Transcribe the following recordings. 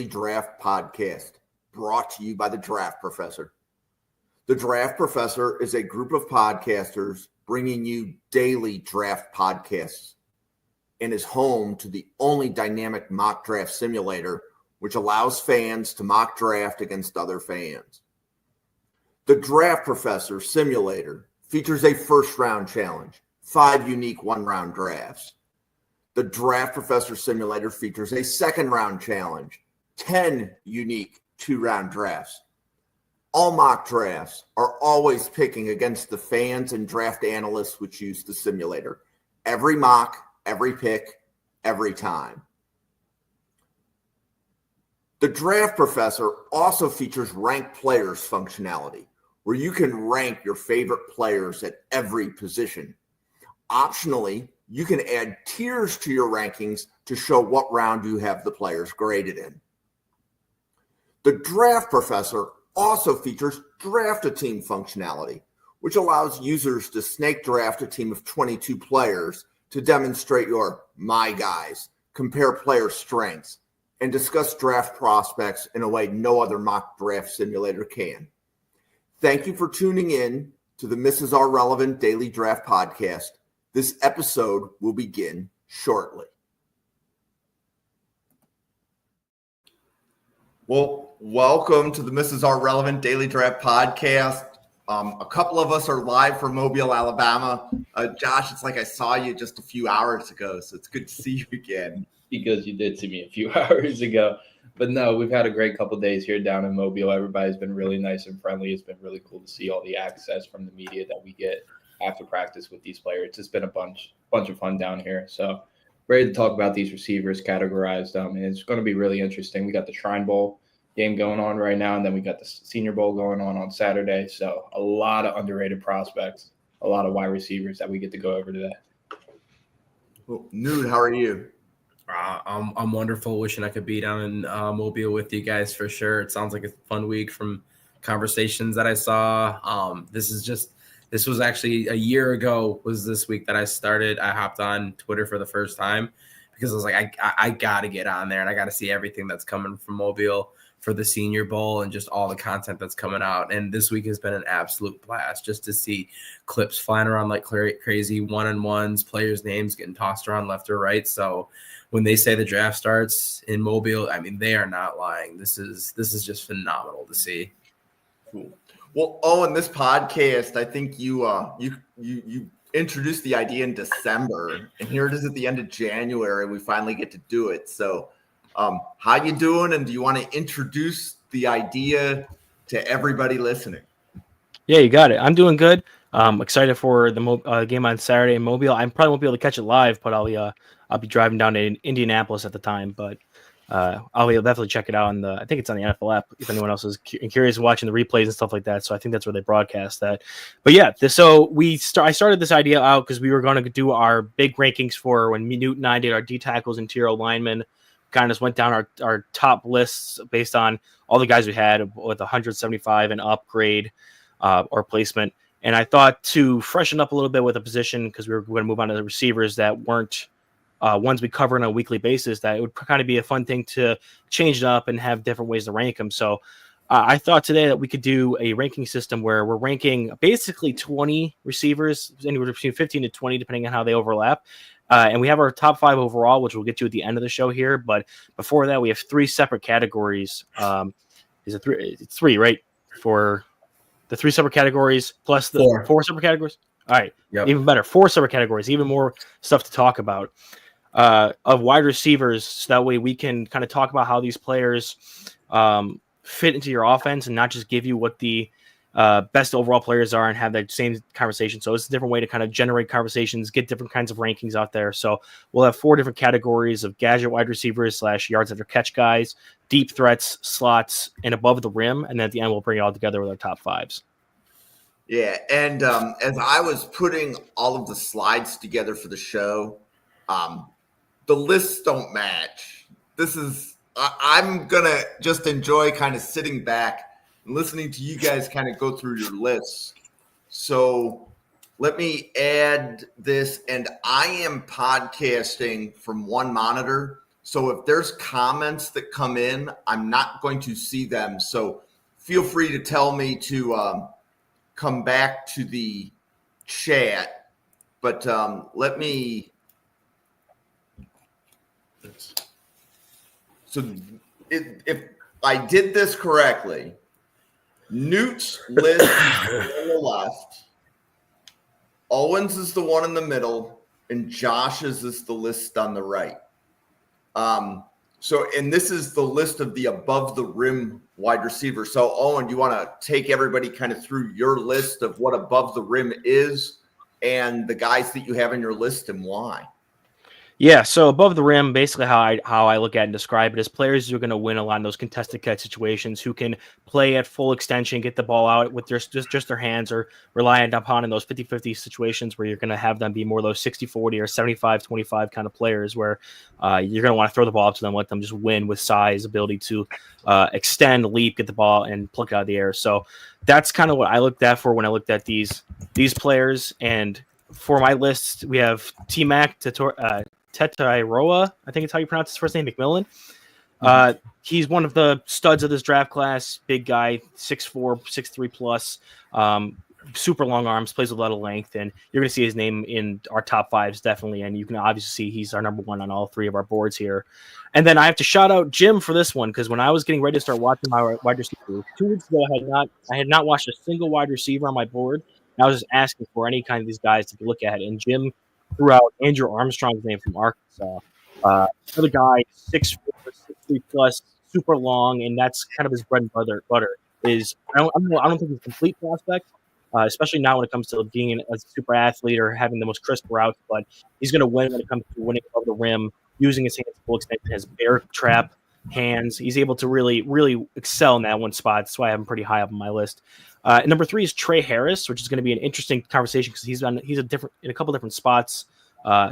Daily Draft Podcast, brought to you by The Draft Professor. The Draft Professor is a group of podcasters bringing you daily draft podcasts and is home to the only dynamic mock draft simulator which allows fans to mock draft against other fans. The Draft Professor Simulator features a first-round challenge, 5 unique one-round drafts. The Draft Professor Simulator features a second-round challenge, 10 unique 2-round drafts. All mock drafts are always picking against the fans and draft analysts which use the simulator. Every mock, every pick, every time. The Draft Professor also features ranked players functionality, where you can rank your favorite players at every position. Optionally, you can add tiers to your rankings to show what round you have the players graded in. The Draft Professor also features Draft a Team functionality, which allows users to snake draft a team of 22 players to demonstrate your my guys, compare player strengths, and discuss draft prospects in a way no other mock draft simulator can. Thank you for tuning in to the Mrs. R Relevant Daily Draft Podcast. This episode will begin shortly. Well, welcome to the Mrs. R Relevant Daily Draft Podcast. A couple of us are live from Mobile, Alabama. Josh, it's like I saw you just a few hours ago, so it's good to see you again. Because you did see me a few hours ago. But no, we've had a great couple of days here down in Mobile. Everybody's been really nice and friendly. It's been really cool to see all the access from the media that we get after practice with these players. It's just been a bunch of fun down here. So ready to talk about these receivers categorized. And it's going to be really interesting. We got the Shrine Bowl game going on right now, and then we got the Senior Bowl going on Saturday. So a lot of underrated prospects, a lot of wide receivers that we get to go over today. Well, Nude, how are you? I'm wonderful. Wishing I could be down in Mobile with you guys for sure. It sounds like a fun week from conversations that I saw. This was actually a year ago was this week that I hopped on Twitter for the first time because I was like, I got to get on there and I got to see everything that's coming from Mobile for the Senior Bowl and just all the content that's coming out. And this week has been an absolute blast just to see clips flying around like crazy, one-on-ones, players' names getting tossed around left or right. So when they say the draft starts in Mobile, I mean, they are not lying. This is just phenomenal to see. Cool. Well, in this podcast, I think you introduced the idea in December, and here it is at the end of January. We finally get to do it. So how you doing, and do you want to introduce the idea to everybody listening? Yeah, you got it. I'm doing good. Excited for the game on Saturday in Mobile. I probably won't be able to catch it live, but I'll be driving down to Indianapolis at the time. But I'll definitely check it out. I think it's on the NFL app if anyone else is curious watching the replays and stuff like that. So I think that's where they broadcast that. But yeah, I started this idea out because we were going to do our big rankings for when Newt and I did our D tackles and interior linemen. Kind of just went down our top lists based on all the guys we had with 175 and upgrade or placement. And I thought to freshen up a little bit with a position because we were going to move on to the receivers that weren't ones we cover on a weekly basis, that it would kind of be a fun thing to change it up and have different ways to rank them. So I thought today that we could do a ranking system where we're ranking basically 20 receivers, anywhere between 15 to 20, depending on how they overlap. And we have our top 5 overall, which we'll get to at the end of the show here. But before that, we have 3 separate categories. Is it 3? It's 3, right? For the 3 separate categories plus the 4 separate categories. All right. Yep. Even better. 4 separate categories, even more stuff to talk about of wide receivers. So that way we can kind of talk about how these players fit into your offense and not just give you what the best overall players are and have that same conversation. So it's a different way to kind of generate conversations, get different kinds of rankings out there. So we'll have 4 different categories of gadget wide receivers / yards after catch guys, deep threats, slots, and above the rim. And then at the end, we'll bring it all together with our top 5s. Yeah, and as I was putting all of the slides together for the show, the lists don't match. I'm going to just enjoy kind of sitting back and listening to you guys kind of go through your lists. So let me add this, and I am podcasting from one monitor. So if there's comments that come in, I'm not going to see them. So feel free to tell me to come back to the chat. But let me. So if I did this correctly, Newt's list is on the left, Owens is the one in the middle, and Josh's is the list on the right. And this is the list of the above the rim wide receiver. So Owen, you want to take everybody kind of through your list of what above the rim is and the guys that you have in your list and why? Yeah, so above the rim, basically how I look at and describe it is players who are going to win a lot in those contested catch situations, who can play at full extension, get the ball out with just their hands, or reliant upon in those 50-50 situations where you're going to have them be more of those 60-40 or 75-25 kind of players where you're going to want to throw the ball up to them, let them just win with size, ability to extend, leap, get the ball, and pluck it out of the air. So that's kind of what I looked at for when I looked at these players. And for my list, we have T-Mac, Tetairoa, I think it's how you pronounce his first name, McMillan. He's one of the studs of this draft class. Big guy, 6'4", 6'3 plus, super long arms, plays with a lot of length, and you're going to see his name in our top fives, definitely. And you can obviously see he's our number one on all three of our boards here. And then I have to shout out Jim for this one, because when I was getting ready to start watching my wide receiver 2 weeks ago, I had not watched a single wide receiver on my board. And I was just asking for any kind of these guys to look at, and Jim threw out Andrew Armstrong's name from Arkansas. Another guy, 6'4", 6'3 plus, super long, and that's kind of his bread and butter. I don't think he's a complete prospect, especially now when it comes to being a super athlete or having the most crisp routes. But he's going to win when it comes to winning above the rim, using his hands full extent, his bear trap hands. He's able to really, really excel in that one spot. That's why I have him pretty high up on my list. Number 3 is Trey Harris, which is going to be an interesting conversation because he's in a couple different spots,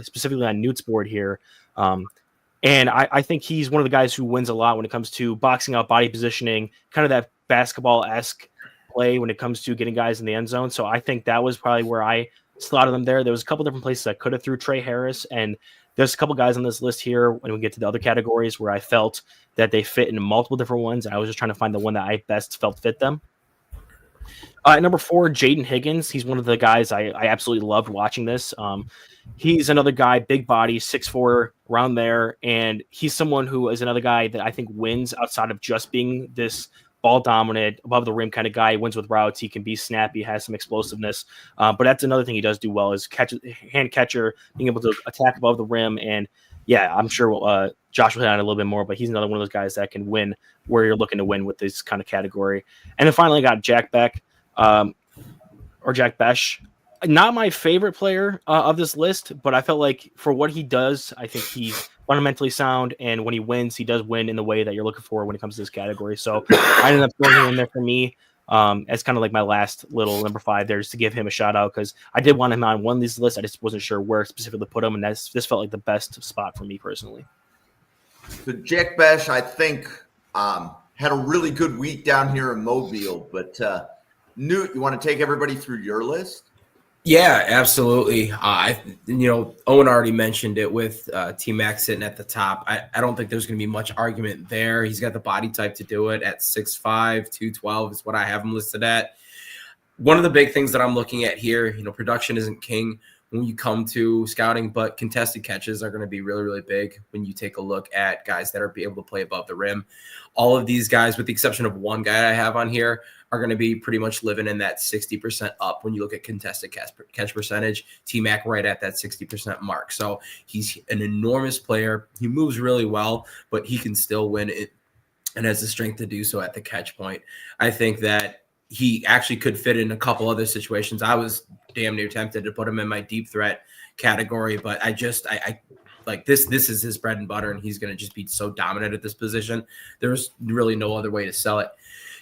specifically on Newt's board here. And I think he's one of the guys who wins a lot when it comes to boxing out, body positioning, kind of that basketball-esque play when it comes to getting guys in the end zone. So I think that was probably where I slotted them there. There was a couple different places I could have threw Trey Harris, and there's a couple guys on this list here when we get to the other categories where I felt that they fit in multiple different ones. And I was just trying to find the one that I best felt fit them. At number 4, Jaden Higgins. He's one of the guys I absolutely loved watching this. He's another guy, big body, 6'4", around there. And he's someone who is another guy that I think wins outside of just being this ball dominant, above the rim kind of guy. He wins with routes. He can be snappy, has some explosiveness. But that's another thing he does do well is hand catcher, being able to attack above the rim. And yeah, I'm sure Josh will hit on it a little bit more, but he's another one of those guys that can win where you're looking to win with this kind of category. And then finally I got Jack Beck. Or Jack Besh. Not my favorite player of this list, but I felt like for what he does, I think he's fundamentally sound, and when he wins, he does win in the way that you're looking for when it comes to this category. So I ended up throwing him in there for me as kind of like my last little number 5 there, just to give him a shout out, because I did want him on one of these lists. I just wasn't sure where specifically to put him, and this felt like the best spot for me personally. So Jack Besh, I think, had a really good week down here in Mobile, but Newt, you want to take everybody through your list? Yeah, absolutely. Owen already mentioned it with T-Mac sitting at the top. I don't think there's going to be much argument there. He's got the body type to do it at 6'5", 212 is what I have him listed at. One of the big things that I'm looking at here, production isn't king when you come to scouting, but contested catches are going to be really, really big when you take a look at guys that are able to play above the rim. All of these guys, with the exception of one guy I have on here, are going to be pretty much living in that 60% up when you look at contested catch percentage. T-Mac right at that 60% mark. So he's an enormous player. He moves really well, but he can still win it and has the strength to do so at the catch point. I think that he actually could fit in a couple other situations. I was damn near tempted to put him in my deep threat category, but I like this is his bread and butter, and he's going to just be so dominant at this position. There's really no other way to sell it.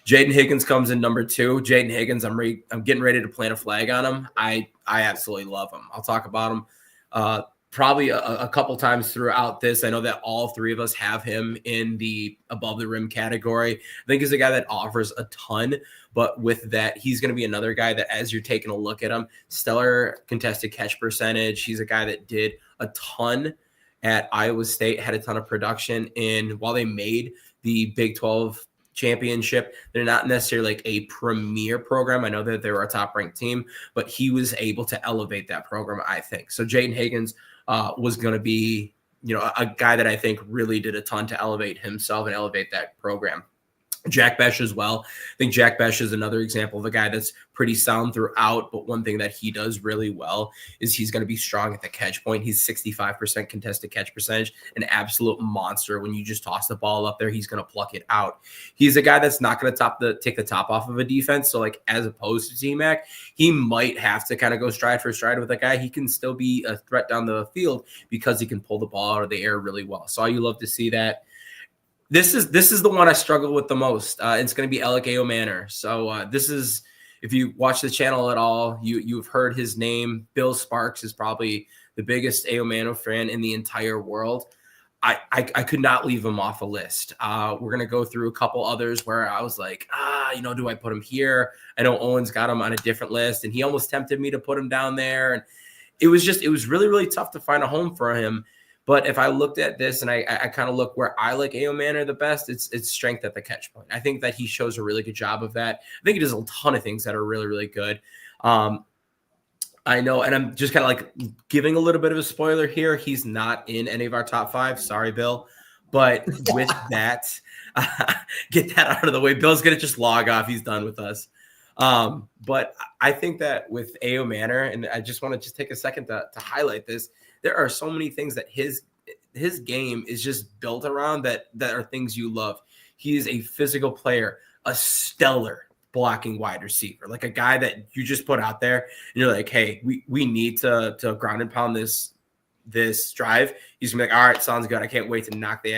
Jaden Higgins comes in number 2. Jaden Higgins, I'm getting ready to plant a flag on him. I absolutely love him. I'll talk about him probably a couple times throughout this. I know that all 3 of us have him in the above the rim category. I think he's a guy that offers a ton, but with that, he's going to be another guy that as you're taking a look at him, stellar contested catch percentage. He's a guy that did a ton at Iowa State, had a ton of production. And while they made the Big 12 championship, they're not necessarily like a premier program. I know that they were a top-ranked team, but he was able to elevate that program, I think. So Jaden Higgins was going to be, a guy that I think really did a ton to elevate himself and elevate that program. Jack Besh as well. I think Jack Besh is another example of a guy that's pretty sound throughout, but one thing that he does really well is he's going to be strong at the catch point. He's 65% contested catch percentage, an absolute monster. When you just toss the ball up there, he's going to pluck it out. He's a guy that's not going to take the top off of a defense. So like as opposed to T-Mac, he might have to kind of go stride for stride with a guy. He can still be a threat down the field because he can pull the ball out of the air really well. So you love to see that. This is the one I struggle with the most. It's going to be Alec Ayomanor. So this is, if you watch the channel at all, you've heard his name. Bill Sparks is probably the biggest Ayomanor fan in the entire world. I could not leave him off a list. We're going to go through a couple others where I was like, do I put him here? I know Owen's got him on a different list, and he almost tempted me to put him down there. And it was really, really tough to find a home for him. But if I looked at this and I kind of look where I like Ayomanor the best, it's strength at the catch point. I think that he shows a really good job of that. I think he does a ton of things that are really, really good. I know, and I'm just kind of like giving a little bit of a spoiler here. He's not in any of our top 5. Sorry, Bill. But with that, get that out of the way. Bill's going to just log off. He's done with us. But I think that with Ayomanor, and I just want to take a second to highlight this, there are so many things that his game is just built around that are things you love. He is a physical player, a stellar blocking wide receiver, like a guy that you just put out there and you're like, hey, we need to ground and pound this drive. He's gonna be like, all right, sounds good. I can't wait to knock the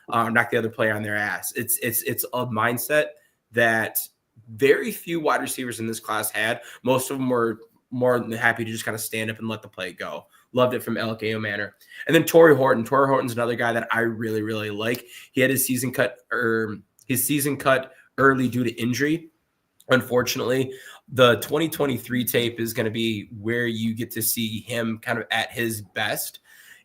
other player on their ass. It's a mindset that very few wide receivers in this class had. Most of them were more than happy to just kind of stand up and let the play go. Loved it from Alec Ayomanor. And then Torrey Horton. Torrey Horton's another guy that I really, really like. He had his season cut early due to injury. Unfortunately, the 2023 tape is going to be where you get to see him kind of at his best.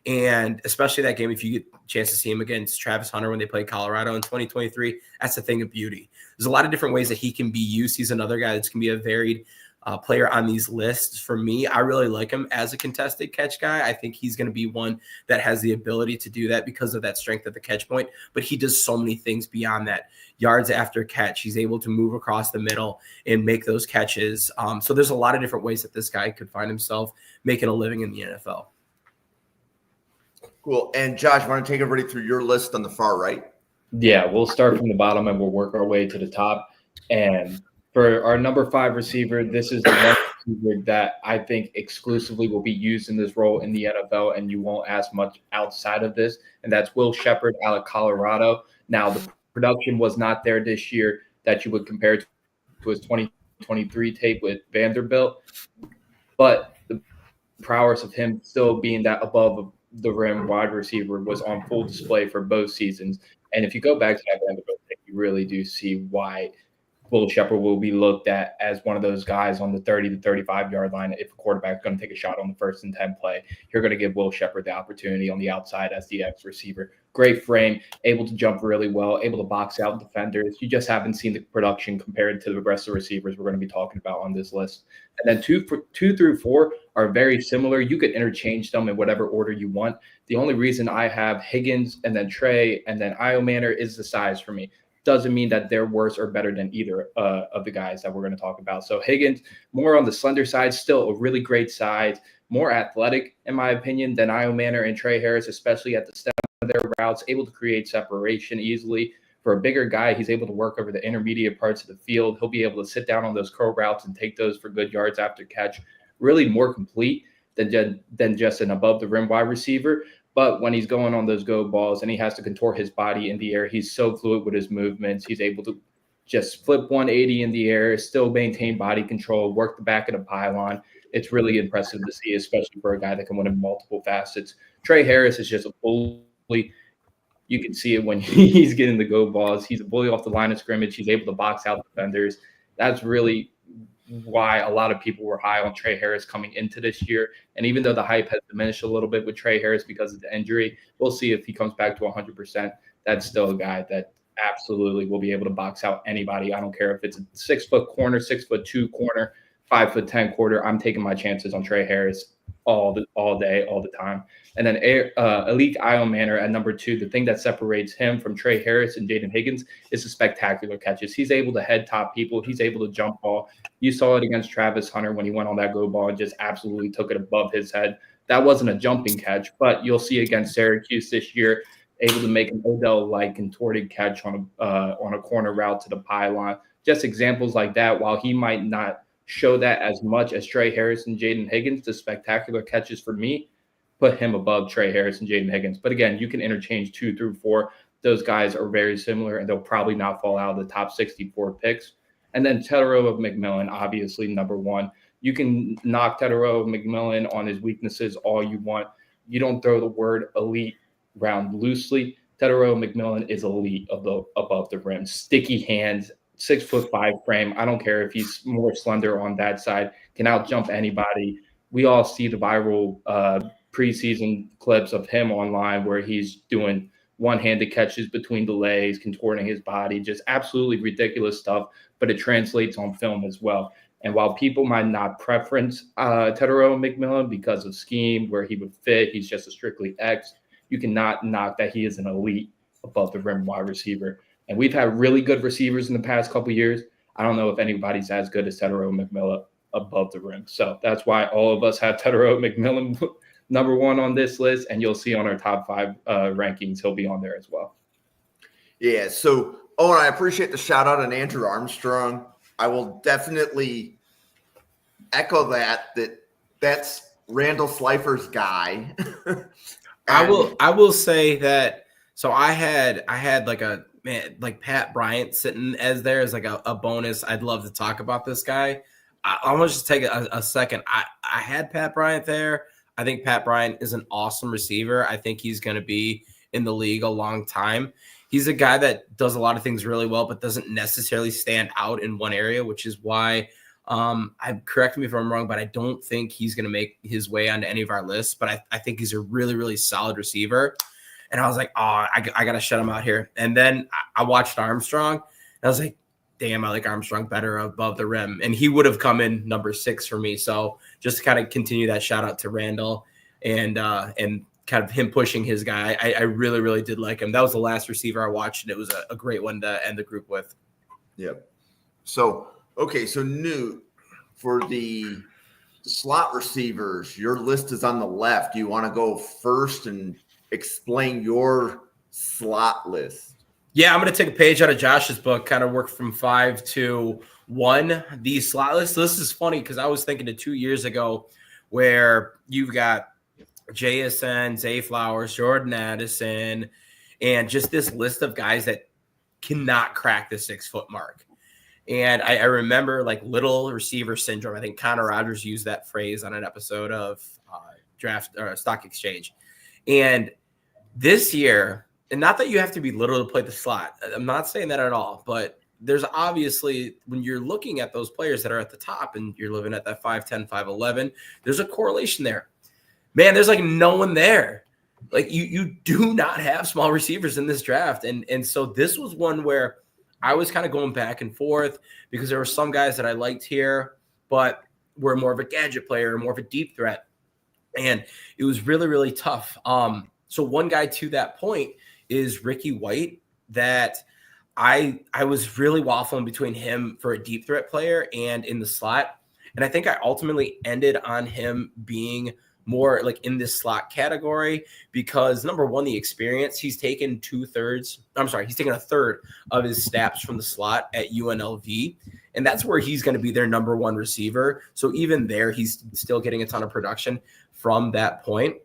And especially that game, if you get a chance to see him against Travis Hunter when they play Colorado in 2023, that's a thing of beauty. There's a lot of different ways that he can be used. He's another guy that's going to be a varied player on these lists. For me, I really like him as a contested catch guy. I think he's going to be one that has the ability to do that because of that strength at the catch point, but he does so many things beyond that. Yards after catch, he's able to move across the middle and make those catches. So there's a lot of different ways that this guy could find himself making a living in the NFL. Cool. And Josh, want to take everybody through your list on the far right? Yeah, we'll start from the bottom and we'll work our way to the top. And for our number 5 receiver, this is the one receiver that I think exclusively will be used in this role in the NFL, and you won't ask much outside of this, and that's Will Sheppard out of Colorado. Now, the production was not there this year that you would compare to his 2023 tape with Vanderbilt, but the prowess of him still being that above the rim wide receiver was on full display for both seasons. And if you go back to that Vanderbilt tape, you really do see why Will Sheppard will be looked at as one of those guys on the 30 to 35-yard line. If a quarterback is going to take a shot on the 1st and 10 play, you're going to give Will Sheppard the opportunity on the outside as the X receiver. Great frame, able to jump really well, able to box out defenders. You just haven't seen the production compared to the rest of the receivers we're going to be talking about on this list. And then 2 through 4 are very similar. You could interchange them in whatever order you want. The only reason I have Higgins and then Trey and then Ayomanor is the size for me. Doesn't mean that they're worse or better than either of the guys that we're going to talk about. So Higgins, more on the slender side, still a really great size, more athletic, in my opinion, than Ayomanor and Trey Harris, especially at the stem of their routes, able to create separation easily. For a bigger guy, he's able to work over the intermediate parts of the field. He'll be able to sit down on those curl routes and take those for good yards after catch. Really more complete than just an above-the-rim wide receiver. But when he's going on those go balls and he has to contort his body in the air, he's so fluid with his movements. He's able to just flip 180 in the air, still maintain body control, work the back of the pylon. It's really impressive to see, especially for a guy that can win in multiple facets. Trey Harris is just a bully. You can see it when he's getting the go balls. He's a bully off the line of scrimmage. He's able to box out defenders. That's really why a lot of people were high on Trey Harris coming into this year. And even though the hype has diminished a little bit with Trey Harris because of the injury, we'll see if he comes back to 100%. That's still a guy that absolutely will be able to box out anybody. I don't care if it's a 6-foot corner, 6'2" corner, 5'10" quarter. I'm taking my chances on Trey Harris all day, all the time. And then Elite Io Manor at number 2, the thing that separates him from Trey Harris and Jaden Higgins is the spectacular catches. He's able to head top people. He's able to jump ball. You saw it against Travis Hunter when he went on that go ball and just absolutely took it above his head. That wasn't a jumping catch, but you'll see against Syracuse this year, able to make an Odell-like contorted catch on a corner route to the pylon. Just examples like that. While he might not show that as much as Trey Harris and Jaden Higgins, the spectacular catches for me put him above Trey Harris and Jaden Higgins. But again, you can interchange 2 through 4. Those guys are very similar, and they'll probably not fall out of the top 64 picks. And then Tetairoa McMillan, obviously number 1. You can knock Tetairoa McMillan on his weaknesses all you want. You don't throw the word elite around loosely. Tetairoa McMillan is elite above the rim. Sticky hands, 6'5" frame. I don't care if he's more slender on that side, can outjump anybody. We all see the viral preseason clips of him online where he's doing one-handed catches between the legs, contorting his body, just absolutely ridiculous stuff, but it translates on film as well. And while people might not preference Tetairoa McMillan because of scheme, where he would fit, he's just a strictly X, you cannot knock that he is an elite above the rim wide receiver. And we've had really good receivers in the past couple of years. I don't know if anybody's as good as Tetairoa McMillan above the rim. So that's why all of us have Tetairoa McMillan number 1 on this list, and you'll see on our top 5 rankings, he'll be on there as well. Yeah. So, Owen, I appreciate the shout out on Andrew Armstrong. I will definitely echo that's Randall Slifer's guy. I will say that. So I had like Pat Bryant sitting as there as like a bonus. I'd love to talk about this guy. I want to just take a second. I had Pat Bryant there. I think Pat Bryant is an awesome receiver. I think he's going to be in the league a long time. He's a guy that does a lot of things really well, but doesn't necessarily stand out in one area, which is why correct me if I'm wrong, but I don't think he's going to make his way onto any of our lists. But I think he's a really, really solid receiver. And I was like, oh, I got to shut him out here. And then I watched Armstrong, and I was like, damn, I like Armstrong better above the rim. And he would have come in number 6 for me. So just to kind of continue that shout out to Randall and kind of him pushing his guy. I really, really did like him. That was the last receiver I watched, and it was a great one to end the group with. Yep. So, okay. So Newt, for the slot receivers, your list is on the left. Do you want to go first and explain your slot list? Yeah, I'm going to take a page out of Josh's book, kind of work from 5 to 1, the slot list. So this is funny because I was thinking of 2 years ago where you've got JSN, Zay Flowers, Jordan Addison, and just this list of guys that cannot crack the 6-foot mark. And I remember like little receiver syndrome. I think Connor Rogers used that phrase on an episode of Draft or Stock Exchange. And this year, and not that you have to be little to play the slot. I'm not saying that at all. But there's obviously, when you're looking at those players that are at the top and you're living at that 5'10", 5'11", there's a correlation there. Man, there's like no one there. Like you do not have small receivers in this draft. And so this was one where I was kind of going back and forth because there were some guys that I liked here, but were more of a gadget player, more of a deep threat. And it was really, really tough. So one guy to that point is Ricky White that I was really waffling between him for a deep threat player and in the slot. And I think I ultimately ended on him being more like in this slot category because number one, the experience, he's taken a third of his snaps from the slot at UNLV. And that's where he's going to be their number 1 receiver. So even there, he's still getting a ton of production from that point.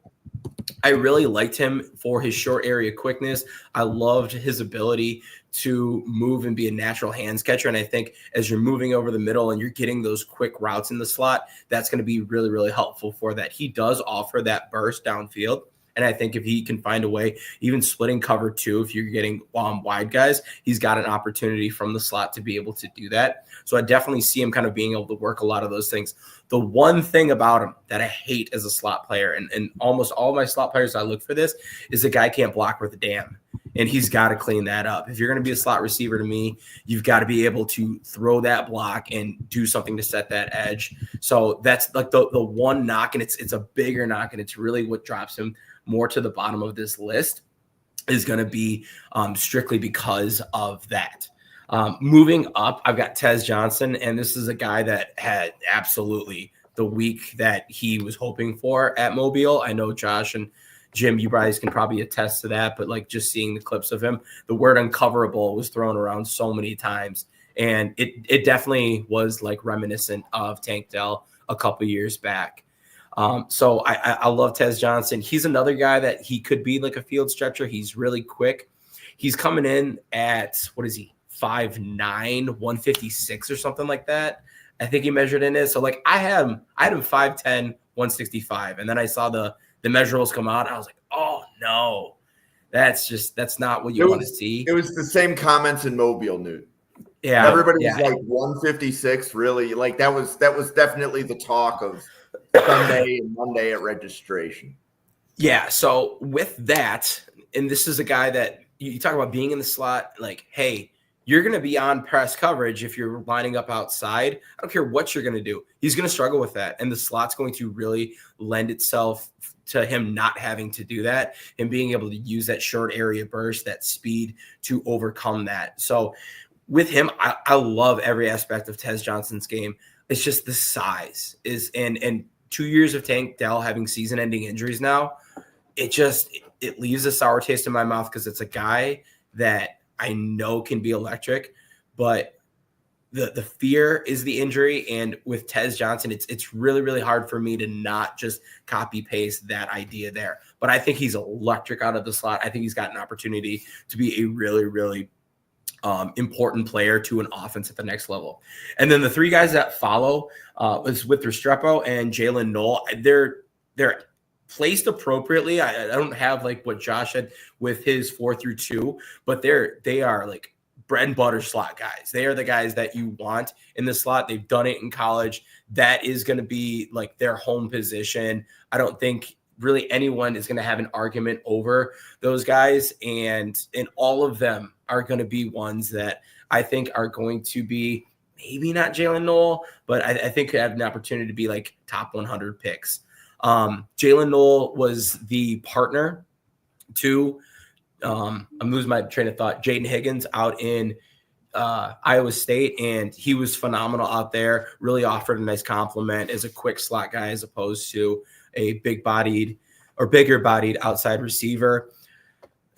I really liked him for his short area quickness. I loved his ability to move and be a natural hands catcher. And I think as you're moving over the middle and you're getting those quick routes in the slot, that's going to be really, really helpful for that. He does offer that burst downfield. And I think if he can find a way, even splitting cover 2, if you're getting wide guys, he's got an opportunity from the slot to be able to do that. So I definitely see him kind of being able to work a lot of those things. The one thing about him that I hate as a slot player, and almost all of my slot players I look for this, is the guy can't block worth a damn. And he's got to clean that up. If you're going to be a slot receiver to me, you've got to be able to throw that block and do something to set that edge. So that's like the one knock, and it's a bigger knock, and it's really what drops him more to the bottom of this list is going to be strictly because of that. Moving up, I've got Tez Johnson, and this is a guy that had absolutely the week that he was hoping for at Mobile. I know Josh and Jim, you guys can probably attest to that, but like just seeing the clips of him, the word uncoverable was thrown around so many times, and it definitely was like reminiscent of Tank Dell a couple years back. So I love Tez Johnson. He's another guy that he could be like a field stretcher. He's really quick. He's coming in at, what is he, 5'9", 156 or something like that. I think he measured in it. So like I had him 5'10", 165, and then I saw the measurables come out. I was like, oh no, that's not what you want to see. It was the same comments in Mobile, Newt. Yeah, everybody was like 156. Really, like that was definitely the talk of Sunday and Monday at registration. Yeah. So with that, and this is a guy that you talk about being in the slot. Like, hey, you're going to be on press coverage if you're lining up outside. I don't care what you're going to do. He's going to struggle with that, and the slot's going to really lend itself to him not having to do that and being able to use that short area burst, that speed to overcome that. So with him, I love every aspect of Tez Johnson's game. It's just the size is, and 2 years of Tank Dell having season-ending injuries now, it leaves a sour taste in my mouth because it's a guy that I know can be electric, but the fear is the injury. And with Tez Johnson, it's really, really hard for me to not just copy paste that idea there. But I think he's electric out of the slot. I think he's got an opportunity to be a really, really important player to an offense at the next level. And then the three guys that follow is with Restrepo and Jalen Knoll. They're placed appropriately. I don't have like what Josh had with his 4-2, but they are like bread and butter slot guys. They are the guys that you want in the slot. They've done it in college. That is going to be like their home position. I don't think really anyone is going to have an argument over those guys. And all of them are going to be ones that I think are going to be maybe not Jalen Knoll, but I think could have an opportunity to be like top 100 picks. Jalen Knoll was the partner to I'm losing my train of thought. Jaden Higgins out in Iowa State, and he was phenomenal out there. Really offered a nice compliment as a quick slot guy as opposed to a bigger-bodied outside receiver.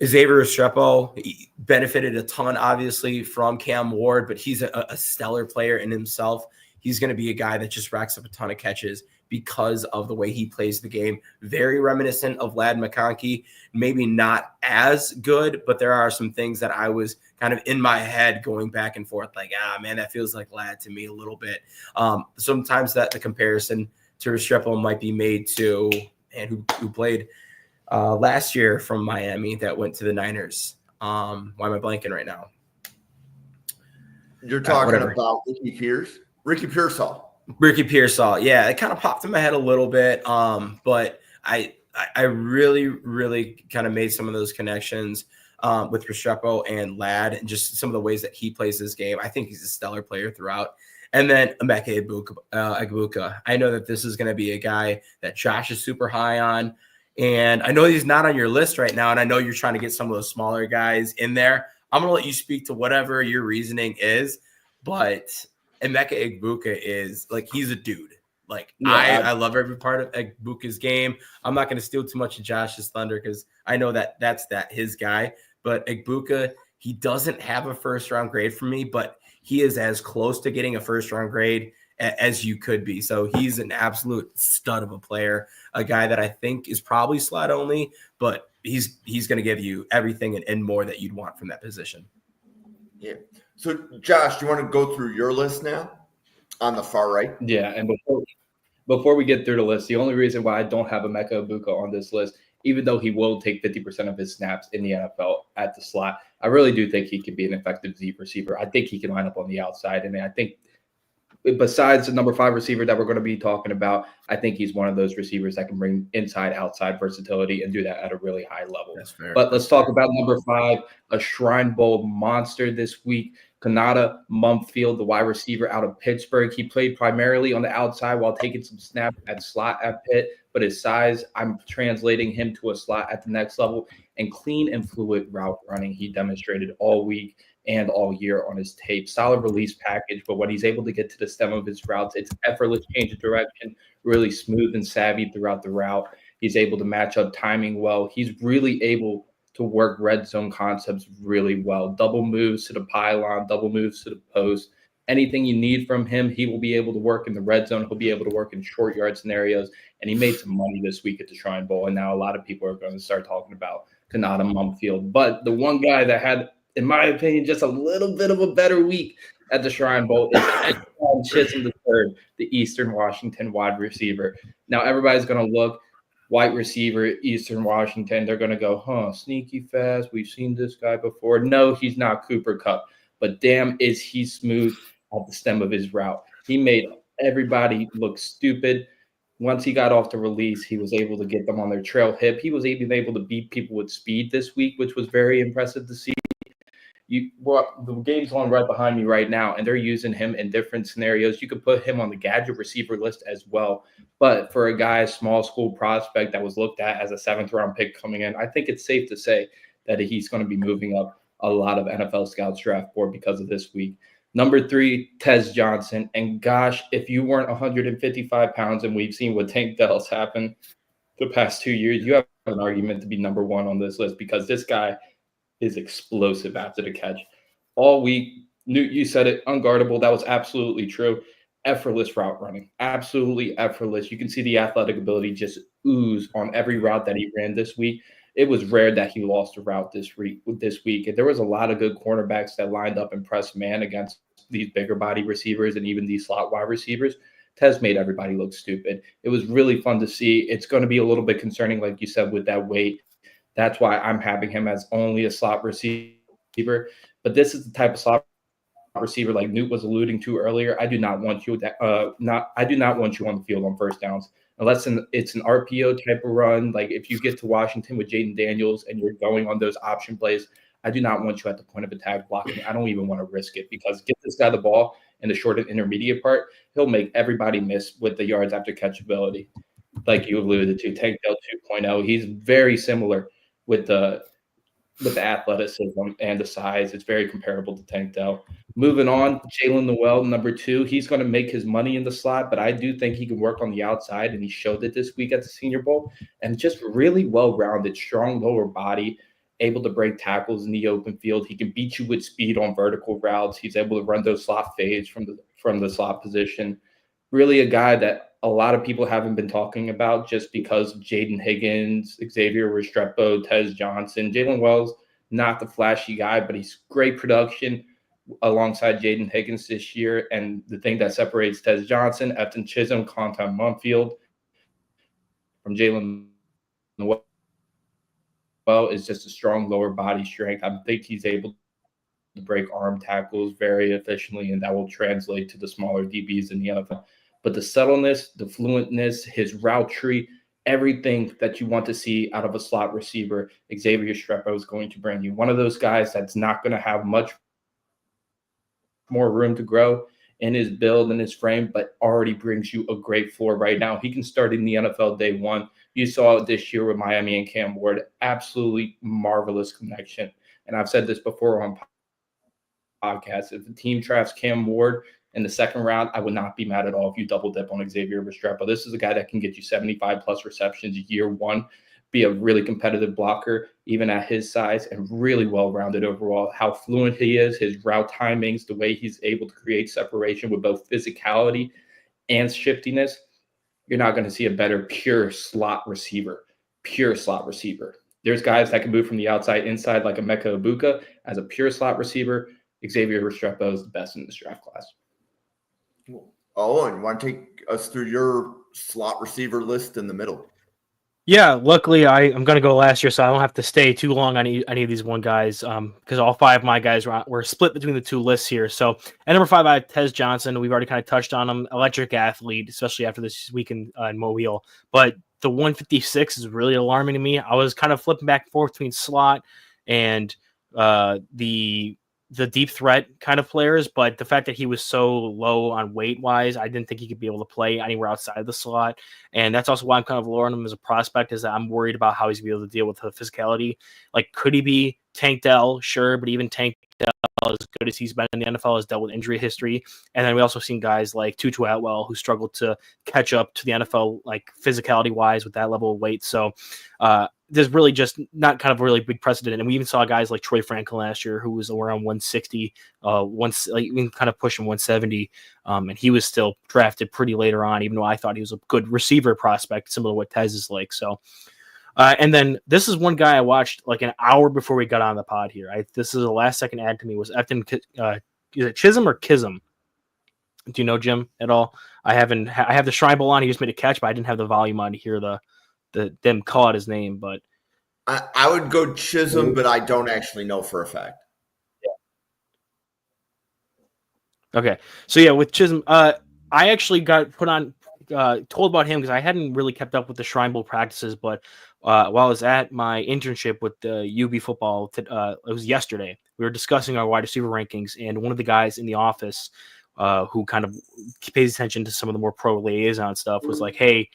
Xavier Restrepo benefited a ton, obviously, from Cam Ward, but he's a stellar player in himself. He's going to be a guy that just racks up a ton of catches because of the way he plays the game. Very reminiscent of Ladd McConkey. Maybe not as good, but there are some things that I was kind of in my head going back and forth like, man, that feels like Ladd to me a little bit. Sometimes that the comparison to Restrepo might be made to, and who played last year from Miami that went to the Niners. Why am I blanking right now? You're talking about Ricky Pearsall. Ricky Pearsall. Yeah, it kind of popped in my head a little bit. But I really, really kind of made some of those connections with Restrepo and Ladd and just some of the ways that he plays his game. I think he's a stellar player throughout. And then Emeka Egbuka. I know that this is going to be a guy that Josh is super high on. And I know he's not on your list right now. And I know you're trying to get some of those smaller guys in there. I'm going to let you speak to whatever your reasoning is. But Emeka Egbuka is like, he's a dude. Like, yeah, I love every part of Egbuka's game. I'm not going to steal too much of Josh's thunder because I know that that's his guy. But Egbuka, he doesn't have a first-round grade for me, but he is as close to getting a first-round grade as you could be. So he's an absolute stud of a player, a guy that I think is probably slot only, but he's going to give you everything and more that you'd want from that position. Yeah. So, Josh, do you want to go through your list now on the far right? Yeah, and before we get through the list, the only reason why I don't have Emeka Egbuka on this list even though he will take 50% of his snaps in the NFL at the slot. I really do think he can be an effective Z receiver. I think he can line up on the outside. And I think besides the number 5 receiver that we're going to be talking about, I think he's one of those receivers that can bring inside, outside versatility and do that at a really high level. That's fair. But let's talk about number 5, a Shrine Bowl monster this week. Konata Mumpfield, the wide receiver out of Pittsburgh. He played primarily on the outside while taking some snaps at slot at Pitt, but his size, I'm translating him to a slot at the next level, and clean and fluid route running he demonstrated all week and all year on his tape. Solid release package, but when he's able to get to the stem of his routes, it's effortless change of direction, really smooth and savvy throughout the route. He's able to match up timing well. He's really able to work red zone concepts really well. Double moves to the pylon, double moves to the post. Anything you need from him, he will be able to work in the red zone. He'll be able to work in short yard scenarios. And he made some money this week at the Shrine Bowl. And now a lot of people are going to start talking about Konata Mumpfield. But the one guy that had, in my opinion, just a little bit of a better week at the Shrine Bowl is Chisholm III, the Eastern Washington wide receiver. Now everybody's going to look, wide receiver, Eastern Washington. They're going to go, sneaky fast. We've seen this guy before. No, he's not Cooper Kupp, but damn, is he smooth at the stem of his route. He made everybody look stupid. Once he got off the release, he was able to get them on their trail hip. He was even able to beat people with speed this week, which was very impressive to see. The game's on right behind me right now, and they're using him in different scenarios. You could put him on the gadget receiver list as well. But for a guy, small school prospect that was looked at as a 7th-round pick coming in, I think it's safe to say that he's going to be moving up a lot of NFL scouts draft board because of this week. Number 3, Tez Johnson. And gosh, if you weren't 155 pounds, and we've seen what Tank Dell's happened the past 2 years, you have an argument to be number 1 on this list because this guy is explosive after the catch. All week, Newt, you said it, unguardable. That was absolutely true. Effortless route running, absolutely effortless. You can see the athletic ability just ooze on every route that he ran this week. It was rare that he lost a route this week. And there was a lot of good cornerbacks that lined up and pressed man against these bigger body receivers and even these slot wide receivers. Tez made everybody look stupid. It was really fun to see. It's going to be a little bit concerning, like you said, with that weight. That's why I'm having him as only a slot receiver. But this is the type of slot receiver, like Newt was alluding to earlier. I do not want you I do not want you on the field on first downs unless it's an RPO type of run. Like if you get to Washington with Jaden Daniels and you're going on those option plays, I do not want you at the point of attack blocking. I don't even want to risk it because get this guy the ball in the short and intermediate part, he'll make everybody miss with the yards after catch ability. Like you alluded to, Tank Dell 2.0. He's very similar with the athleticism and the size. It's very comparable to Tank Dell. Moving on, Jalen Noel, number 2. He's going to make his money in the slot, but I do think he can work on the outside, and he showed it this week at the Senior Bowl. And just really well-rounded, strong lower body, able to break tackles in the open field. He can beat you with speed on vertical routes. He's able to run those slot fades from the slot position. Really a guy that a lot of people haven't been talking about just because of Jaden Higgins, Xavier Restrepo, Tez Johnson. Jalen Wells, not the flashy guy, but he's great production alongside Jaden Higgins this year. And the thing that separates Tez Johnson, Efton Chisholm, Konata Mumpfield from Jalen Noel is just a strong lower body strength. I think he's able to break arm tackles very efficiently, and that will translate to the smaller DBs in the NFL. But the subtleness, the fluentness, his route tree, everything that you want to see out of a slot receiver, Xavier Restrepo is going to bring you. One of those guys that's not going to have much more room to grow in his build and his frame, but already brings you a great floor right now. He can start in the NFL day one. You saw it this year with Miami and Cam Ward. Absolutely marvelous connection. And I've said this before on podcasts. If the team drafts Cam Ward in the second round, I would not be mad at all if you double dip on Xavier Restrepo. This is a guy that can get you 75-plus receptions year one, be a really competitive blocker, even at his size, and really well-rounded overall. How fluent he is, his route timings, the way he's able to create separation with both physicality and shiftiness. You're not going to see a better pure slot receiver. There's guys that can move from the outside inside like Emeka Egbuka. As a pure slot receiver, Xavier Restrepo is the best in this draft class. Oh, and you want to take us through your slot receiver list in the middle? Yeah, luckily I'm going to go last year, so I don't have to stay too long on any of these one guys because all five of my guys were split between the two lists here. So at number 5, I have Tez Johnson. We've already kind of touched on him. Electric athlete, especially after this week in Mobile. But the 156 is really alarming to me. I was kind of flipping back and forth between slot and the deep threat kind of players, but the fact that he was so low on weight wise, I didn't think he could be able to play anywhere outside of the slot. And that's also why I'm kind of lowering him as a prospect, is that I'm worried about how he's going to be able to deal with the physicality. Like, could he be Tank Dell? Sure, but even Tank Dell, as good as he's been in the NFL, has dealt with injury history. And then we also seen guys like Tutu Atwell who struggled to catch up to the NFL, like physicality wise, with that level of weight. So there's really just not kind of a really big precedent. And we even saw guys like Troy Franklin last year, who was around 160, even kind of pushing 170. And he was still drafted pretty later on, even though I thought he was a good receiver prospect, similar to what Tez is like. So, and then this is one guy I watched like an hour before we got on the pod here. This is a last second ad to me, was Efton, is it Chisholm or Kism? Do you know Jim at all? I have the Shrine Bowl on. He just made a catch, but I didn't have the volume on to hear them call out his name. But I would go Chisholm, but I don't actually know for a fact. Okay. So yeah, with Chisholm, I actually got told about him because I hadn't really kept up with the Shrine Bowl practices, but while I was at my internship with the UB football, it was yesterday, we were discussing our wide receiver rankings, and one of the guys in the office who kind of pays attention to some of the more pro liaison stuff was like, hey,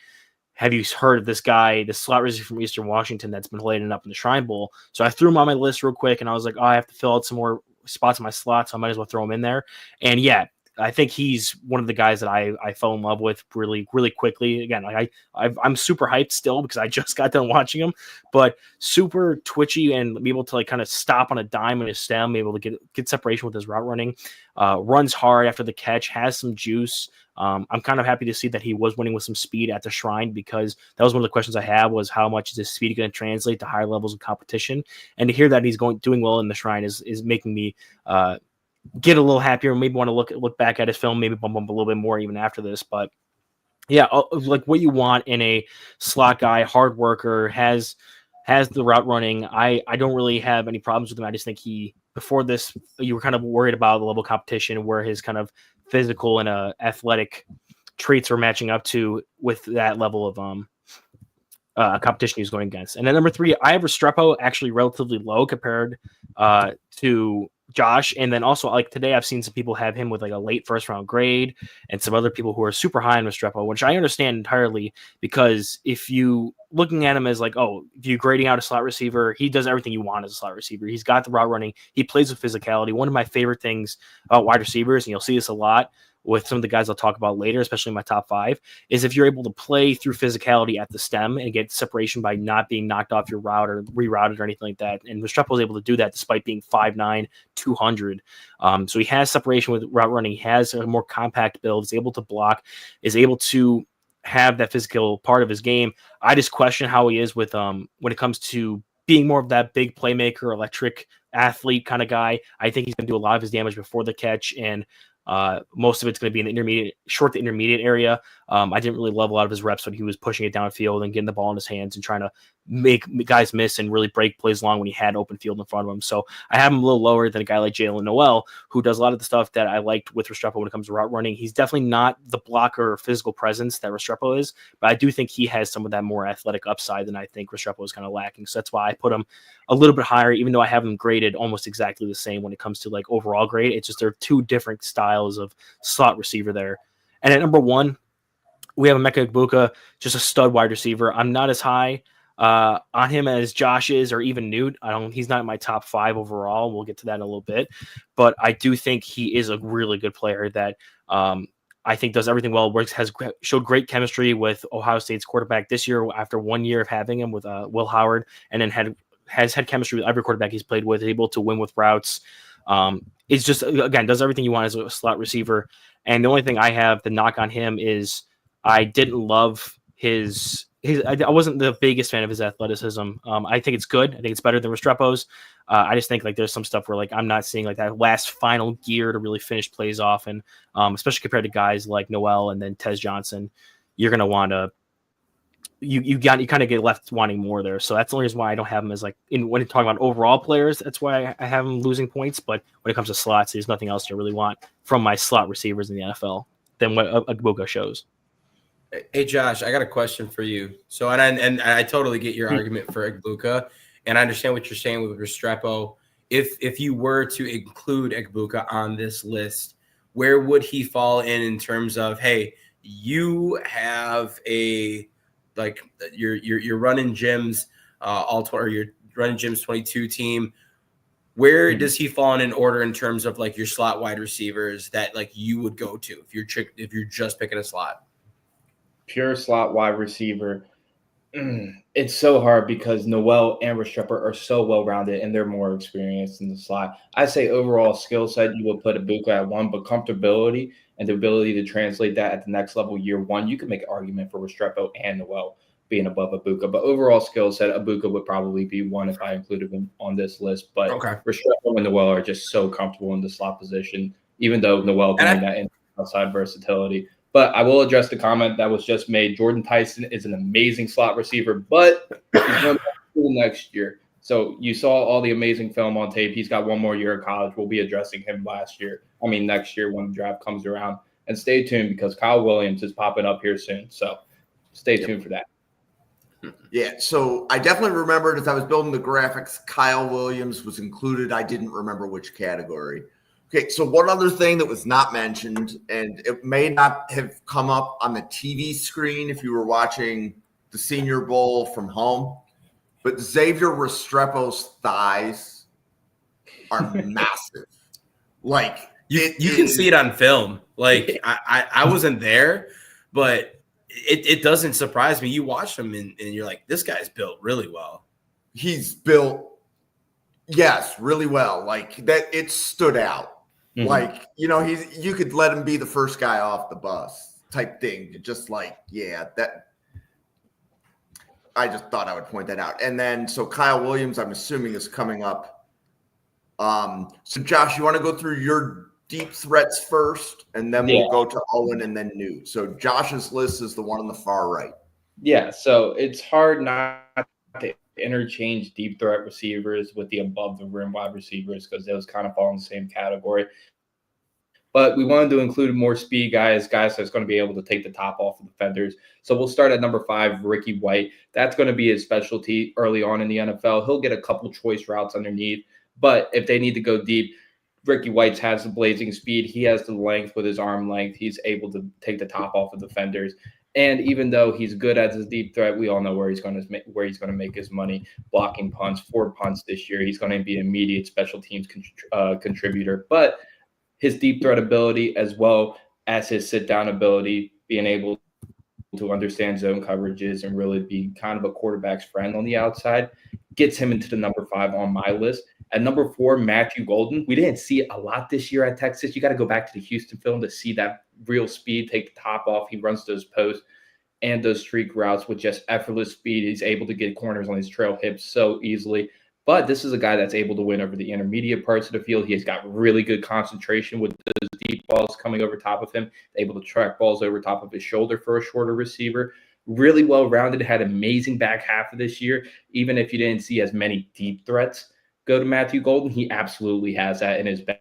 have you heard of this guy, this slot receiver from Eastern Washington that's been lighting up in the Shrine Bowl? So I threw him on my list real quick, and I was like, oh, I have to fill out some more spots in my slot, so I might as well throw him in there. And yeah, I think he's one of the guys that I fell in love with really, really quickly. Again, like I'm super hyped still because I just got done watching him, but super twitchy and be able to like kind of stop on a dime in his stem, be able to get separation with his route running, runs hard after the catch, has some juice. I'm kind of happy to see that he was winning with some speed at the Shrine, because that was one of the questions I had, was how much is his speed going to translate to higher levels of competition? And to hear that he's doing well in the Shrine is making me get a little happier, maybe want to look back at his film, maybe bump a little bit more even after this. But yeah, like what you want in a slot guy, hard worker, has the route running. I don't really have any problems with him. I just think before this, you were kind of worried about the level of competition, where his kind of physical and athletic traits were matching up to with that level of competition he was going against. And then number 3, I have Restrepo actually relatively low compared to Josh. And then also, like today, I've seen some people have him with like a late first round grade, and some other people who are super high on Restrepo, which I understand entirely, because if you looking at him as like, oh, if you're grading out a slot receiver, he does everything you want as a slot receiver. He's got the route running. He plays with physicality. One of my favorite things about wide receivers, and you'll see this a lot with some of the guys I'll talk about later, especially in my top 5, is if you're able to play through physicality at the stem and get separation by not being knocked off your route or rerouted or anything like that. And Restrepo was able to do that despite being 5'9", 200. So he has separation with route running. He has a more compact build, is able to block, is able to have that physical part of his game. I just question how he is with when it comes to being more of that big playmaker, electric athlete kind of guy. I think he's going to do a lot of his damage before the catch, and most of it's going to be in the short to intermediate area. I didn't really love a lot of his reps when he was pushing it downfield and getting the ball in his hands and trying to make guys miss and really break plays long when he had open field in front of him. So I have him a little lower than a guy like Jalen Noel, who does a lot of the stuff that I liked with Restrepo when it comes to route running. He's definitely not the blocker or physical presence that Restrepo is, but I do think he has some of that more athletic upside than I think Restrepo is kind of lacking. So that's why I put him a little bit higher, even though I have him graded almost exactly the same when it comes to like overall grade. It's just there are two different styles of slot receiver there. And at number 1, we have Emeka Egbuka, just a stud wide receiver. I'm not as high on him as Josh is, or even Newt. He's not in my top 5 overall. We'll get to that in a little bit, but I do think he is a really good player that I think does everything well. Has showed great chemistry with Ohio State's quarterback this year after 1 year of having him with Will Howard, and then has had chemistry with every quarterback he's played with, able to win with routes. It's just, again, does everything you want as a slot receiver. And the only thing I have to knock on him is I didn't love I wasn't the biggest fan of his athleticism. I think it's good. I think it's better than Restrepo's. I just think like there's some stuff where like I'm not seeing like that last final gear to really finish plays off, and especially compared to guys like Noel and then Tez Johnson, you're going to want to you kind of get left wanting more there. So that's the only reason why I don't have him as like when you're talking about overall players. That's why I have him losing points. But when it comes to slots, there's nothing else to really want from my slot receivers in the NFL than what Egbuka shows. Hey Josh, I got a question for you. So and I totally get your argument for Egbuka, and I understand what you're saying with Restrepo. If you were to include Egbuka on this list, where would he fall in terms of, hey, you have you're running gyms or you're running gyms 22 team. Where does he fall in order in terms of like your slot wide receivers that like you would go to if you're just picking a slot? Pure slot wide receiver. It's so hard because Noel and Restrepo are so well-rounded and they're more experienced in the slot. I say overall skill set, you would put Egbuka at 1, but comfortability and the ability to translate that at the next level year 1, you can make an argument for Restrepo and Noel being above Egbuka. But overall skill set, Egbuka would probably be 1 if I included him on this list. But Restrepo and Noel are just so comfortable in the slot position, even though Noel can bring that outside versatility. But I will address the comment that was just made. Jordan Tyson is an amazing slot receiver, but he's going to school next year. So you saw all the amazing film on tape. He's got 1 more year of college. We'll be addressing him next year when the draft comes around. And stay tuned because Kyle Williams is popping up here soon. So stay tuned for that. Yeah, so I definitely remembered as I was building the graphics, Kyle Williams was included. I didn't remember which category. Okay, so one other thing that was not mentioned, and it may not have come up on the TV screen if you were watching the Senior Bowl from home, but Xavier Restrepo's thighs are massive. Like you can see it on film. Like I wasn't there, but it doesn't surprise me. You watch him and you're like, this guy's built really well. He's built, yes, really well. Like that, it stood out. Mm-hmm. Like, you could let him be the first guy off the bus type thing. Just like, I just thought I would point that out. And then, so Kyle Williams, I'm assuming, is coming up. So Josh, you want to go through your deep threats first, and then we'll go to Owen and then Newt. So Josh's list is the one on the far right. Yeah, so it's hard not to interchange deep threat receivers with the above the rim wide receivers because those kind of fall in the same category. But we wanted to include more speed guys that's going to be able to take the top off of defenders. So we'll start at number 5, Ricky White. That's going to be his specialty early on in the NFL. He'll get a couple choice routes underneath. But if they need to go deep, Ricky White has the blazing speed. He has the length with his arm length. He's able to take the top off of defenders. And even though he's good as a deep threat, we all know where he's going to make his money, blocking punts, 4 punts this year. He's going to be an immediate special teams contributor. But his deep threat ability, as well as his sit-down ability, being able to understand zone coverages and really be kind of a quarterback's friend on the outside, gets him into the number 5 on my list. At number 4, Matthew Golden. We didn't see it a lot this year at Texas. You got to go back to the Houston film to see that real speed, take the top off. He runs those posts and those streak routes with just effortless speed. He's able to get corners on his trail hips so easily. But this is a guy that's able to win over the intermediate parts of the field. He has got really good concentration with those deep balls coming over top of him, able to track balls over top of his shoulder for a shorter receiver. Really well-rounded, had amazing back half of this year. Even if you didn't see as many deep threats go to Matthew Golden, he absolutely has that in his bag.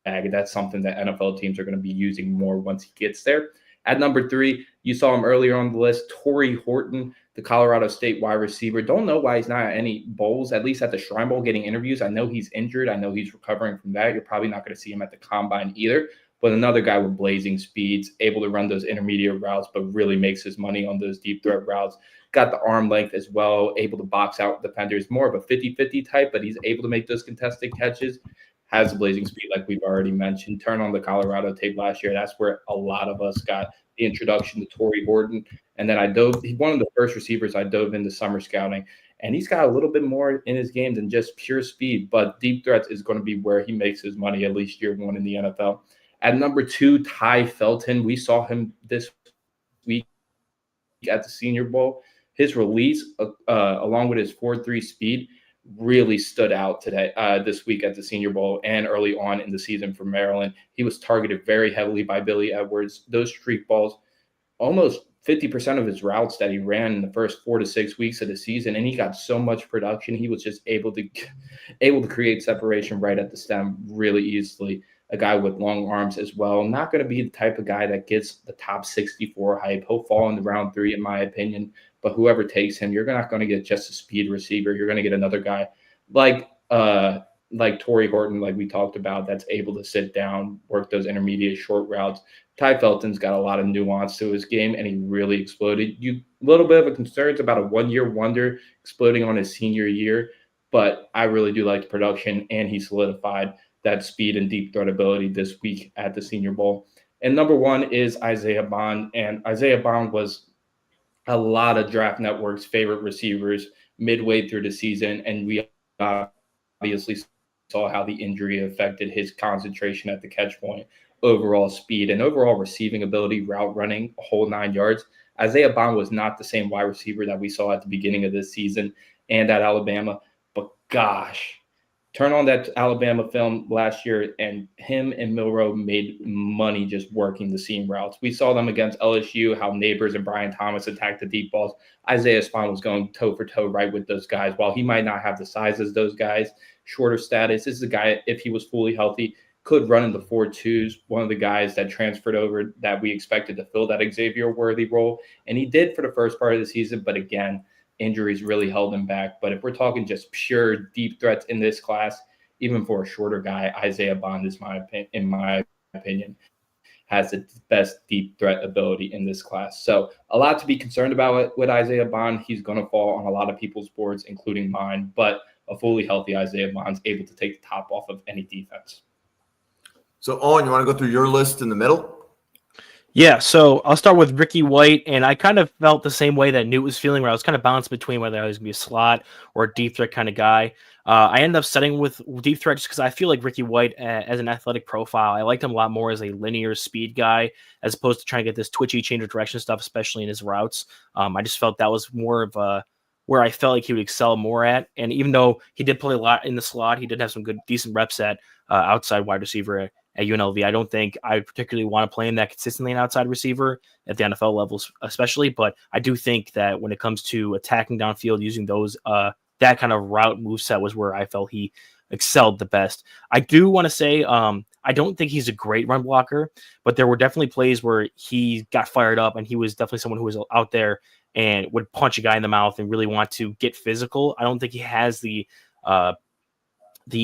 And that's something that NFL teams are going to be using more once he gets there. At number 3, you saw him earlier on the list, Torrey Horton, the Colorado State wide receiver. Don't know why he's not at any bowls, at least at the Shrine Bowl getting interviews. I know he's injured. I know he's recovering from that. You're probably not going to see him at the Combine either. But another guy with blazing speeds, able to run those intermediate routes, but really makes his money on those deep threat routes. Got the arm length as well, able to box out defenders. More of a 50-50 type, but he's able to make those contested catches. Has the blazing speed, like we've already mentioned. Turn on the Colorado tape last year. That's where a lot of us got the introduction to Torrey Horton. And then he's one of the first receivers I dove into summer scouting. And he's got a little bit more in his game than just pure speed. But deep threats is going to be where he makes his money, at least year 1 in the NFL. At number 2, Ty Felton. We saw him this week at the Senior Bowl. His release, along with his 4.3 speed, really stood out today, this week at the Senior Bowl and early on in the season for Maryland. He was targeted very heavily by Billy Edwards. Those streak balls, almost 50% of his routes that he ran in the first 4 to 6 weeks of the season, and he got so much production. He was just able to create separation right at the stem really easily. A guy with long arms as well. Not going to be the type of guy that gets the top 64 hype. He'll fall in the round 3, in my opinion. But whoever takes him, you're not going to get just a speed receiver. You're going to get another guy like Torrey Horton, like we talked about, that's able to sit down, work those intermediate short routes. Ty Felton's got a lot of nuance to his game, and he really exploded. A little bit of a concerns about a one-year wonder exploding on his senior year, but I really do like the production, and he solidified that speed and deep threat ability this week at the Senior Bowl. And number 1 is Isaiah Bond, and Isaiah Bond was a lot of Draft Network's favorite receivers midway through the season, and we obviously saw how the injury affected his concentration at the catch point, overall speed, and overall receiving ability, route running, a whole 9 yards. Isaiah Bond was not the same wide receiver that we saw at the beginning of this season and at Alabama. But gosh, turn on that Alabama film last year, and him and Milroe made money just working the seam routes. We saw them against LSU, how Neighbors and Brian Thomas attacked the deep balls. Isaiah Bond was going toe-for-toe right with those guys. While he might not have the size as those guys, shorter status, this is a guy, if he was fully healthy, could run in the 4.2s, one of the guys that transferred over that we expected to fill that Xavier Worthy role. And he did for the first part of the season, but again, injuries really held him back. But if we're talking just pure deep threats in this class, even for a shorter guy, Isaiah Bond is in my opinion, has the best deep threat ability in this class. So a lot to be concerned about with Isaiah Bond. He's going to fall on a lot of people's boards, including mine, but a fully healthy Isaiah Bond's able to take the top off of any defense. So, Owen, you want to go through your list in the middle? Yeah, so I'll start with Ricky White, and I kind of felt the same way that Newt was feeling, where I was kind of bounced between whether I was going to be a slot or a deep threat kind of guy. I ended up setting with deep threat just because I feel like Ricky White, as an athletic profile, I liked him a lot more as a linear speed guy as opposed to trying to get this twitchy change of direction stuff, especially in his routes. I just felt that was more of where I felt like he would excel more at. And even though he did play a lot in the slot, he did have some good, decent reps at outside wide receiver at UNLV. I don't think I particularly want to play him that consistently an outside receiver at the NFL levels, especially. But I do think that when it comes to attacking downfield, using those that kind of route moveset was where I felt he excelled the best. I do want to say I don't think he's a great run blocker, but there were definitely plays where he got fired up, and he was definitely someone who was out there and would punch a guy in the mouth and really want to get physical. I don't think he has the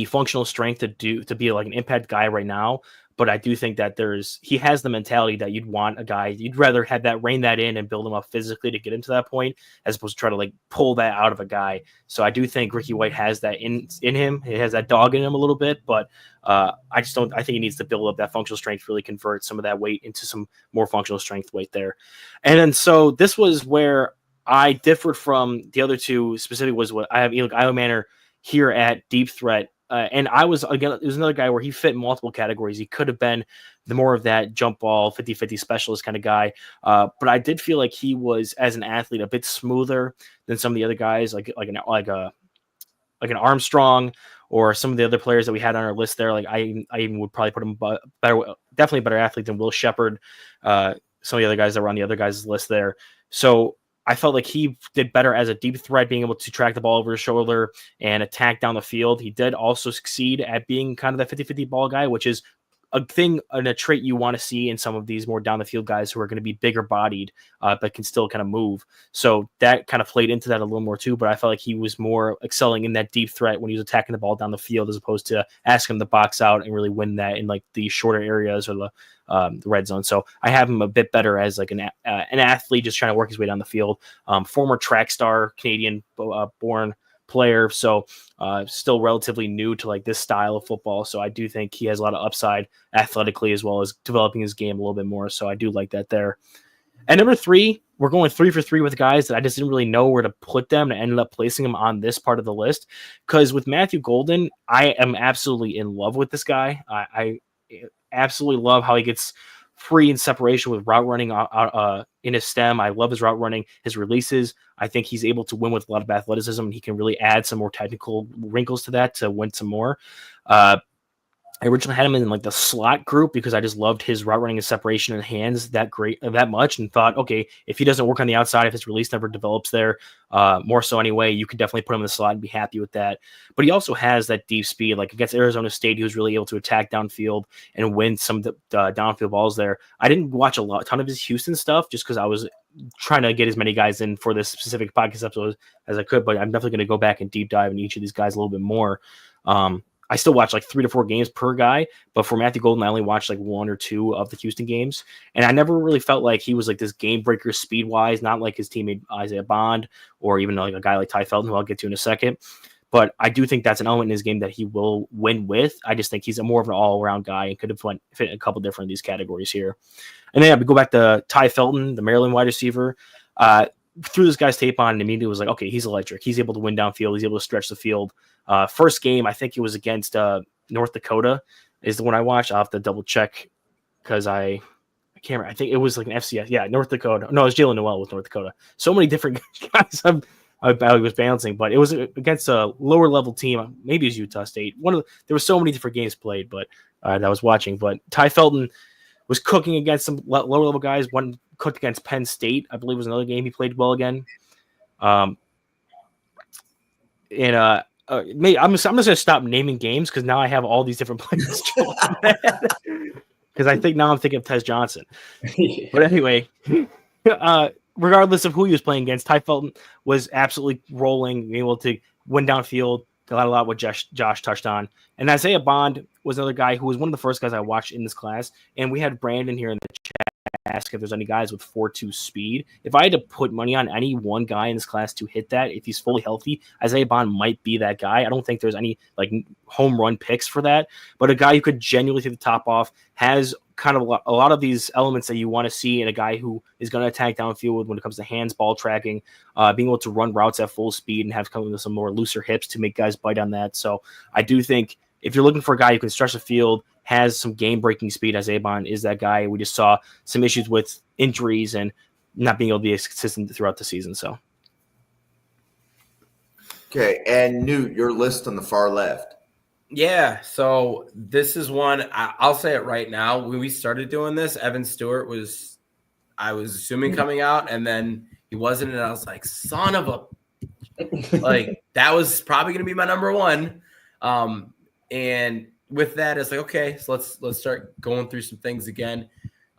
functional strength to be like an impact guy right now, but I do think that he has the mentality that you'd want a guy, you'd rather have that rein that in and build him up physically to get him to that point, as opposed to try to like pull that out of a guy. So I do think Ricky White has that in him. He has that dog in him a little bit, but I think he needs to build up that functional strength, really convert some of that weight into some more functional strength weight there. And then, so this was where I differed from the other two specifically, was what I have Io Manor here at deep threat. And I was, again, it was another guy where he fit in multiple categories. He could have been the more of that jump ball 50-50 specialist kind of guy. But I did feel like he was, as an athlete, a bit smoother than some of the other guys, like an Armstrong or some of the other players that we had on our list there. Like I even would probably put him definitely a better athlete than Will Shepherd. Some of the other guys that were on the other guys' list there. So I felt like he did better as a deep threat, being able to track the ball over his shoulder and attack down the field. He did also succeed at being kind of that 50-50 ball guy, which is a thing and a trait you want to see in some of these more down the field guys who are going to be bigger bodied, but can still kind of move. So that kind of played into that a little more too, but I felt like he was more excelling in that deep threat when he was attacking the ball down the field, as opposed to asking him to box out and really win that in like the shorter areas or the red zone. So I have him a bit better as like an athlete just trying to work his way down the field. Former track star, Canadian born player, so still relatively new to like this style of football. So I do think he has a lot of upside athletically, as well as developing his game a little bit more. So I do like that there. And number 3, we're going 3 for 3 with guys that I just didn't really know where to put them, and I ended up placing them on this part of the list. Because with Matthew Golden, I am absolutely in love with this guy. I absolutely love how he gets free in separation with route running in his stem. I love his route running, his releases. I think he's able to win with a lot of athleticism, and he can really add some more technical wrinkles to that to win some more. I originally had him in like the slot group because I just loved his route running and separation and hands that much, and thought, okay, if he doesn't work on the outside, if his release never develops there, more so anyway, you could definitely put him in the slot and be happy with that. But he also has that deep speed. Like against Arizona State, he was really able to attack downfield and win some of the downfield balls there. I didn't watch a ton of his Houston stuff just because I was trying to get as many guys in for this specific podcast episode as I could, but I'm definitely going to go back and deep dive into each of these guys a little bit more. I still watch like 3 to 4 games per guy, but for Matthew Golden, I only watched like 1 or 2 of the Houston games. And I never really felt like he was like this game breaker speed wise, not like his teammate Isaiah Bond or even like a guy like Ty Felton, who I'll get to in a second. But I do think that's an element in his game that he will win with. I just think he's a more of an all-around guy and could have fit in a couple different of these categories here. And then we go back to Ty Felton, the Maryland wide receiver. Threw this guy's tape on and immediately was like, okay, he's electric. He's able to win downfield. He's able to stretch the field. First game, I think it was against North Dakota is the one I watched. I'll have to double check because I can't remember. I think it was like an FCS. Yeah, North Dakota. No, it was Jalen Noel with North Dakota. So many different guys I was balancing, but it was against a lower level team. Maybe it was Utah State. There were so many different games played, but that I was watching. But Ty Felton was cooking against some lower level guys. One cooked against Penn State, I believe, was another game he played well again. I'm just going to stop naming games because now I have all these different players. Because I think now I'm thinking of Tez Johnson. Yeah. But anyway, regardless of who he was playing against, Ty Felton was absolutely rolling, being able to win downfield. Got a lot what Josh touched on. And Isaiah Bond was another guy who was one of the first guys I watched in this class. And we had Brandon here in the chat ask if there's any guys with 4.2 speed. If I had to put money on any one guy in this class to hit that, if he's fully healthy, Isaiah Bond might be that guy. I don't think there's any like home run picks for that, but a guy who could genuinely take the top off, has kind of a lot of these elements that you want to see in a guy who is going to attack downfield when it comes to hands, ball tracking, being able to run routes at full speed and have come with some more looser hips to make guys bite on that. So I do think if you're looking for a guy who can stretch the field, has some game-breaking speed, Isaiah Bond is that guy. We just saw some issues with injuries and not being able to be as consistent throughout the season. So, okay, and Newt, your list on the far left. Yeah, so this is one, I'll say it right now. When we started doing this, Evan Stewart was, I was assuming, coming out, and then he wasn't, and I was like, son of a, like, that was probably going to be my number one. And with that, it's like, okay, so let's start going through some things again.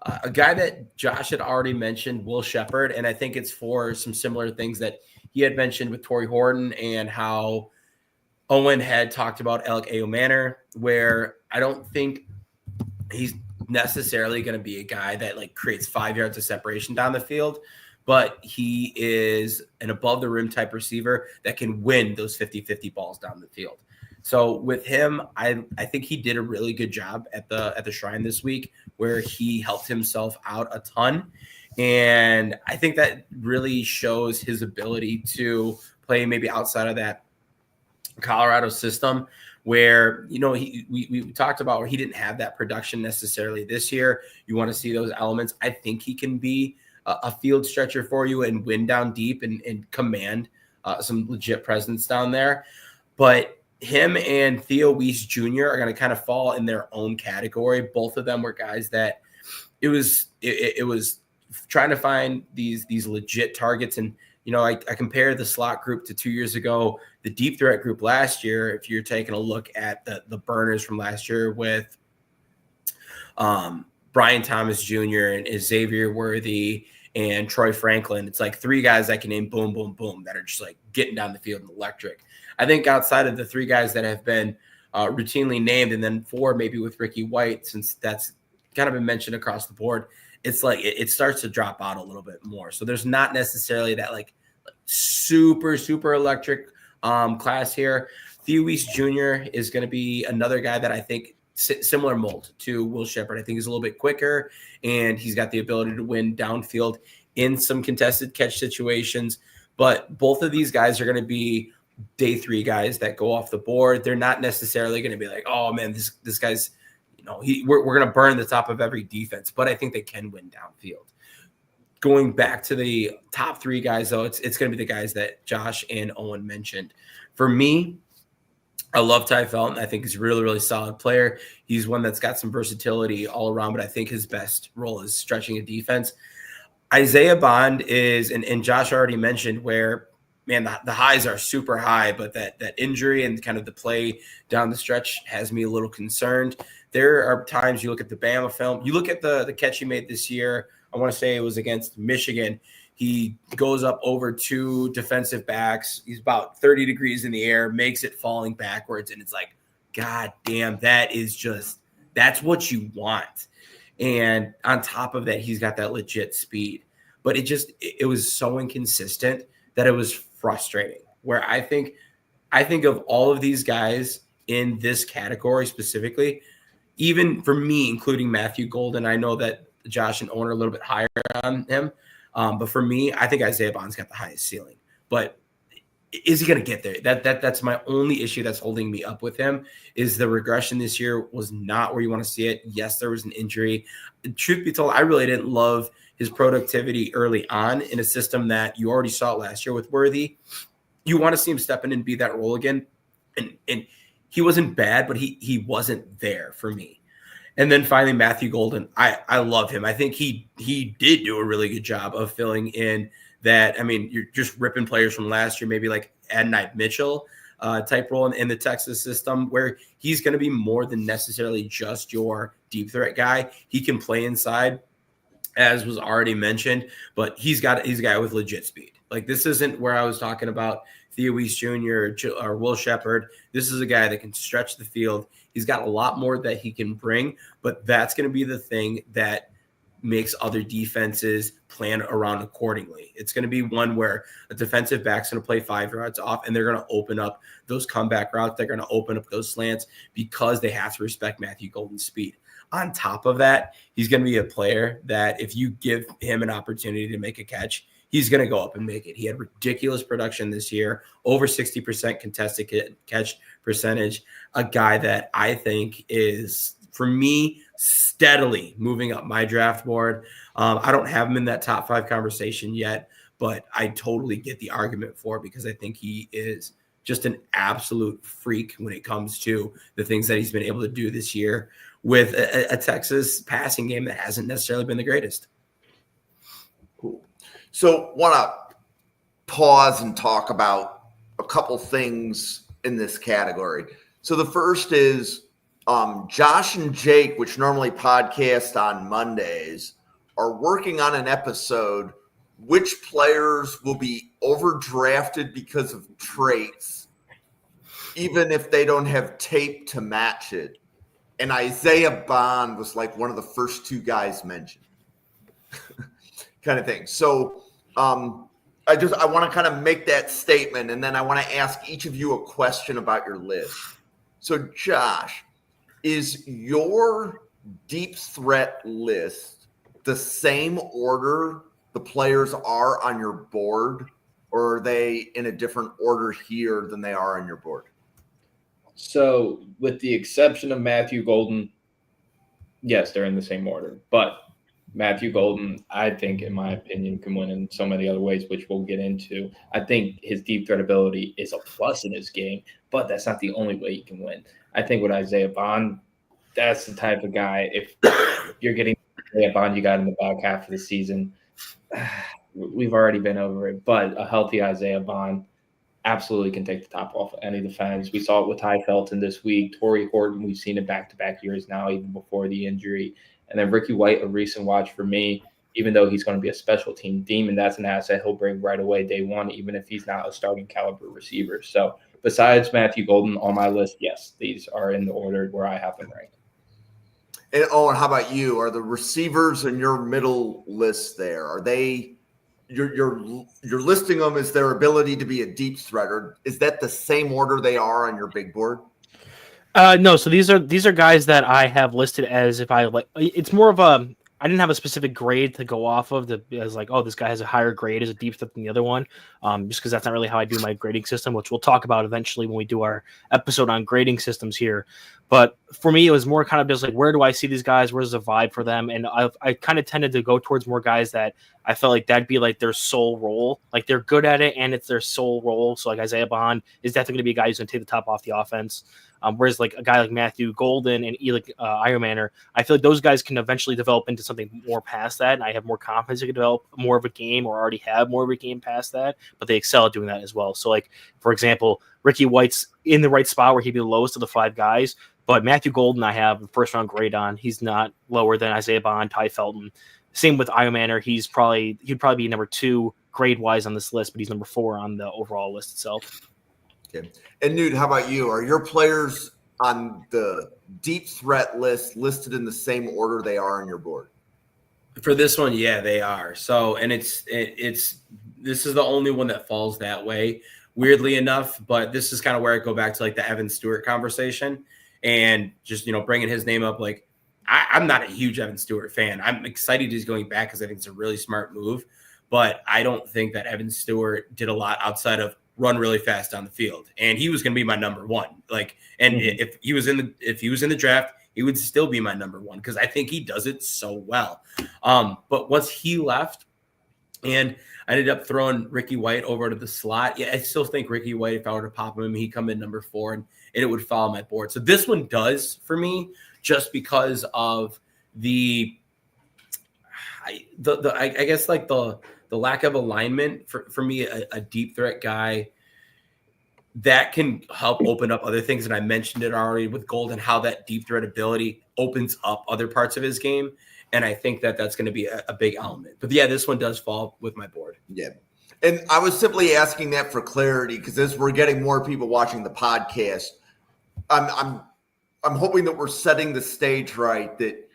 A guy that Josh had already mentioned, Will Sheppard, and I think it's for some similar things that he had mentioned with Torrey Horton and how Owen had talked about Alec Manor, where I don't think he's necessarily going to be a guy that like creates 5 yards of separation down the field, but he is an above the rim type receiver that can win those 50-50 balls down the field. So with him, I think he did a really good job at the Shrine this week, where he helped himself out a ton. And I think that really shows his ability to play maybe outside of that Colorado system, where, you know, we talked about where he didn't have that production necessarily this year. You want to see those elements. I think he can be a field stretcher for you and win down deep and command some legit presence down there. But him and Theo Weiss Jr. are going to kind of fall in their own category. Both of them were guys that it was trying to find these legit targets. And, you know, I compare the slot group to 2 years ago, the deep threat group last year. If you're taking a look at the burners from last year with Brian Thomas Jr. and Xavier Worthy and Troy Franklin, it's like 3 guys I can name, boom, boom, boom, that are just like getting down the field and electric. I think outside of the 3 guys that have been routinely named, and then 4 maybe with Ricky White, since that's kind of been mentioned across the board, it's like it starts to drop out a little bit more. So there's not necessarily that like super, super electric class here. Theo Weiss Jr. is going to be another guy that I think similar mold to Will Sheppard. I think he's a little bit quicker, and he's got the ability to win downfield in some contested catch situations. But both of these guys are going to be day 3 guys that go off the board. They're not necessarily going to be like, oh man, this guy's, you know, we're going to burn the top of every defense, but I think they can win downfield. Going back to the top 3 guys, though, it's going to be the guys that Josh and Owen mentioned. For me, I love Ty Felton. I think he's a really, really solid player. He's one that's got some versatility all around, but I think his best role is stretching a defense. Isaiah Bond is, and Josh already mentioned where, man, the highs are super high, but that injury and kind of the play down the stretch has me a little concerned. There are times you look at the Bama film, you look at the catch he made this year. I want to say it was against Michigan. He goes up over 2 defensive backs. He's about 30 degrees in the air, makes it falling backwards. And it's like, God damn, that's what you want. And on top of that, he's got that legit speed. But it was so inconsistent that it was frustrating. Where I think of all of these guys in this category specifically, even for me, including Matthew Golden, I know that Josh and Owen are a little bit higher on him. But for me, I think Isaiah Bond's got the highest ceiling. But is he going to get there? That's my only issue that's holding me up with him is the regression this year was not where you want to see it. Yes, there was an injury. Truth be told, I really didn't love his productivity early on in a system that you already saw last year with Worthy. You want to see him step in and be that role again. And he wasn't bad, but he wasn't there for me. And then finally, Matthew Golden, I love him. I think he did do a really good job of filling in that. I mean, you're just ripping players from last year, maybe like Adonai Mitchell type role in the Texas system, where he's going to be more than necessarily just your deep threat guy. He can play inside, as was already mentioned, but he's a guy with legit speed. Like, this isn't where I was talking about Theo Weiss Jr. or Will Shepherd. This is a guy that can stretch the field. He's got a lot more that he can bring, but that's going to be the thing that makes other defenses plan around accordingly. It's going to be one where a defensive back's going to play 5 yards off, and they're going to open up those comeback routes. They're going to open up those slants because they have to respect Matthew Golden's speed. On top of that, he's going to be a player that if you give him an opportunity to make a catch, he's going to go up and make it. He had ridiculous production this year, over 60% contested catch percentage, a guy that I think is, for me, steadily moving up my draft board. I don't have him in that top 5 conversation yet, but I totally get the argument for it because I think he is just an absolute freak when it comes to the things that he's been able to do this year with a Texas passing game that hasn't necessarily been the greatest. Cool. So want to pause and talk about a couple things in this category. So the first is Josh and Jake, which normally podcast on Mondays, are working on an episode which players will be overdrafted because of traits, even if they don't have tape to match it. And Isaiah Bond was like one of the first 2 guys mentioned kind of thing. So I want to kind of make that statement, and then I want to ask each of you a question about your list. So Josh, is your deep threat list the same order the players are on your board, or are they in a different order here than they are on your board? So with the exception of Matthew Golden, yes, they're in the same order. But Matthew Golden, I think, in my opinion, can win in so many other ways, which we'll get into. I think his deep threat ability is a plus in his game, but that's not the only way he can win. I think with Isaiah Bond, that's the type of guy, if you're getting Isaiah Bond you got in the back half of the season, we've already been over it. But a healthy Isaiah Bond absolutely can take the top off of any defense. We saw it with Ty Felton this week. Torrey Horton, we've seen it back-to-back years now, even before the injury. And then Ricky White, a recent watch for me, even though he's going to be a special team demon, that's an asset he'll bring right away day one, even if he's not a starting caliber receiver. So besides Matthew Golden on my list, yes, these are in the order where I have them ranked. And Owen, how about you? Are the receivers in your middle list there? Are they you're listing them as their ability to be a deep threat, or is that the same order they are on your big board? No, so these are guys that I have listed as if I like. It's more of a. I didn't have a specific grade to go off of as like, oh, this guy has a higher grade as a deep threat than the other one, just because that's not really how I do my grading system, which we'll talk about eventually when we do our episode on grading systems here. But for me, it was more kind of just like, where do I see these guys? Where's the vibe for them? And I kind of tended to go towards more guys that I felt like that'd be like their sole role. Like they're good at it and it's their sole role. So like Isaiah Bond is definitely going to be a guy who's going to take the top off the offense. Whereas like a guy like Matthew Golden and Eli Ironmaner, I feel like those guys can eventually develop into something more past that. And I have more confidence they can develop more of a game or already have more of a game past that, but they excel at doing that as well. So like, for example, Ricky White's in the right spot where he'd be the lowest of the 5 guys. But Matthew Golden, I have a first-round grade on. He's not lower than Isaiah Bond, Ty Felton. Same with Iron Manor. He'd probably be number 2 grade-wise on this list, but he's number 4 on the overall list itself. Okay. And Newt, how about you? Are your players on the deep threat list listed in the same order they are on your board? For this one, yeah, they are. So, and it's this is the only one that falls that way, weirdly enough. But this is kind of where I go back to like the Evan Stewart conversation. And just, bringing his name up, like I'm not a huge Evan Stewart fan. I'm excited he's going back because I think it's a really smart move. But I don't think that Evan Stewart did a lot outside of run really fast down the field. And he was going to be my number 1. Like, and if he was in the draft, he would still be my number 1 because I think he does it so well. But once he left, and I ended up throwing Ricky White over to the slot. Yeah, I still think Ricky White, if I were to pop him, he'd come in number 4 and it would follow my board. So this one does for me just because of I guess like the lack of alignment for me, a deep threat guy that can help open up other things. And I mentioned it already with Golden, how that deep threat ability opens up other parts of his game. And I think that that's going to be a big element. But yeah, this one does fall with my board. Yeah. And I was simply asking that for clarity because as we're getting more people watching the podcast, I'm hoping that we're setting the stage right, that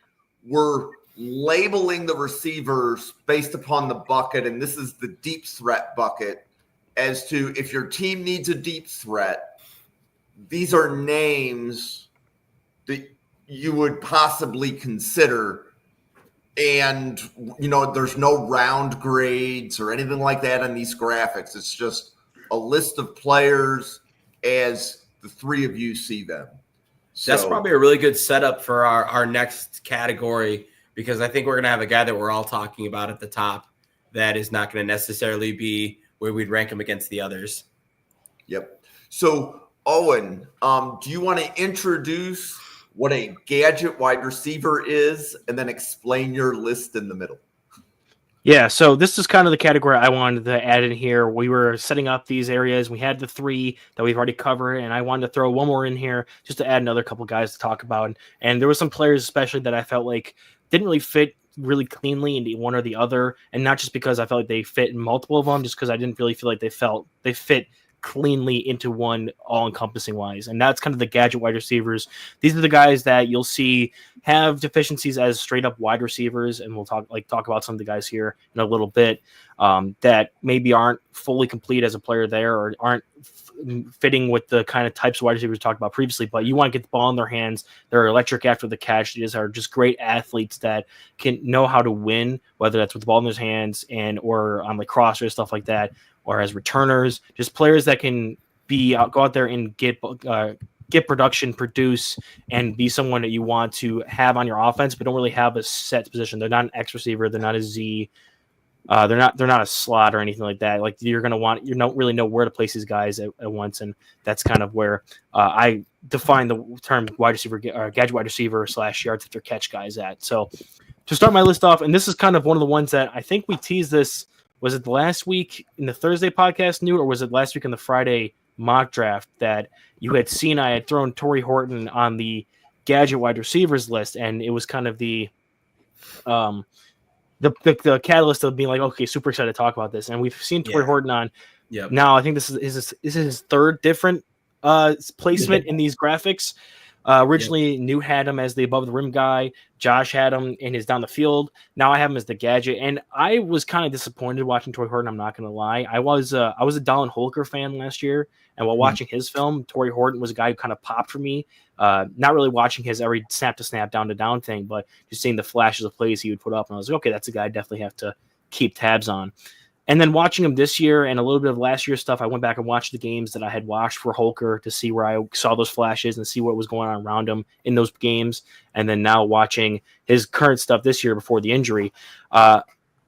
we're labeling the receivers based upon the bucket, and this is the deep threat bucket, as to if your team needs a deep threat, these are names that you would possibly consider. And, there's no round grades or anything like that on these graphics. It's just a list of players as the 3 of you see them. So, that's probably a really good setup for our next category, because I think we're going to have a guy that we're all talking about at the top that is not going to necessarily be where we'd rank him against the others. Yep. So, Owen, do you want to introduce what a gadget wide receiver is, and then explain your list in the middle? Yeah, so this is kind of the category I wanted to add in here. We were setting up these areas. We had the 3 that we've already covered, and I wanted to throw one more in here just to add another couple guys to talk about. And there were some players especially that I felt like didn't really fit really cleanly into one or the other, and not just because I felt like they fit in multiple of them, just because I didn't really feel like they fit cleanly into one all-encompassing wise. And that's kind of the gadget wide receivers. These are the guys that you'll see have deficiencies as straight up wide receivers, and we'll talk about some of the guys here in a little bit that maybe aren't fully complete as a player there, or aren't fitting with the kind of types of wide receivers we talked about previously. But you want to get the ball in their hands. They're electric after the catch. These are just great athletes that can know how to win, whether that's with the ball in their hands or on like crossers, stuff like that, or as returners, just players that can go out there and get production, produce, and be someone that you want to have on your offense, but don't really have a set position. They're not an X receiver. They're not a Z. They're not a slot or anything like that. Like you don't really know where to place these guys at once, and that's kind of where I define the term wide receiver, gadget wide receiver / yards after catch guys at. So to start my list off, and this is kind of one of the ones that I think we teased this. Was it the last week in the Thursday podcast, Newt, or was it last week in the Friday mock draft that you had seen? I had thrown Torrey Horton on the gadget wide receivers list, and it was kind of the catalyst of being like, okay, super excited to talk about this. And we've seen Torrey Horton on. Yep. Now I think this is his 3rd different placement in these graphics. Originally, Newt had him as the above the rim guy. Josh had him in his down the field. Now I have him as the gadget, and I was kind of disappointed watching Torrey Horton. I'm not going to lie. I was a Dallin Holker fan last year, and while watching his film, Torrey Horton was a guy who kind of popped for me. Not really watching his every snap to snap, down to down thing, but just seeing the flashes of plays he would put up, and I was like, okay, that's a guy I definitely have to keep tabs on. And then watching him this year and a little bit of last year's stuff, I went back and watched the games that I had watched for Holker to see where I saw those flashes and see what was going on around him in those games. And then now watching his current stuff this year before the injury,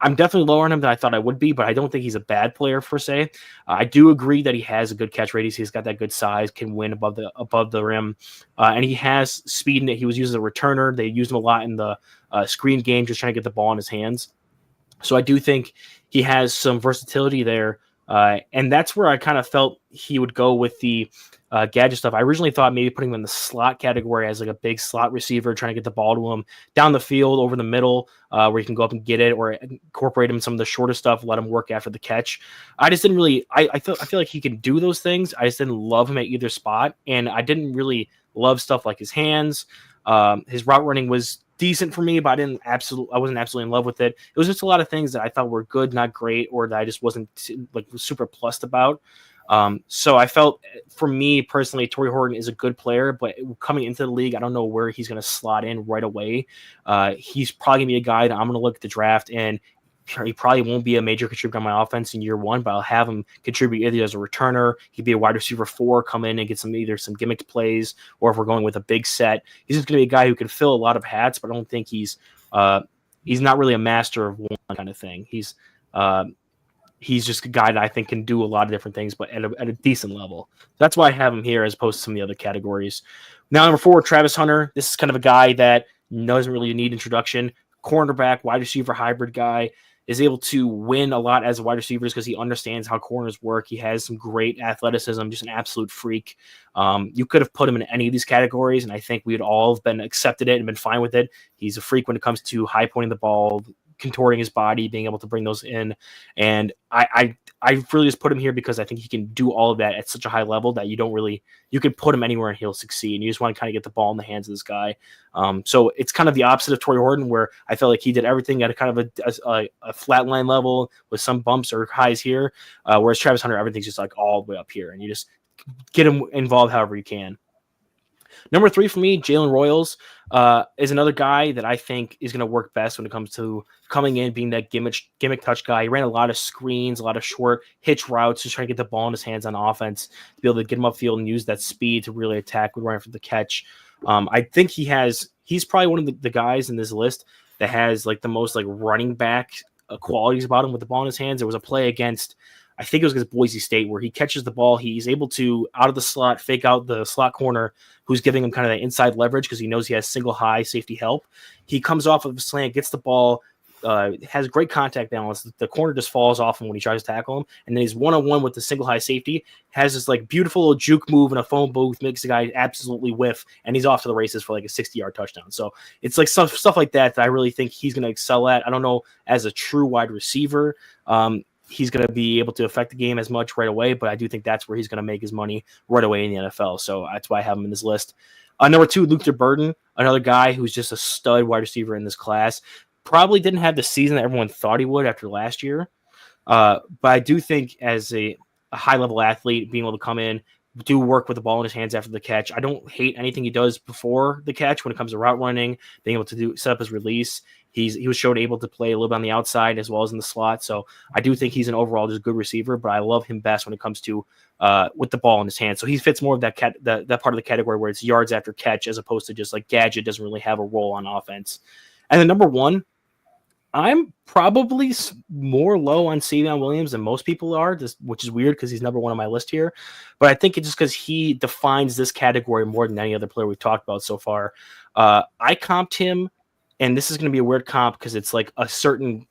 I'm definitely lower on him than I thought I would be, but I don't think he's a bad player per se. I do agree that he has a good catch radius. He's got that good size, can win above the rim, and he has speed in it. He was used as a returner. They used him a lot in the screen game, just trying to get the ball in his hands. So I do think he has some versatility there, and that's where I kind of felt he would go with the gadget stuff. I originally thought maybe putting him in the slot category as like a big slot receiver, trying to get the ball to him down the field, over the middle, where he can go up and get it, or incorporate him in some of the shorter stuff, let him work after the catch. I just didn't really. I feel like he can do those things. I just didn't love him at either spot, and I didn't really love stuff like his hands. His route running was decent for me, but I wasn't absolutely in love with it. It was just a lot of things that I thought were good, not great, or that I just wasn't like super plussed about. So I felt, for me personally, Torrey Horton is a good player, but coming into the league, I don't know where he's going to slot in right away. He's probably going to be a guy that I'm going to look at the draft, and he probably won't be a major contributor on my offense in year one, but I'll have him contribute either as a returner. He'd be a wide receiver 4, come in and get either some gimmick plays, or if we're going with a big set, he's just going to be a guy who can fill a lot of hats, but I don't think he's not really a master of one kind of thing. He's just a guy that I think can do a lot of different things, but at a decent level. That's why I have him here as opposed to some of the other categories. Now, number 4, Travis Hunter. This is kind of a guy that doesn't really need introduction. Cornerback, wide receiver hybrid guy. Is able to win a lot as a wide receiver because he understands how corners work. He has some great athleticism, just an absolute freak. You could have put him in any of these categories, and I think we'd all have been accepted it and been fine with it. He's a freak when it comes to high pointing the ball, contorting his body, being able to bring those in. And I really just put him here because I think he can do all of that at such a high level that you could put him anywhere and he'll succeed. And you just want to kind of get the ball in the hands of this guy. So it's kind of the opposite of Torrey Horton, where I felt like he did everything at a kind of a flat line level with some bumps or highs here. Whereas Travis Hunter, everything's just like all the way up here, and you just get him involved however you can. Number 3 for me, Jalen Royals, is another guy that I think is going to work best when it comes to coming in, being that gimmick touch guy. He ran a lot of screens, a lot of short hitch routes, just trying to get the ball in his hands on offense to be able to get him upfield and use that speed to really attack with running for the catch. I think he's probably one of the guys in this list that has like the most like running back qualities about him with the ball in his hands. There was a play against, I think it was against Boise State, where he catches the ball. He's able to, out of the slot, fake out the slot corner who's giving him kind of that inside leverage because he knows he has single high safety help. He comes off of a slant, gets the ball, has great contact balance. The corner just falls off him when he tries to tackle him. And then he's one-on-one with the single high safety, has this like beautiful little juke move and a phone booth, makes the guy absolutely whiff, and he's off to the races for like a 60-yard touchdown. So it's like stuff like that I really think he's going to excel at. I don't know, as a true wide receiver, he's going to be able to affect the game as much right away, but I do think that's where he's going to make his money right away in the NFL. So that's why I have him in this list. Number 2, Luther Burden, another guy who's just a stud wide receiver in this class. Probably didn't have the season that everyone thought he would after last year. But I do think as a high-level athlete, being able to come in, do work with the ball in his hands after the catch. I don't hate anything he does before the catch when it comes to route running, being able to set up his release. He was shown able to play a little bit on the outside as well as in the slot. So I do think he's an overall just good receiver, but I love him best when it comes to with the ball in his hands. So he fits more of that part of the category where it's yards after catch as opposed to just like gadget doesn't really have a role on offense. And then number 1, I'm probably more low on Savion Williams than most people are, which is weird because he's number 1 on my list here. But I think it's just because he defines this category more than any other player we've talked about so far. I comped him, and this is going to be a weird comp because it's like a certain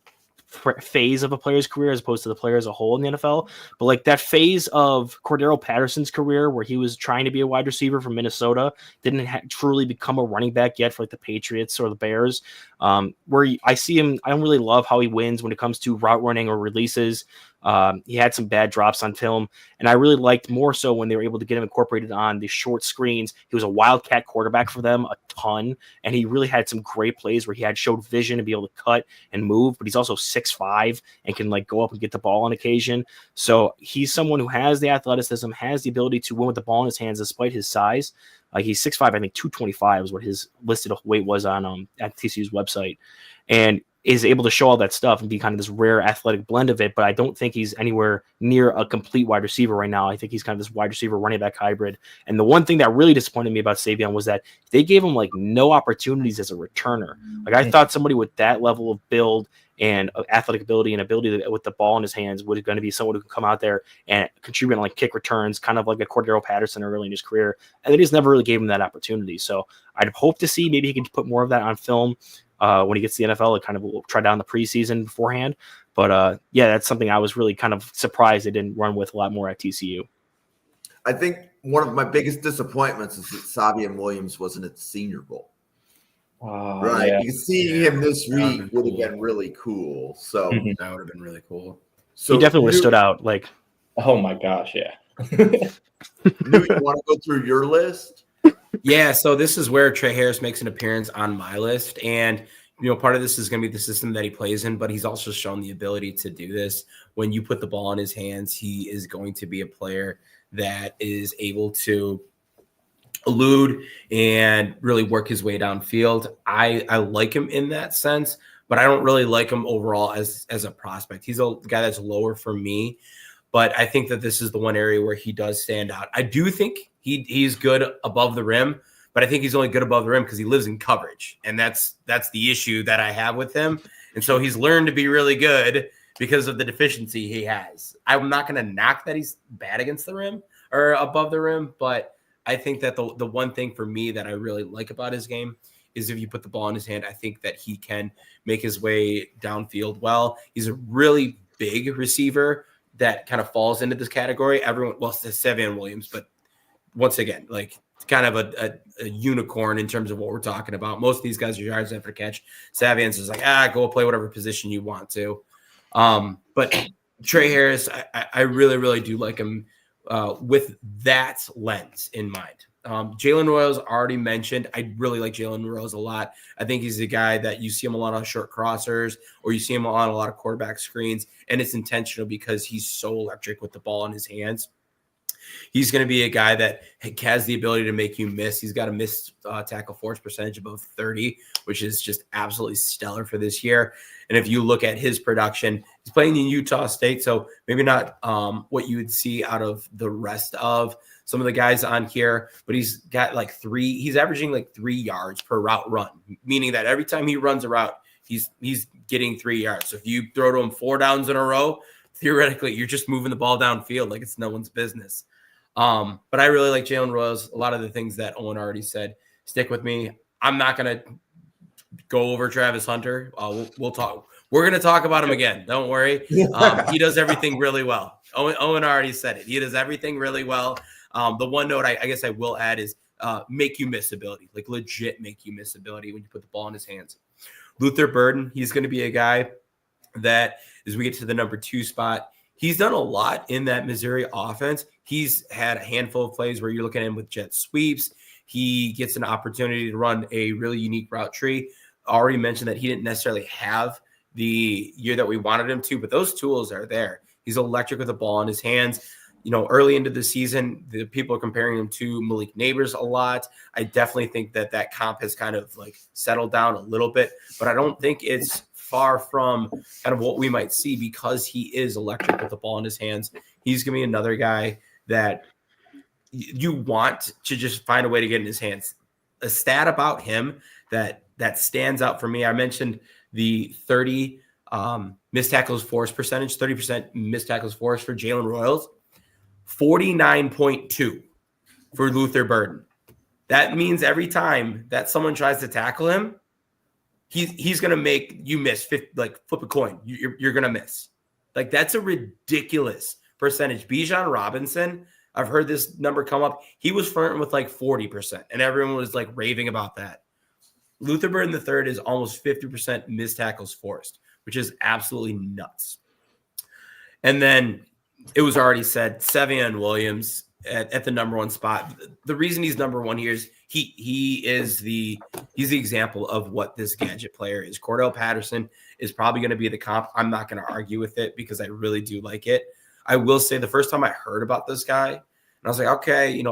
phase of a player's career as opposed to the player as a whole in the NFL. But like that phase of Cordero Patterson's career where he was trying to be a wide receiver from Minnesota, didn't truly become a running back yet for like the Patriots or the Bears, where I see him. I don't really love how he wins when it comes to route running or releases. He had some bad drops on film, and I really liked more so when they were able to get him incorporated on the short screens. He was a wildcat quarterback for them a ton, and he really had some great plays where he had showed vision to be able to cut and move, but he's also 6'5" and can like go up and get the ball on occasion. So he's someone who has the athleticism, has the ability to win with the ball in his hands despite his size. He's 6'5", I think 225 is what his listed weight was on at TCU's website. And is able to show all that stuff and be kind of this rare athletic blend of it. But I don't think he's anywhere near a complete wide receiver right now. I think he's kind of this wide receiver running back hybrid. And the one thing that really disappointed me about Savion was that they gave him like no opportunities as a returner. Like I thought somebody with that level of build and athletic ability and ability with the ball in his hands was going to be someone who could come out there and contribute on like kick returns, kind of like a Cordero Patterson early in his career. And they just never really gave him that opportunity. So I'd hope to see maybe he can put more of that on film when he gets to the NFL. It kind of will try down the preseason beforehand. But yeah, that's something I was really kind of surprised they didn't run with a lot more at TCU. I think one of my biggest disappointments is that Savion Williams wasn't at the Senior Bowl. Right. Yeah. Because seeing him this week would have been really cool. So that would have been really cool. So he definitely would have stood out. Like, oh my gosh, yeah. New, you want to go through your list? Yeah, so this is where Trey Harris makes an appearance on my list. And, part of this is going to be the system that he plays in, but he's also shown the ability to do this. When you put the ball in his hands, he is going to be a player that is able to elude and really work his way downfield. I like him in that sense, but I don't really like him overall as a prospect. He's a guy that's lower for me, but I think that this is the one area where he does stand out. I do think he's good above the rim, but I think he's only good above the rim because he lives in coverage, and that's the issue that I have with him. And so he's learned to be really good because of the deficiency he has. I'm not going to knock that he's bad against the rim or above the rim, but I think that the one thing for me that I really like about his game is if you put the ball in his hand, I think that he can make his way downfield well. He's a really big receiver that kind of falls into this category. It's Savion Williams, but once again, like kind of a unicorn in terms of what we're talking about. Most of these guys are yards after catch. Savion's is like, go play whatever position you want to. But Trey Harris, I really, really do like him with that lens in mind. Jalen Royals already mentioned. I really like Jalen Royals a lot. I think he's a guy that you see him a lot on short crossers, or you see him on a lot of quarterback screens, and it's intentional because he's so electric with the ball in his hands. He's going to be a guy that has the ability to make you miss. He's got a missed tackle force percentage above 30, which is just absolutely stellar for this year. And if you look at his production, he's playing in Utah State, so maybe not what you would see out of the rest of some of the guys on here, but he's got he's averaging like 3 yards per route run, meaning that every time he runs a route, he's getting 3 yards. So if you throw to him 4 downs in a row, theoretically, you're just moving the ball downfield like it's no one's business. But I really like Jalen Royals. A lot of the things that Owen already said stick with me. I'm not going to go over Travis Hunter. We'll talk. We're going to talk about him again. Don't worry. He does everything really well. Owen already said it. He does everything really well. The one note I guess I will add is make you miss ability, like legit make you miss ability when you put the ball in his hands. Luther Burden, he's going to be a guy that as we get to the number 2 spot, he's done a lot in that Missouri offense. He's had a handful of plays where you're looking at him with jet sweeps. He gets an opportunity to run a really unique route tree. Already mentioned that he didn't necessarily have the year that we wanted him to, but those tools are there. He's electric with the ball in his hands. Early into the season, the people are comparing him to Malik Neighbors a lot. I definitely think that comp has kind of settled down a little bit, but I don't think it's far from kind of what we might see because he is electric with the ball in his hands. He's going to be another guy that you want to just find a way to get in his hands. A stat about him that stands out for me, I mentioned the 30 missed tackles force percentage, 30% missed tackles force for Jalen Royals, 49.2 for Luther Burden. That means every time that someone tries to tackle him, he's going to make you miss, flip a coin. You're going to miss. That's a ridiculous percentage. Bijan Robinson, I've heard this number come up. He was flirting with 40%, and everyone was raving about that. Luther Burden III is almost 50% missed tackles forced, which is absolutely nuts. And then it was already said, Savion Williams at the number 1 spot. The reason he's number 1 here is he's the example of what this gadget player is. Cordell Patterson is probably going to be the comp. I'm not going to argue with it because I really do like it. I will say the first time I heard about this guy, and I was like, okay,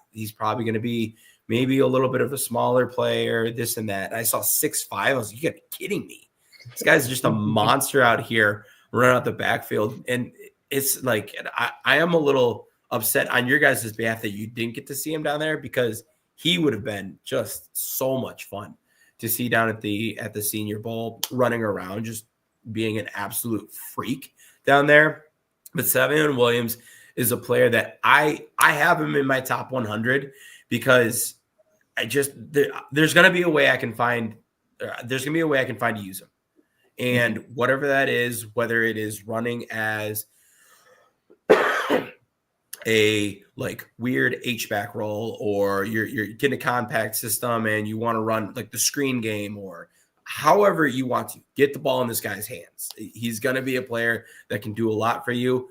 he's probably going to be maybe a little bit of a smaller player, this and that. And I saw 6'5". I was like, you got to be kidding me. This guy's just a monster out here running out the backfield. And it's like I am a little upset on your guys' behalf that you didn't get to see him down there, because he would have been just so much fun to see down at the Senior Bowl, running around, just being an absolute freak down there. But Savion Williams is a player that I have him in my top 100, because there's going to be a way I can find to use him. And whatever that is, whether it is running as a like weird H-back roll, or you're getting a compact system and you want to run like the screen game, or however you want to get the ball in this guy's hands. He's going to be a player that can do a lot for you.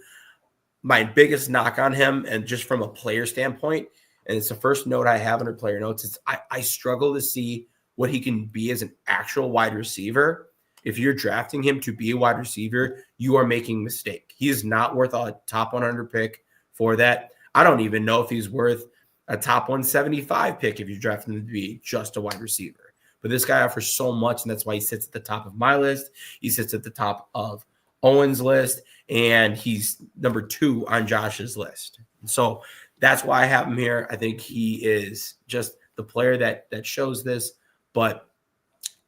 My biggest knock on him, and just from a player standpoint, and it's the first note I have under player notes, is I struggle to see what he can be as an actual wide receiver. If you're drafting him to be a wide receiver, you are making a mistake. He is not worth a top 100 pick for that. I don't even know if he's worth a top 175 pick if you're drafting him to be just a wide receiver. But this guy offers so much, and that's why he sits at the top of my list. He sits at the top of Owen's list, and he's number 2 on Josh's list. So that's why I have him here. I think he is just the player that shows this, but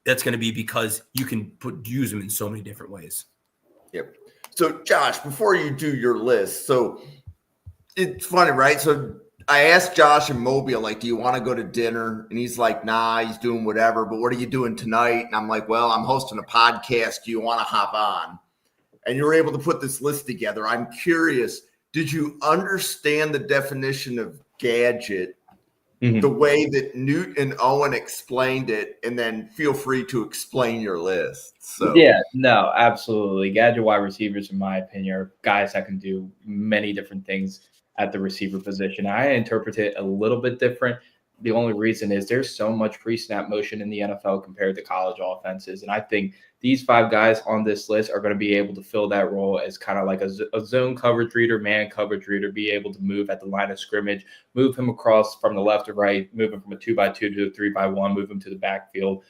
that's going to be because you can use him in so many different ways. Yep. So Josh, before you do your list, so it's funny, right? So I asked Josh in Mobile, like, do you want to go to dinner? And he's like, nah, he's doing whatever. But what are you doing tonight? And I'm like, well, I'm hosting a podcast. Do you want to hop on? And you're able to put this list together. I'm curious, did you understand the definition of gadget the way that Newt and Owen explained it? And then feel free to explain your list. So yeah, no, absolutely. Gadget wide receivers, in my opinion, are guys that can do many different things at the receiver position. I interpret it a little bit different. The only reason is there's so much pre-snap motion in the NFL compared to college offenses. And I think these 5 guys on this list are going to be able to fill that role as kind of like a zone coverage reader, man coverage reader, be able to move at the line of scrimmage, move him across from the left to right, move him from a 2x2 to a 3x1, move him to the backfield.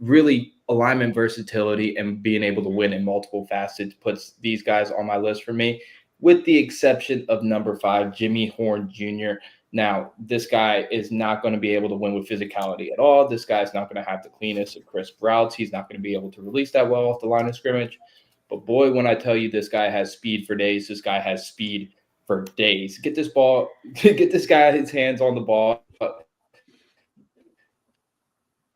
Really alignment versatility and being able to win in multiple facets puts these guys on my list for me, with the exception of number 5, Jimmy Horn Jr. Now, this guy is not going to be able to win with physicality at all. This guy's not going to have the cleanest of crisp routes. He's not going to be able to release that well off the line of scrimmage. But boy, when I tell you this guy has speed for days, this guy has speed for days. Get this guy his hands on the ball,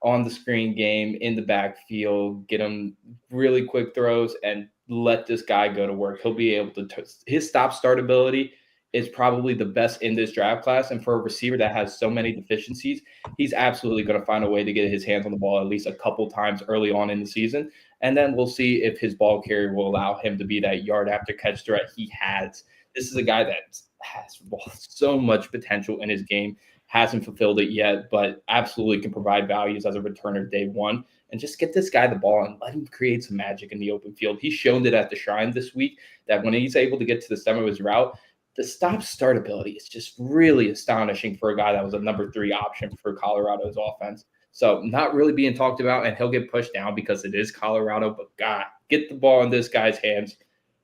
on the screen game, in the backfield, get him really quick throws, and let this guy go to work. He'll be able to his stop-start ability is probably the best in this draft class. And for a receiver that has so many deficiencies, he's absolutely going to find a way to get his hands on the ball at least a couple times early on in the season. And then we'll see if his ball carrier will allow him to be that yard after catch threat he has. This is a guy that has so much potential in his game, hasn't fulfilled it yet, but absolutely can provide values as a returner day one. And just get this guy the ball and let him create some magic in the open field. He's shown it at the Shrine this week that when he's able to get to the stem of his route, the stop-start ability is just really astonishing for a guy that was a number 3 option for Colorado's offense. So not really being talked about, and he'll get pushed down because it is Colorado. But God, get the ball in this guy's hands.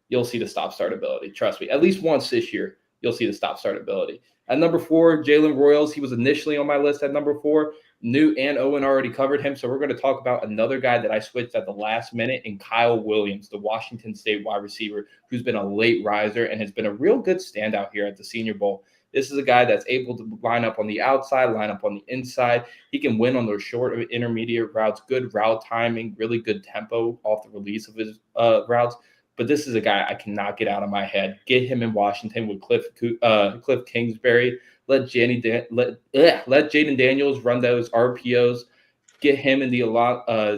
You'll see the stop-start ability. Trust me. At least once this year, you'll see the stop-start ability. At number 4, Jalen Royals. He was initially on my list at number 4. Newt and Owen already covered him. So we're going to talk about another guy that I switched at the last minute, and Kyle Williams, the Washington State wide receiver, who's been a late riser and has been a real good standout here at the Senior Bowl. This is a guy that's able to line up on the outside, line up on the inside. He can win on those short intermediate routes, good route timing, really good tempo off the release of his routes. But this is a guy I cannot get out of my head. Get him in Washington with Cliff Kingsbury. Let Jaden Daniels run those RPOs. Get him in the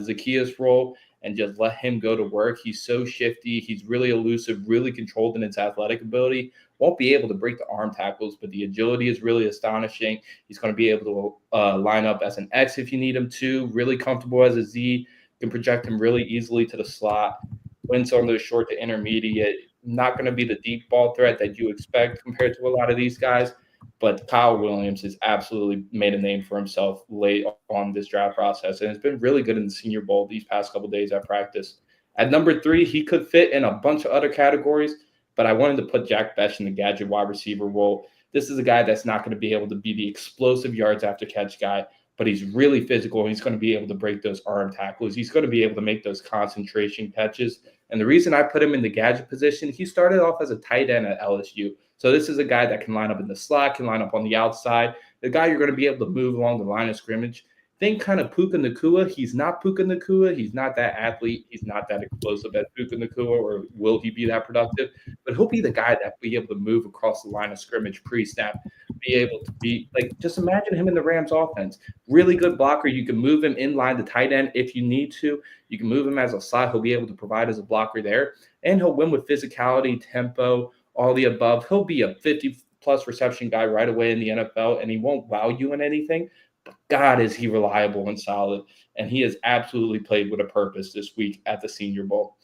Zacchaeus role and just let him go to work. He's so shifty. He's really elusive, really controlled in his athletic ability. Won't be able to break the arm tackles, but the agility is really astonishing. He's going to be able to line up as an X if you need him to. Really comfortable as a Z. Can project him really easily to the slot. Wins on those short to intermediate. Not going to be the deep ball threat that you expect compared to a lot of these guys. But Kyle Williams has absolutely made a name for himself late on this draft process, and it's been really good in the Senior Bowl these past couple of days at practice. At number 3, he could fit in a bunch of other categories, but I wanted to put Jack Bech in the gadget wide receiver role. This is a guy that's not going to be able to be the explosive yards after catch guy, but he's really physical, and he's going to be able to break those arm tackles. He's going to be able to make those concentration catches. And the reason I put him in the gadget position, he started off as a tight end at LSU. So this is a guy that can line up in the slot, can line up on the outside, the guy you're going to be able to move along the line of scrimmage. Think kind of Puka Nacua. He's not Puka Nacua. He's not that athlete. He's not that explosive as Puka Nacua, or will he be that productive? But he'll be the guy that will be able to move across the line of scrimmage pre-snap, be able to be like, just imagine him in the Rams offense. Really good blocker. You can move him in line to tight end if you need to. You can move him as a slot. He'll be able to provide as a blocker there. And he'll win with physicality, tempo, all the above. He'll be a 50-plus reception guy right away in the NFL, and he won't wow you in anything. But God, is he reliable and solid. And he has absolutely played with a purpose this week at the Senior Bowl.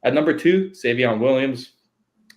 At number 2, Savion Williams,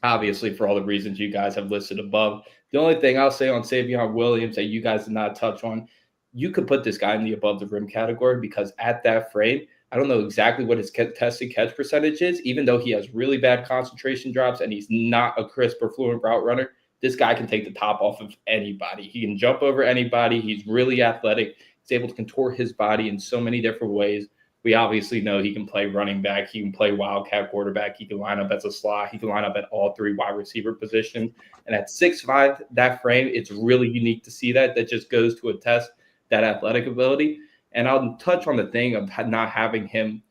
obviously for all the reasons you guys have listed above. The only thing I'll say on Savion Williams that you guys did not touch on, you could put this guy in the above the rim category, because at that frame, I don't know exactly what his tested catch percentage is, even though he has really bad concentration drops and he's not a crisp or fluent route runner. This guy can take the top off of anybody. He can jump over anybody. He's really athletic. He's able to contort his body in so many different ways. We obviously know he can play running back. He can play wildcat quarterback. He can line up as a slot. He can line up at all 3 wide receiver positions. And at 6'5", that frame, it's really unique to see that. That just goes to attest that athletic ability. And I'll touch on the thing of not having him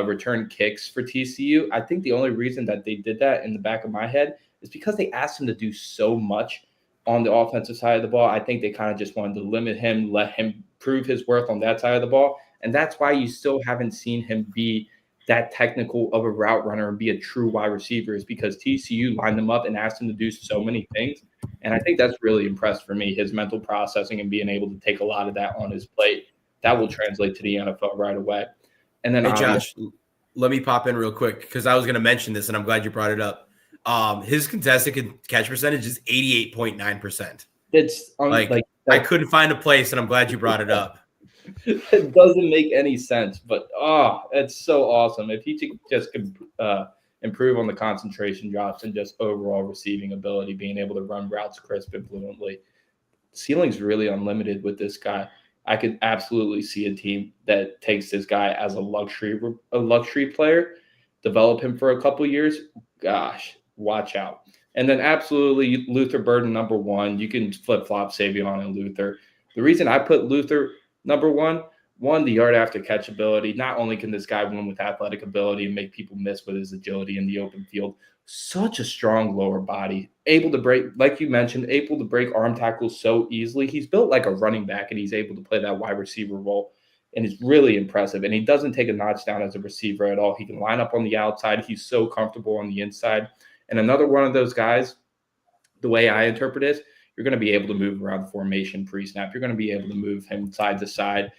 return kicks for TCU. I think the only reason that they did that in the back of my head is because they asked him to do so much on the offensive side of the ball. I think they kind of just wanted to limit him, let him prove his worth on that side of the ball. And that's why you still haven't seen him be that technical of a route runner and be a true wide receiver, is because TCU lined him up and asked him to do so many things. And I think that's really impressed for me, his mental processing and being able to take a lot of that on his plate. That will translate to the NFL right away. And then, hey, Josh, let me pop in real quick, because I was going to mention this, and I'm glad you brought it up. His contested catch percentage is 88.9%. It's I couldn't find a place, and I'm glad you brought it up. It doesn't make any sense, but it's so awesome. If he just could improve on the concentration drops and just overall receiving ability, being able to run routes crisp and fluently, ceiling's really unlimited with this guy. I could absolutely see a team that takes this guy as a luxury player, develop him for a couple years. Gosh, watch out. And then absolutely Luther Burden, number 1. You can flip-flop Savion and Luther. The reason I put Luther number 1, the yard after catch ability. Not only can this guy win with athletic ability and make people miss with his agility in the open field, such a strong lower body, able to break, like you mentioned, able to break arm tackles so easily. He's built like a running back, and he's able to play that wide receiver role, and it's really impressive. And he doesn't take a notch down as a receiver at all. He can line up on the outside. He's so comfortable on the inside. And another one of those guys, the way I interpret it, you're going to be able to move around the formation pre-snap. You're going to be able to move him side to side,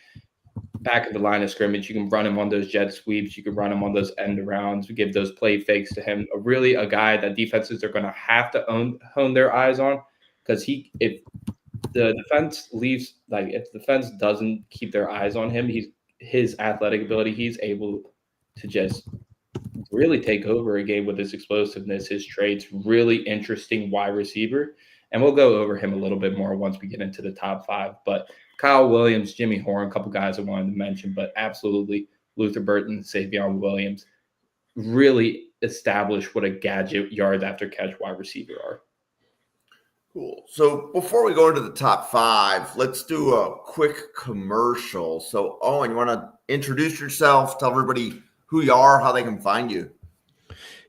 back of the line of scrimmage. You can run him on those jet sweeps. You can run him on those end arounds, give those play fakes to him. Really a guy that defenses are going to have to hone their eyes on, because if the defense doesn't keep their eyes on him, his athletic ability, he's able to just really take over a game with his explosiveness, his traits. Really interesting wide receiver. And we'll go over him a little bit more once we get into the top 5. But Kyle Williams, Jimmy Horn, a couple guys I wanted to mention, but absolutely Luther Burden, Savion Williams really establish what a gadget yards after catch wide receiver are. Cool. So before we go into the top 5, let's do a quick commercial. So Owen, you want to introduce yourself, tell everybody who you are, how they can find you?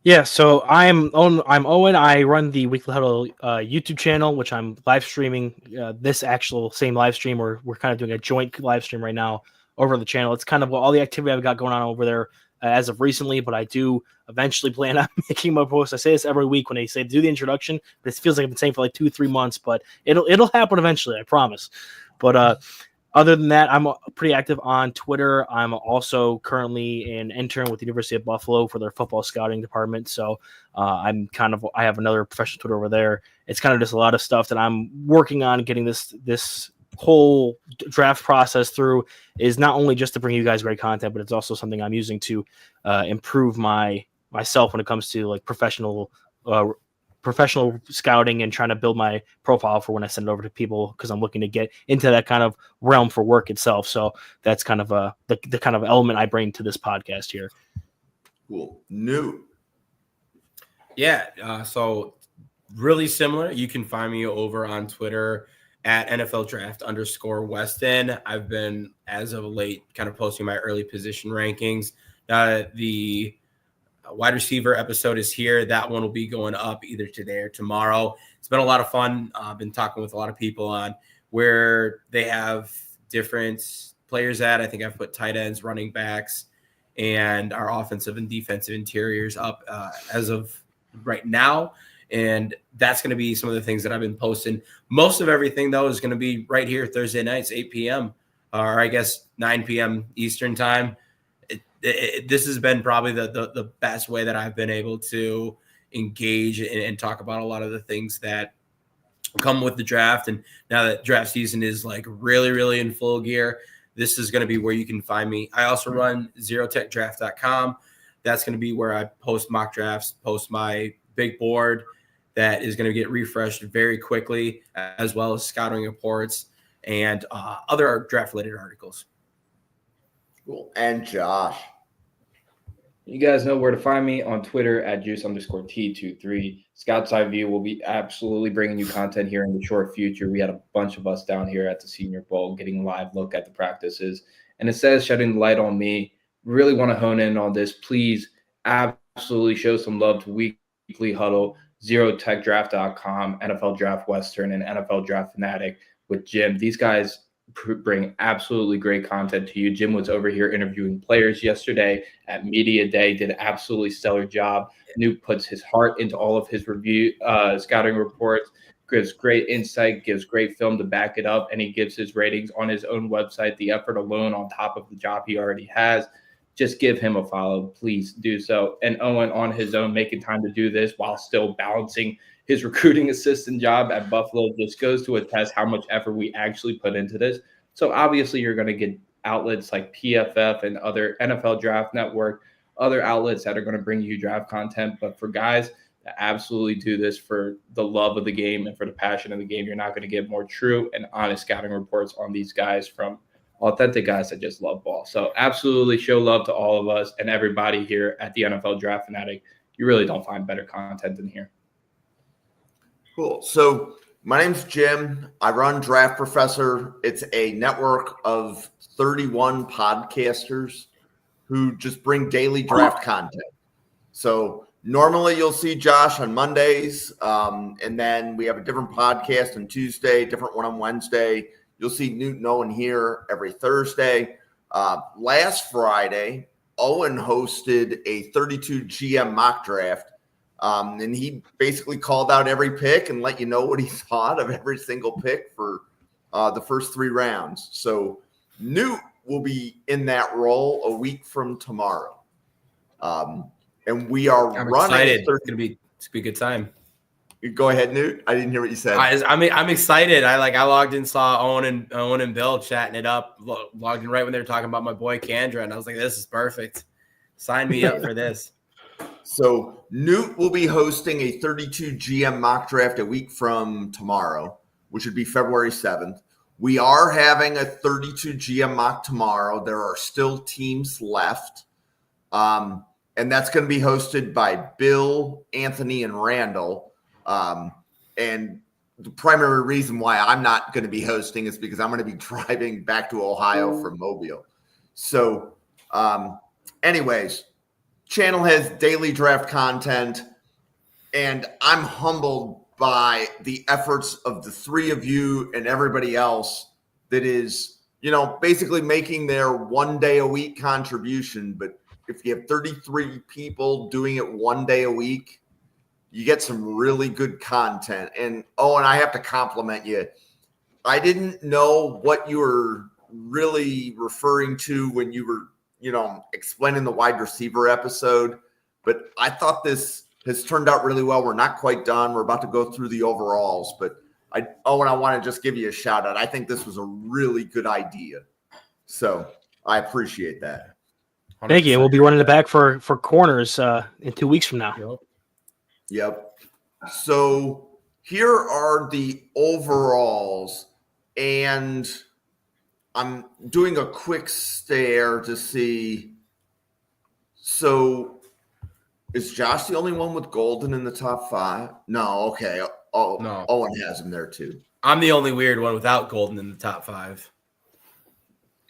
Yeah, so I'm Owen. I run the Weekly Huddle YouTube channel, which I'm live streaming this actual same live stream. We're kind of doing a joint live stream right now over the channel. It's kind of all the activity I've got going on over there as of recently, but I do eventually plan on making my post. I say this every week when they say do the introduction, but it feels like I've been saying for like 2-3 months, but it'll happen eventually, I promise. But other than that, I'm pretty active on Twitter. I'm also currently an intern with the University of Buffalo for their football scouting department. So I have another professional Twitter over there. it's kind of just a lot of stuff that I'm working on getting this whole draft process through. Is not only just to bring you guys great content, but it's also something I'm using to improve myself when it comes to like professional scouting and trying to build my profile for when I send it over to people, because I'm looking to get into that kind of realm for work itself. So that's kind of the kind of element I bring to this podcast here. Cool. New. Yeah. So really similar. You can find me over on Twitter at NFL Draft _Weston. I've been, as of late, kind of posting my early position rankings. The wide receiver episode is here. That one will be going up either today or tomorrow. It's been a lot of fun. I've been talking with a lot of people on where they have different players at. I think I've put tight ends, running backs, and our offensive and defensive interiors up as of right now. And that's going to be some of the things that I've been posting. Most of everything, though, is going to be right here Thursday nights, 8 p.m. or I guess 9 p.m. Eastern time. This has been probably the best way that I've been able to engage and talk about a lot of the things that come with the draft. And now that draft season is like really, really in full gear, this is going to be where you can find me. I also run zerotechdraft.com. That's going to be where I post mock drafts, post my big board that is going to get refreshed very quickly, as well as scouting reports and other draft-related articles. Cool. And Josh. You guys know where to find me on Twitter at juice_T23. Scouts Eye View will be absolutely bringing you content here in the short future. We had a bunch of us down here at the Senior Bowl getting a live look at the practices. And instead of shedding the light on me, really want to hone in on this. Please absolutely show some love to Weekly Huddle, ZeroTechDraft.com, NFL Draft Western, and NFL Draft Fanatic with Jim. These guys bring absolutely great content to you. Jim was over here interviewing players yesterday at Media Day, did an absolutely stellar job. Nuke puts his heart into all of his review scouting reports, gives great insight, gives great film to back it up, and he gives his ratings on his own website. The effort alone on top of the job he already has. Just give him a follow. Please do so. And Owen on his own, making time to do this while still balancing his recruiting assistant job at Buffalo, just goes to attest how much effort we actually put into this. So obviously you're going to get outlets like PFF and other NFL Draft Network, other outlets that are going to bring you draft content. But for guys that absolutely do this for the love of the game and for the passion of the game, you're not going to get more true and honest scouting reports on these guys from authentic guys that just love ball. So absolutely show love to all of us and everybody here at the NFL Draft Fanatic. You really don't find better content than here. Cool. So my name's Jim. I run Draft Professor. It's a network of 31 podcasters who just bring daily draft content. So normally you'll see Josh on Mondays, and then we have a different podcast on Tuesday, different one on Wednesday. You'll see Newton Owen here every Thursday. Last Friday, Owen hosted a 32 GM mock draft. And he basically called out every pick and let you know what he thought of every single pick for the first 3 rounds. So Newt will be in that role a week from tomorrow. And we are running. Excited. It's gonna be a good time. Go ahead, Newt. I didn't hear what you said. I'm excited. I logged in, saw Owen and Bill chatting it up. Logged in right when they were talking about my boy Kandra, and I was like, "This is perfect. Sign me up for this." So Newt will be hosting a 32 GM mock draft a week from tomorrow, which would be February 7th. We are having a 32 GM mock tomorrow. There are still teams left. And that's going to be hosted by Bill, Anthony, and Randall. And the primary reason why I'm not going to be hosting is because I'm going to be driving back to Ohio from Mobile. So anyways, channel has daily draft content, and I'm humbled by the efforts of the 3 of you and everybody else that is, basically making their 1 day a week contribution. But if you have 33 people doing it 1 day a week, you get some really good content. And I have to compliment you. I didn't know what you were really referring to when you were explaining the wide receiver episode, but I thought this has turned out really well. We're not quite done. We're about to go through the overalls, but I want to just give you a shout out. I think this was a really good idea. So I appreciate that. Thank you. And we'll be running it back for corners in 2 weeks from now. Yep. So here are the overalls, and I'm doing a quick stare to see. So is Josh the only one with Golden in the top 5? No. Okay. Oh, no. Owen has him there too. I'm the only weird one without Golden in the top 5.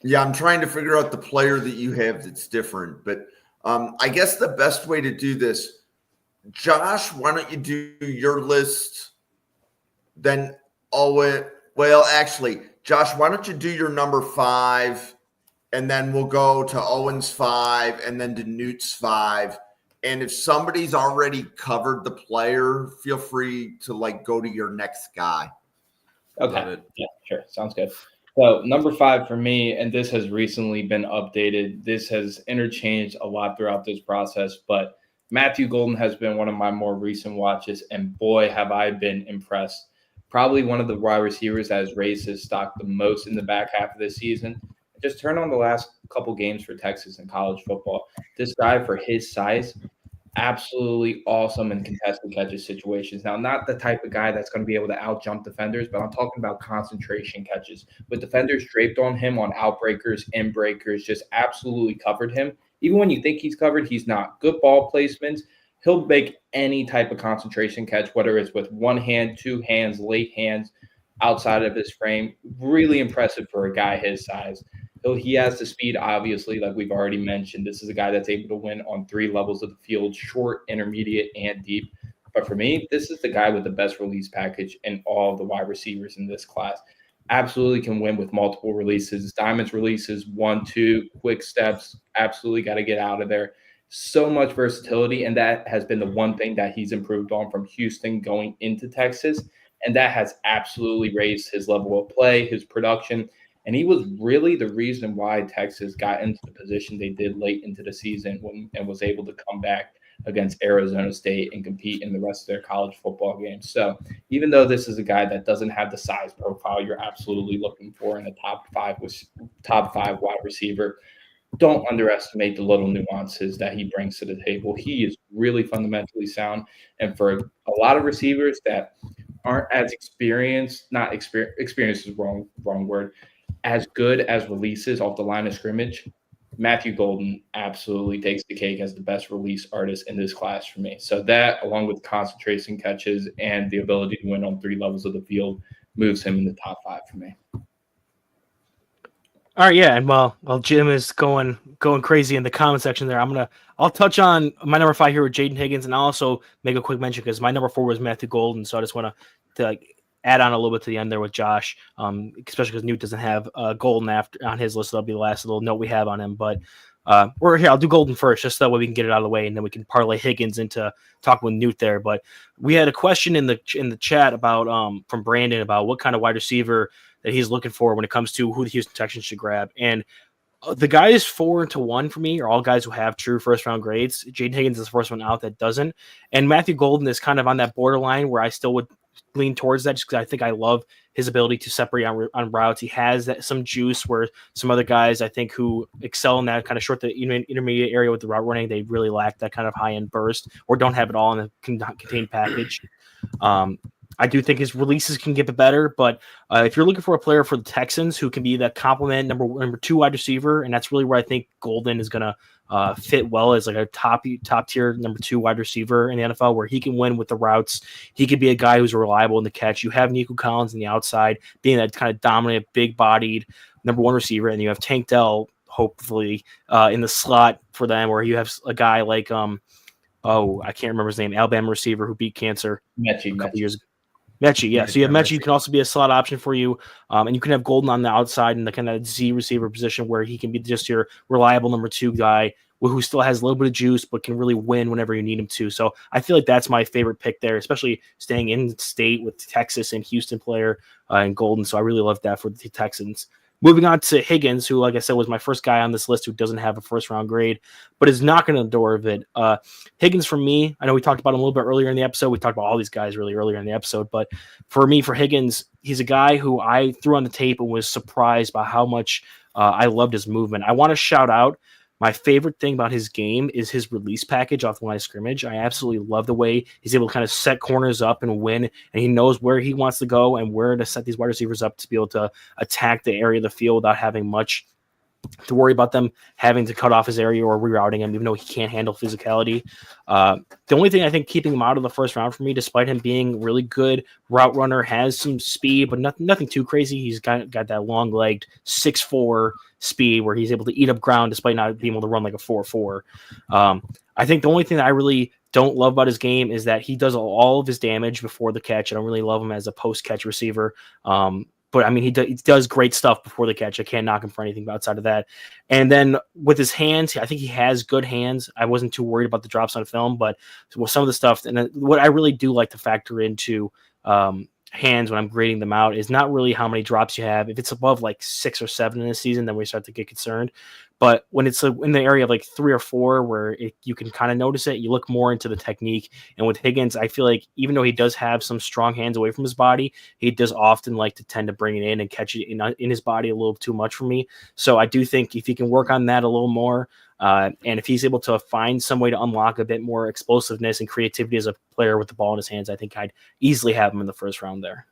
Yeah, I'm trying to figure out the player that you have that's different. But I guess the best way to do this, Josh, why don't you do your list? Then Owen, well, actually, Josh, why don't you do your number 5, and then we'll go to Owen's 5, and then to Newt's 5. And if somebody's already covered the player, feel free to go to your next guy. Okay. Yeah, sure. Sounds good. So number 5 for me, and this has recently been updated. This has interchanged a lot throughout this process, but Matthew Golden has been one of my more recent watches, and boy, have I been impressed. Probably one of the wide receivers that has raised his stock the most in the back half of this season. Just turn on the last couple games for Texas in college football. This guy, for his size, absolutely awesome in contested catches situations. Now, not the type of guy that's going to be able to out-jump defenders, but I'm talking about concentration catches. With defenders draped on him on outbreakers, in-breakers, just absolutely covered him. Even when you think he's covered, he's not. Good ball placements. He'll make any type of concentration catch, whether it's with one hand, 2 hands, late hands, outside of his frame. Really impressive for a guy his size. He has the speed, obviously, like we've already mentioned. This is a guy that's able to win on 3 levels of the field, short, intermediate, and deep. But for me, this is the guy with the best release package in all of the wide receivers in this class. Absolutely can win with multiple releases. Diamonds releases, 1, 2, quick steps. Absolutely got to get out of there. So much versatility, and that has been the one thing that he's improved on from Houston going into Texas. And that has absolutely raised his level of play, his production. And he was really the reason why Texas got into the position they did late into the season and was able to come back against Arizona State and compete in the rest of their college football games. So even though this is a guy that doesn't have the size profile you're absolutely looking for in a top 5 wide receiver, don't underestimate the little nuances that he brings to the table. He is really fundamentally sound. And for a lot of receivers that aren't as experienced, not experience is wrong word, as good as releases off the line of scrimmage, Matthew Golden absolutely takes the cake as the best release artist in this class for me. So that, along with concentration catches and the ability to win on 3 levels of the field, moves him in the top 5 for me. All right, yeah, and while Jim is going crazy in the comment section there, I'll touch on my number 5 here with Jaden Higgins, and I'll also make a quick mention because my number 4 was Matthew Golden, so I just want to add on a little bit to the end there with Josh, especially because Newt doesn't have Golden on his list. That'll be the last little note we have on him. But we're here. I'll do Golden first, just so that way we can get it out of the way, and then we can parlay Higgins into talking with Newt there. But we had a question in the chat about from Brandon about what kind of wide receiver that he's looking for when it comes to who the Houston Texans should grab. And the guys 4-1 for me are all guys who have true first-round grades. Jaden Higgins is the first one out that doesn't. And Matthew Golden is kind of on that borderline where I still would lean towards that just because I think I love his ability to separate on routes. He has some juice where some other guys I think who excel in that kind of short to intermediate area with the route running, they really lack that kind of high-end burst or don't have it all in the contained package. I do think his releases can get better, but if you're looking for a player for the Texans who can be that complement number 2 wide receiver, and that's really where I think Golden is going to fit well as like a top tier number 2 wide receiver in the NFL, where he can win with the routes. He could be a guy who's reliable in the catch. You have Nico Collins on the outside being that kind of dominant, big-bodied number 1 receiver, and you have Tank Dell hopefully in the slot for them, where you have a guy like I can't remember his name, Alabama receiver who beat cancer a couple years ago. Mechie, yeah. So you have Mechie, can also be a slot option for you. And you can have Golden on the outside in the kind of Z receiver position where he can be just your reliable number 2 guy who still has a little bit of juice but can really win whenever you need him to. So I feel like that's my favorite pick there, especially staying in state with Texas and Houston player and Golden. So I really love that for the Texans. Moving on to Higgins, who, like I said, was my first guy on this list who doesn't have a first-round grade, but is knocking on the door of it. Higgins, for me, I know we talked about him a little bit earlier in the episode. We talked about all these guys really earlier in the episode, but for me, for Higgins, he's a guy who I threw on the tape and was surprised by how much I loved his movement. I want to shout out my favorite thing about his game is his release package off the line of scrimmage. I absolutely love the way he's able to kind of set corners up and win, and he knows where he wants to go and where to set these wide receivers up to be able to attack the area of the field without having much to worry about them having to cut off his area or rerouting him, even though he can't handle physicality. The only thing I think keeping him out of the first round for me, despite him being really good route runner, has some speed, but nothing too crazy. He's got that long-legged 6'4" speed where he's able to eat up ground despite not being able to run like a 4.4. I think the only thing that I really don't love about his game is that he does all of his damage before the catch. I don't really love him as a post-catch receiver. But I mean, he does great stuff before the catch. I can't knock him for anything outside of that. And then with his hands, I think he has good hands. I wasn't too worried about the drops on film, but with some of the stuff, and what I really do like to factor into hands when I'm grading them out is not really how many drops you have. If it's above like 6 or 7 in a season, then we start to get concerned. But when it's in the area of like 3 or 4 where you can kind of notice it, you look more into the technique. And with Higgins, I feel like even though he does have some strong hands away from his body, he does often like to tend to bring it in and catch it in his body a little too much for me. So I do think if he can work on that a little more, and if he's able to find some way to unlock a bit more explosiveness and creativity as a player with the ball in his hands, I think I'd easily have him in the first round there.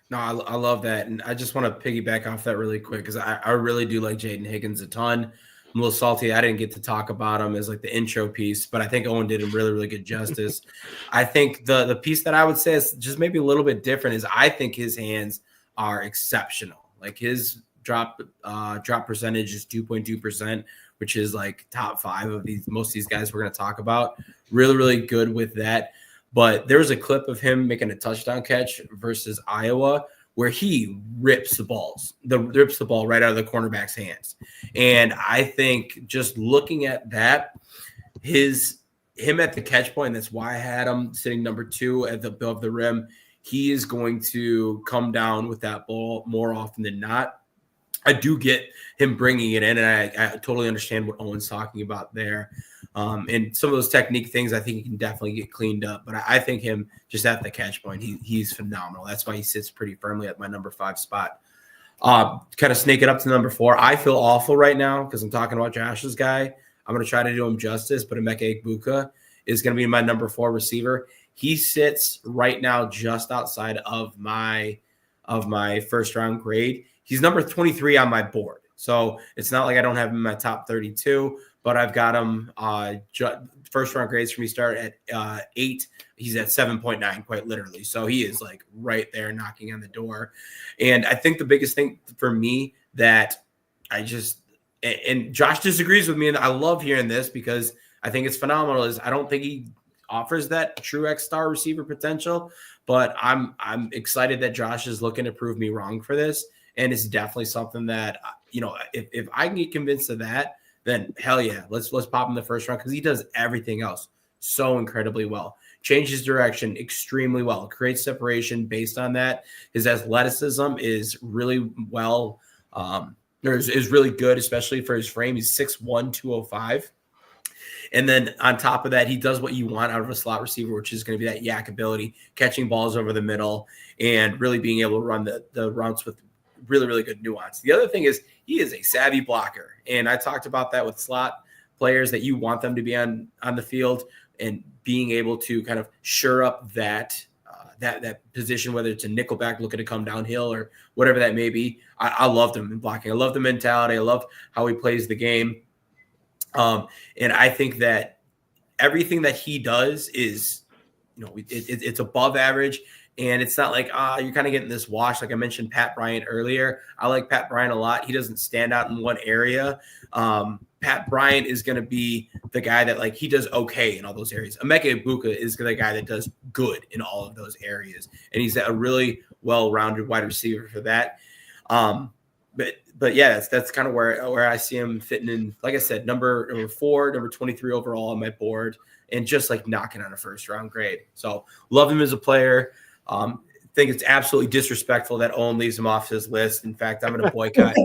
No, I love that. And I just want to piggyback off that really quick because I really do like Jaden Higgins a ton. I'm a little salty. I didn't get to talk about him as like the intro piece, but I think Owen did him really, really good justice. I think the piece that I would say is just maybe a little bit different is I think his hands are exceptional. Like his drop percentage is 2.2%, which is like top 5 of most of these guys we're going to talk about. Really, really good with that. But there was a clip of him making a touchdown catch versus Iowa where he rips the ball right out of the cornerback's hands. And I think just looking at that, him at the catch point, that's why I had him sitting number 2 above the rim. He is going to come down with that ball more often than not. I do get him bringing it in, and I totally understand what Owen's talking about there. And some of those technique things, I think he can definitely get cleaned up. But I think him just at the catch point, he's phenomenal. That's why he sits pretty firmly at my number 5 spot. Kind of snake it up to number 4. I feel awful right now because I'm talking about Josh's guy. I'm going to try to do him justice, but Emeka Egbuka is going to be my number 4 receiver. He sits right now just outside of my first round grade. He's number 23 on my board. So it's not like I don't have him in my top 32, but I've got him first round grades for me start at 8. He's at 7.9, quite literally. So he is like right there knocking on the door. And I think the biggest thing for me that and Josh disagrees with me, and I love hearing this because I think it's phenomenal, is I don't think he offers that true X-star receiver potential, but I'm excited that Josh is looking to prove me wrong for this. And it's definitely something that, if I can get convinced of that, then hell yeah, let's pop him in the first round because he does everything else so incredibly well. Changes direction extremely well. Creates separation based on that. His athleticism is really well, is really good, especially for his frame. He's 6'1", 205. And then on top of that, he does what you want out of a slot receiver, which is going to be that yak ability, catching balls over the middle and really being able to run the routes with really, really good nuance. The other thing is he is a savvy blocker. And I talked about that with slot players, that you want them to be on the field and being able to kind of shore up that position, whether it's a nickelback looking to come downhill or whatever that may be. I loved him in blocking. I love the mentality. I love how he plays the game. And I think that everything that he does is, it's above average. And it's not like, you're kind of getting this wash. Like I mentioned Pat Bryant earlier. I like Pat Bryant a lot. He doesn't stand out in one area. Pat Bryant is going to be the guy that, like, he does okay in all those areas. Emeka Egbuka is the guy that does good in all of those areas. And he's a really well-rounded wide receiver for that. But yeah, that's kind of where I see him fitting in. Like I said, number 4, number 23 overall on my board, and just like knocking on a first-round grade. So love him as a player. think it's absolutely disrespectful that Owen leaves him off his list. In fact, I'm going to boycott.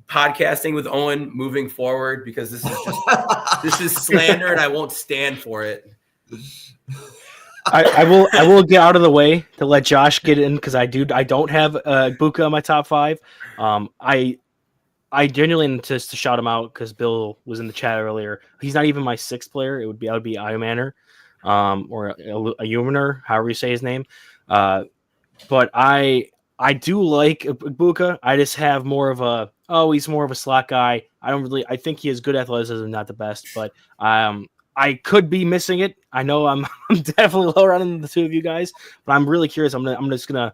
Podcasting with Owen moving forward, because this is slander and I won't stand for it. I will get out of the way to let Josh get in, because I don't have Buka in my top 5. I genuinely, just to shout him out, because Bill was in the chat earlier, he's not even my 6th player. I would be Iomanner, or a Humaner, however you say his name. But I do like Buka. I just have more of he's more of a slot guy. I think he has good athleticism, not the best, but I could be missing it. I know I'm definitely lower on than the two of you guys, but I'm really curious. I'm just gonna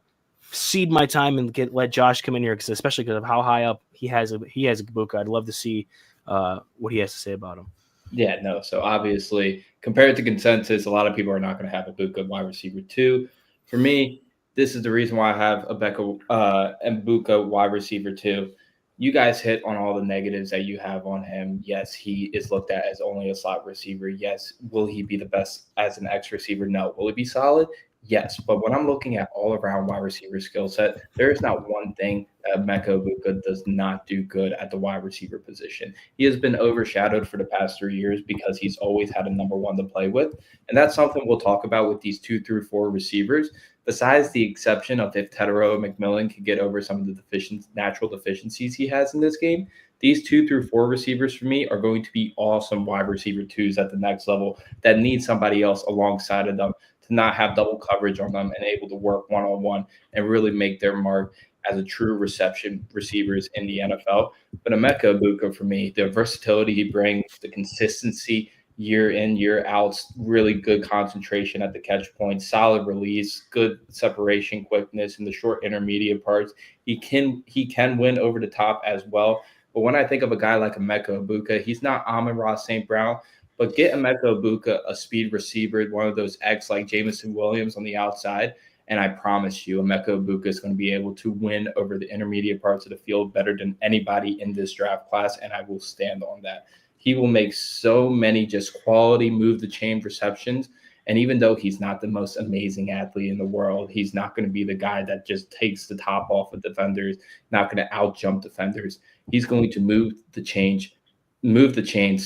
cede my time and let Josh come in here, especially because of how high up he has Buka. I'd love to see what he has to say about him. Yeah, no. So obviously, compared to consensus, a lot of people are not going to have a Buka wide receiver 2. For me, this is the reason why I have a Buka wide receiver 2. You guys hit on all the negatives that you have on him. Yes, he is looked at as only a slot receiver. Yes. Will he be the best as an X receiver? No. Will he be solid? Yes. But when I'm looking at all around wide receiver skill set, there is not one thing that Emeka Egbuka does not do good at the wide receiver position. He has been overshadowed for the past 3 years because he's always had a number 1 to play with. And that's something we'll talk about with these 2 through 4 receivers. Besides the exception of if Tetairoa McMillan can get over some of the natural deficiencies he has in this game, these 2 through 4 receivers for me are going to be awesome wide receiver 2s at the next level that need somebody else alongside of them to not have double coverage on them and able to work one-on-one and really make their mark as a true reception receivers in the NFL. But Emeka Egbuka, for me, the versatility he brings, the consistency year in, year out, really good concentration at the catch point, solid release, good separation quickness in the short intermediate parts. He can win over the top as well. But when I think of a guy like Emeka Egbuka, he's not Amon-Ra St. Brown, but get Emeka Egbuka a speed receiver, one of those X like Jameson Williams on the outside, and I promise you Emeka Egbuka is going to be able to win over the intermediate parts of the field better than anybody in this draft class, and I will stand on that. He will make so many just quality move the chain receptions. And even though he's not the most amazing athlete in the world, he's not going to be the guy that just takes the top off of defenders, not going to out jump defenders. He's going to move the chains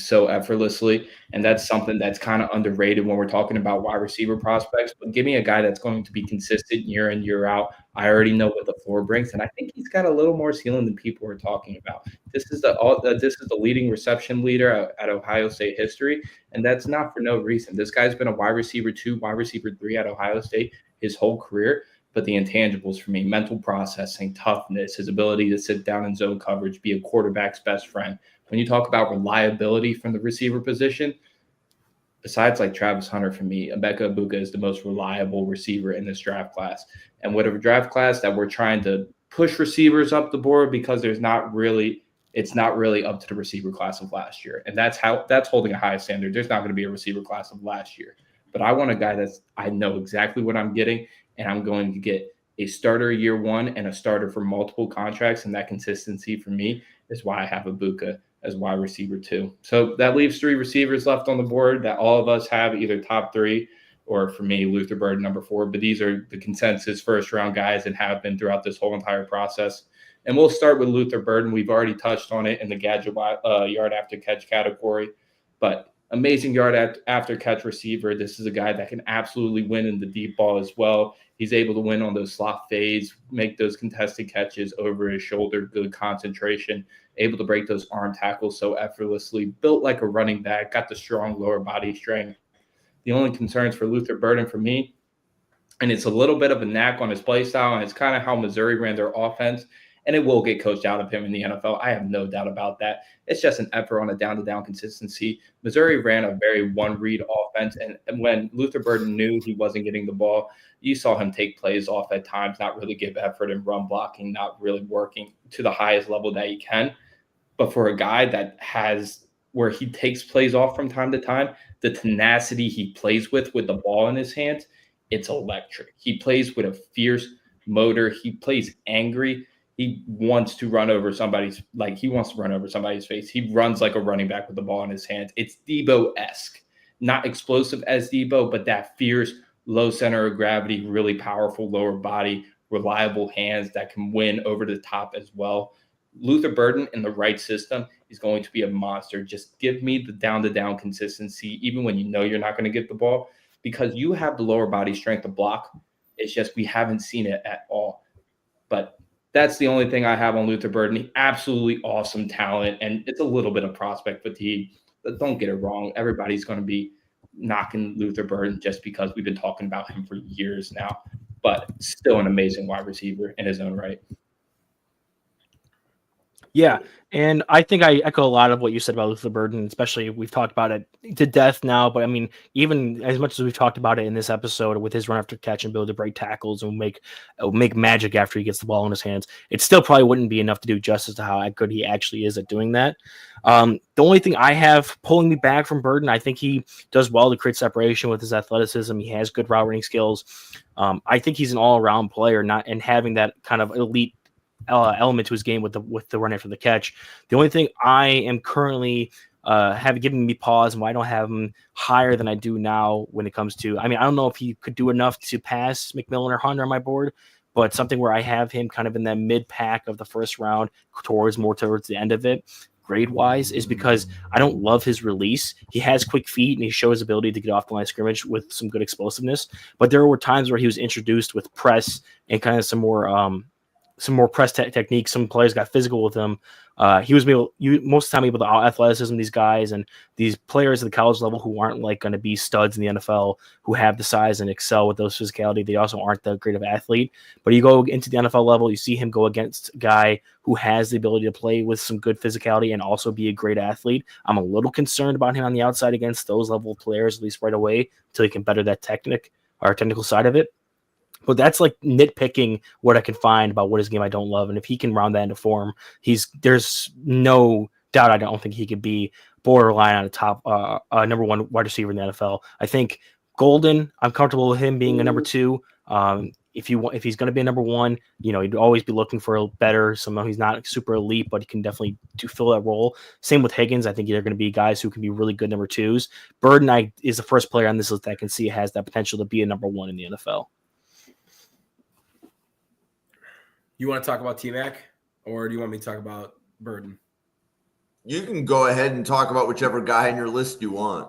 so effortlessly. And that's something that's kind of underrated when we're talking about wide receiver prospects. But give me a guy that's going to be consistent year in, year out. I already know what the floor brings, and I think he's got a little more ceiling than people are talking about. This is the leading reception leader at Ohio State history, and that's not for no reason. This guy's been a wide receiver 2, wide receiver 3 at Ohio State his whole career. But the intangibles for me, mental processing, toughness, his ability to sit down in zone coverage, be a quarterback's best friend. When you talk about reliability from the receiver position, besides like Travis Hunter, for me, Emeka Egbuka is the most reliable receiver in this draft class. And with a draft class that we're trying to push receivers up the board because it's not really up to the receiver class of last year. And that's holding a high standard. There's not going to be a receiver class of last year. But I want a guy I know exactly what I'm getting, and I'm going to get a starter year 1 and a starter for multiple contracts. And that consistency for me is why I have Egbuka as wide receiver 2. So that leaves 3 receivers left on the board that all of us have either top 3 or, for me, Luther Burden number 4. But these are the consensus first round guys and have been throughout this whole entire process. And we'll start with Luther Burden. We've already touched on it in the gadget yard after catch category, but amazing yard after catch receiver. This is a guy that can absolutely win in the deep ball as well. He's able to win on those slot fades, make those contested catches over his shoulder, good concentration, able to break those arm tackles so effortlessly, built like a running back, got the strong lower body strength. The only concerns for Luther Burden for me, and it's a little bit of a knack on his play style, and it's kind of how Missouri ran their offense, and it will get coached out of him in the NFL. I have no doubt about that. It's just an effort on a down-to-down consistency. Missouri ran a very one-read offense, and when Luther Burden knew he wasn't getting the ball, you saw him take plays off at times, not really give effort in run blocking, not really working to the highest level that he can. But for a guy that has where he takes plays off from time to time, the tenacity he plays with the ball in his hands, it's electric. He plays with a fierce motor. He plays angry. He wants to run over somebody's face. He runs like a running back with the ball in his hands. It's Debo-esque, not explosive as Debo, but that fierce low center of gravity, really powerful lower body, reliable hands that can win over the top as well. Luther Burden in the right system is going to be a monster. Just give me the down-to-down consistency, even when you know you're not going to get the ball, because you have the lower body strength to block. It's just we haven't seen it at all. But that's the only thing I have on Luther Burden. Absolutely awesome talent, and it's a little bit of prospect fatigue. But don't get it wrong. Everybody's going to be knocking Luther Burden just because we've been talking about him for years now. But still an amazing wide receiver in his own right. Yeah, and I think I echo a lot of what you said about Luther Burden, especially we've talked about it to death now, but I mean, even as much as we've talked about it in this episode with his run after catch and ability to break tackles and make magic after he gets the ball in his hands, it still probably wouldn't be enough to do justice to how good he actually is at doing that. The only thing I have pulling me back from Burden, I think he does well to create separation with his athleticism. He has good route running skills. I think he's an all-around player, and having that kind of elite element to his game with the run after the catch. The only thing I am currently have given me pause and why I don't have him higher than I do now when it comes to, I mean, I don't know if he could do enough to pass McMillan or Hunter on my board, but something where I have him kind of in that mid pack of the first round towards the end of it, grade wise, is because I don't love his release. He has quick feet and he shows ability to get off the line of scrimmage with some good explosiveness, but there were times where he was introduced with press and kind of some more press techniques. Some players got physical with him. He was most of the time able to out athleticism these guys and these players at the college level who aren't like going to be studs in the NFL, who have the size and excel with those physicality. They also aren't that great of an athlete. But you go into the NFL level, you see him go against a guy who has the ability to play with some good physicality and also be a great athlete. I'm a little concerned about him on the outside against those level of players, at least right away, until he can better that technical side of it. But that's like nitpicking what I can find about what his game I don't love. And if he can round that into form, there's no doubt I don't think he could be borderline on a top number one wide receiver in the NFL. I think Golden, I'm comfortable with him being a number two. If he's going to be a number one, you'd always be looking for a better. Somehow he's not super elite, but he can definitely fill that role. Same with Higgins. I think they're going to be guys who can be really good number twos. Burden is the first player on this list that I can see has that potential to be a number one in the NFL. You want to talk about T-Mac, or do you want me to talk about Burden? You can go ahead and talk about whichever guy on your list you want.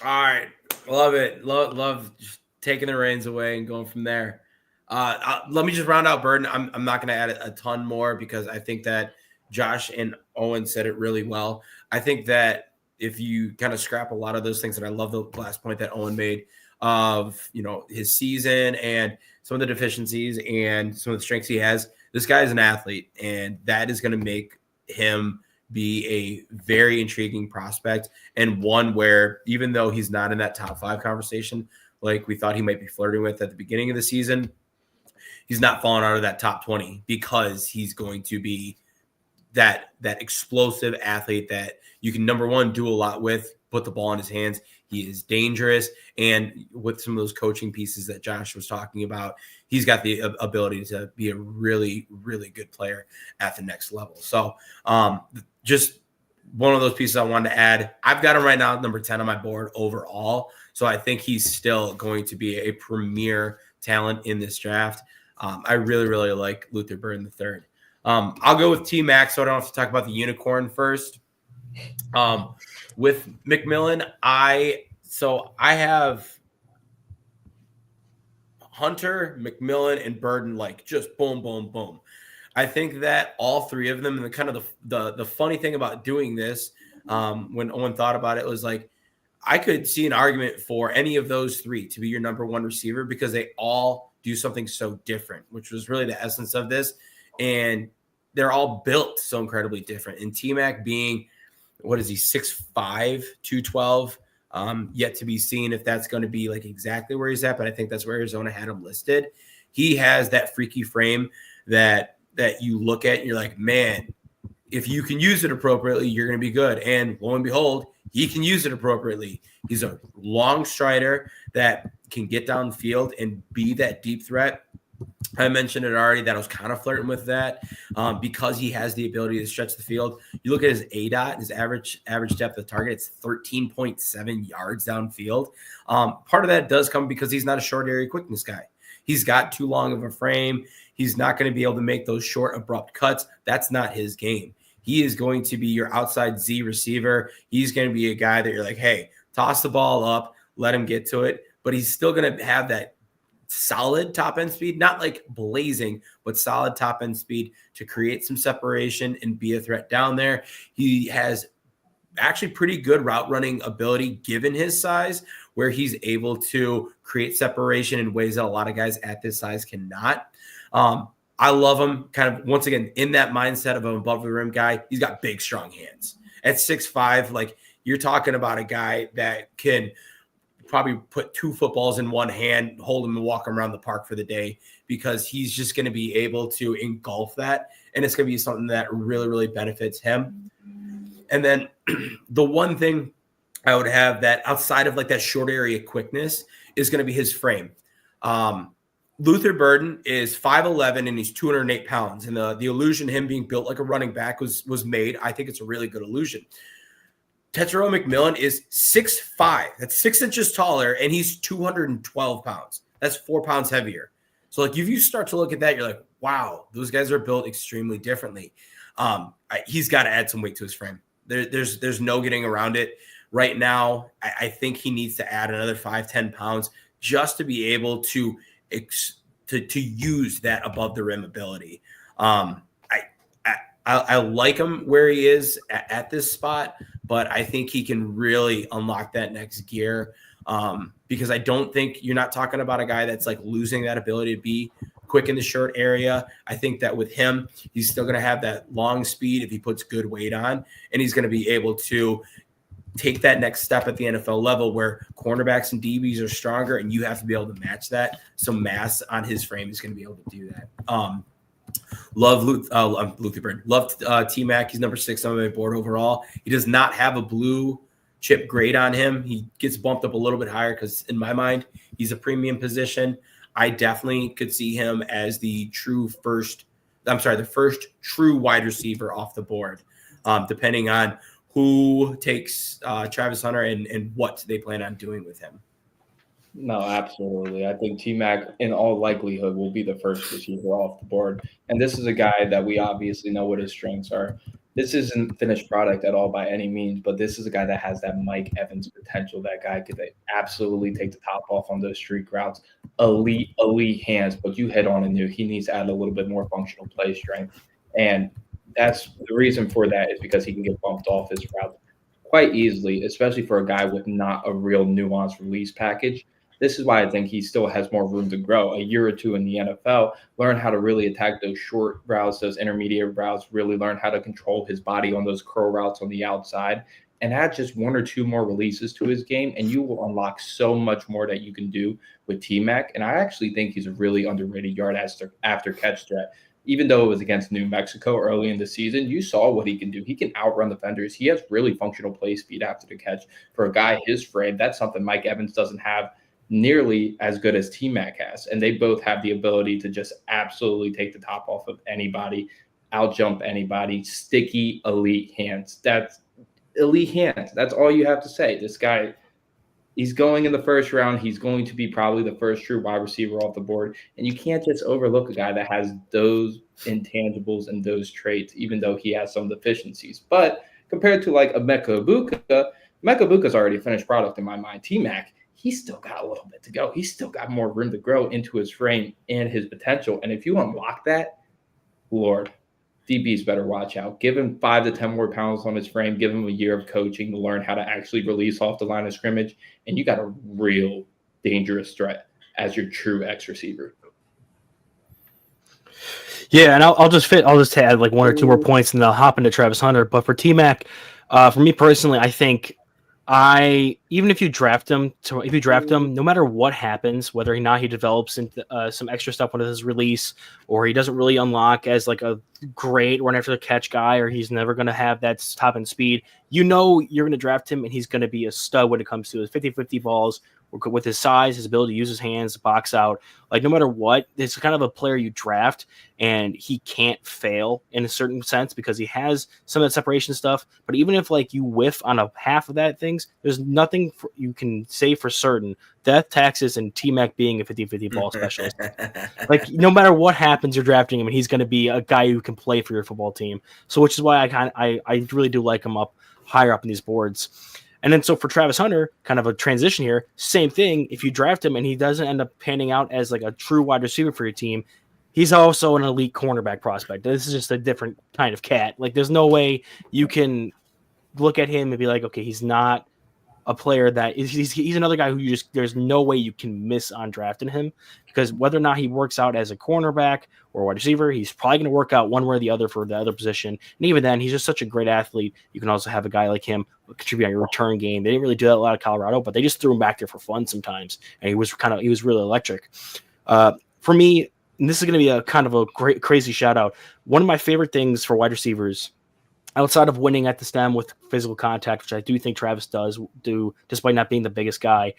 All right. Love it. Love just taking the reins away and going from there. Let me just round out Burden. I'm not going to add a ton more because I think that Josh and Owen said it really well. I think that if you kind of scrap a lot of those things, and I love the last point that Owen made of, his season and some of the deficiencies and some of the strengths he has, this guy is an athlete, and that is going to make him be a very intriguing prospect, and one where even though he's not in that top 5 conversation like we thought he might be flirting with at the beginning of the season, he's not falling out of that top 20 because he's going to be that explosive athlete that you can, number one, do a lot with, put the ball in his hands. He is dangerous. And with some of those coaching pieces that Josh was talking about, he's got the ability to be a really, really good player at the next level. So just one of those pieces I wanted to add. I've got him right now at number 10 on my board overall. So I think he's still going to be a premier talent in this draft. I really, really like Luther Burden III. I'll go with T-Mac, so I don't have to talk about the unicorn first. With McMillan, I have Hunter, McMillan, and Burden, like just boom, boom, boom. I think that all three of them, and the kind of the funny thing about doing this, when Owen thought about it, was like, I could see an argument for any of those three to be your number one receiver because they all do something so different, which was really the essence of this. And they're all built so incredibly different. And T-Mac being, what is he, 6'5", 212, yet to be seen if that's going to be like exactly where he's at, but I think that's where Arizona had him listed. He has that freaky frame that you look at and you're like, man, if you can use it appropriately, you're going to be good. And lo and behold, he can use it appropriately. He's a long strider that can get downfield and be that deep threat. I mentioned it already that I was kind of flirting with that because he has the ability to stretch the field. You look at his ADOT, his average depth of target, it's 13.7 yards downfield. Part of that does come because he's not a short area quickness guy. He's got too long of a frame. He's not going to be able to make those short, abrupt cuts. That's not his game. He is going to be your outside Z receiver. He's going to be a guy that you're like, hey, toss the ball up, let him get to it. But he's still going to have that solid top end speed, not like blazing, but solid top end speed to create some separation and be a threat down there. He has actually pretty good route running ability given his size, where he's able to create separation in ways that a lot of guys at this size cannot. I love him kind of, once again, in that mindset of an above the rim guy. He's got big, strong hands. At 6'5", like you're talking about a guy that can probably put 2 footballs in one hand, hold him and walk him around the park for the day, because he's just going to be able to engulf that. And it's going to be something that really, really benefits him. And then the one thing I would have that outside of like that short area quickness is going to be his frame. Luther Burden is 5'11" and he's 208 pounds. And the illusion him being built like a running back was made. I think it's a really good illusion. Tetairoa McMillan is 6'5". That's 6 inches taller, and he's 212 pounds. That's 4 pounds heavier. So, like, if you start to look at that, you're like, wow, those guys are built extremely differently. He's got to add some weight to his frame. There's no getting around it. Right now, I think he needs to add another 5-10 pounds just to be able to use that above the rim ability. I like him where he is at this spot, but I think he can really unlock that next gear because I don't think you're not talking about a guy that's like losing that ability to be quick in the short area. I think that with him, he's still going to have that long speed if he puts good weight on, and he's going to be able to take that next step at the NFL level where cornerbacks and DBs are stronger, and you have to be able to match that. So mass on his frame is going to be able to do that. Love Luther Burden. Love T-Mac. He's number 6 on my board overall. He does not have a blue chip grade on him. He gets bumped up a little bit higher because in my mind, he's a premium position. I definitely could see him as the first true wide receiver off the board, depending on who takes Travis Hunter and what they plan on doing with him. No, absolutely. I think T-Mac, in all likelihood, will be the first receiver off the board. And this is a guy that we obviously know what his strengths are. This isn't finished product at all by any means, but this is a guy that has that Mike Evans potential. That guy could absolutely take the top off on those streak routes. Elite hands, but you hit on a new. He needs to add a little bit more functional play strength. And that's the reason for that is because he can get bumped off his route quite easily, especially for a guy with not a real nuanced release package. This is why I think he still has more room to grow. A year or two in the NFL, learn how to really attack those short routes, those intermediate routes, really learn how to control his body on those curl routes on the outside, and add just 1 or 2 more releases to his game, and you will unlock so much more that you can do with T-Mac. And I actually think he's a really underrated yard after catch threat. Even though it was against New Mexico early in the season, you saw what he can do. He can outrun defenders. He has really functional play speed after the catch. For a guy his frame, that's something Mike Evans doesn't have nearly as good as T-Mac has. And they both have the ability to just absolutely take the top off of anybody, out-jump anybody, sticky, elite hands. That's elite hands. That's all you have to say. This guy, he's going in the first round. He's going to be probably the first true wide receiver off the board. And you can't just overlook a guy that has those intangibles and those traits, even though he has some deficiencies. But compared to like Emeka Egbuka's already a finished product in my mind. T-Mac, he's still got a little bit to go. He's still got more room to grow into his frame and his potential. And if you unlock that, Lord, DBs better watch out. Give him 5 to 10 more pounds on his frame. Give him a year of coaching to learn how to actually release off the line of scrimmage. And you got a real dangerous threat as your true X receiver. Yeah, and I'll just add like 1 or 2 more points, and then I'll hop into Travis Hunter. But for T-Mac, for me personally, I think even if you draft him, no matter what happens, whether or not he develops into some extra stuff with his release, or he doesn't really unlock as like a great run after the catch guy, or he's never going to have that top end speed, you're going to draft him and he's going to be a stud when it comes to his 50-50 balls, with his size, his ability to use his hands to box out. Like no matter what, it's kind of a player you draft, and he can't fail in a certain sense because he has some of that separation stuff. But even if like you whiff on a half of that things, there's nothing you can say for certain. Death, taxes, and T-Mac being a 50-50 ball specialist. Like no matter what happens, you're drafting him, and he's going to be a guy who can play for your football team. So which is why I really do like him up higher up in these boards. And then so for Travis Hunter, kind of a transition here, same thing. If you draft him and he doesn't end up panning out as like a true wide receiver for your team, he's also an elite cornerback prospect. This is just a different kind of cat. Like there's no way you can look at him and be like, okay, he's not a player that is he's another guy who there's no way you can miss on drafting him, because whether or not he works out as a cornerback or a wide receiver, he's probably going to work out one way or the other for the other position. And even then, he's just such a great athlete. You can also have a guy like him contribute on your return game. They didn't really do that a lot of Colorado, but they just threw him back there for fun sometimes, and he was really electric. For me, and this is going to be a kind of a great crazy shout out. One of my favorite things for wide receivers, outside of winning at the stem with physical contact, which I do think Travis does do, despite not being the biggest guy,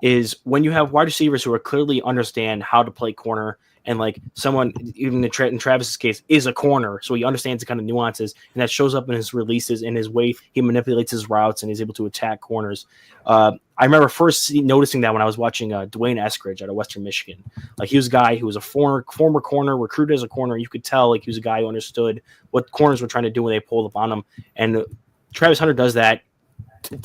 is when you have wide receivers who are clearly understand how to play corner, and like someone, even in Travis's case, is a corner, so he understands the kind of nuances, and that shows up in his releases, in his way he manipulates his routes, and he's able to attack corners. I remember first noticing that when I was watching Dwayne Eskridge out of Western Michigan. Like he was a guy who was a former corner, recruited as a corner. You could tell like he was a guy who understood what corners were trying to do when they pulled up on him. And Travis Hunter does that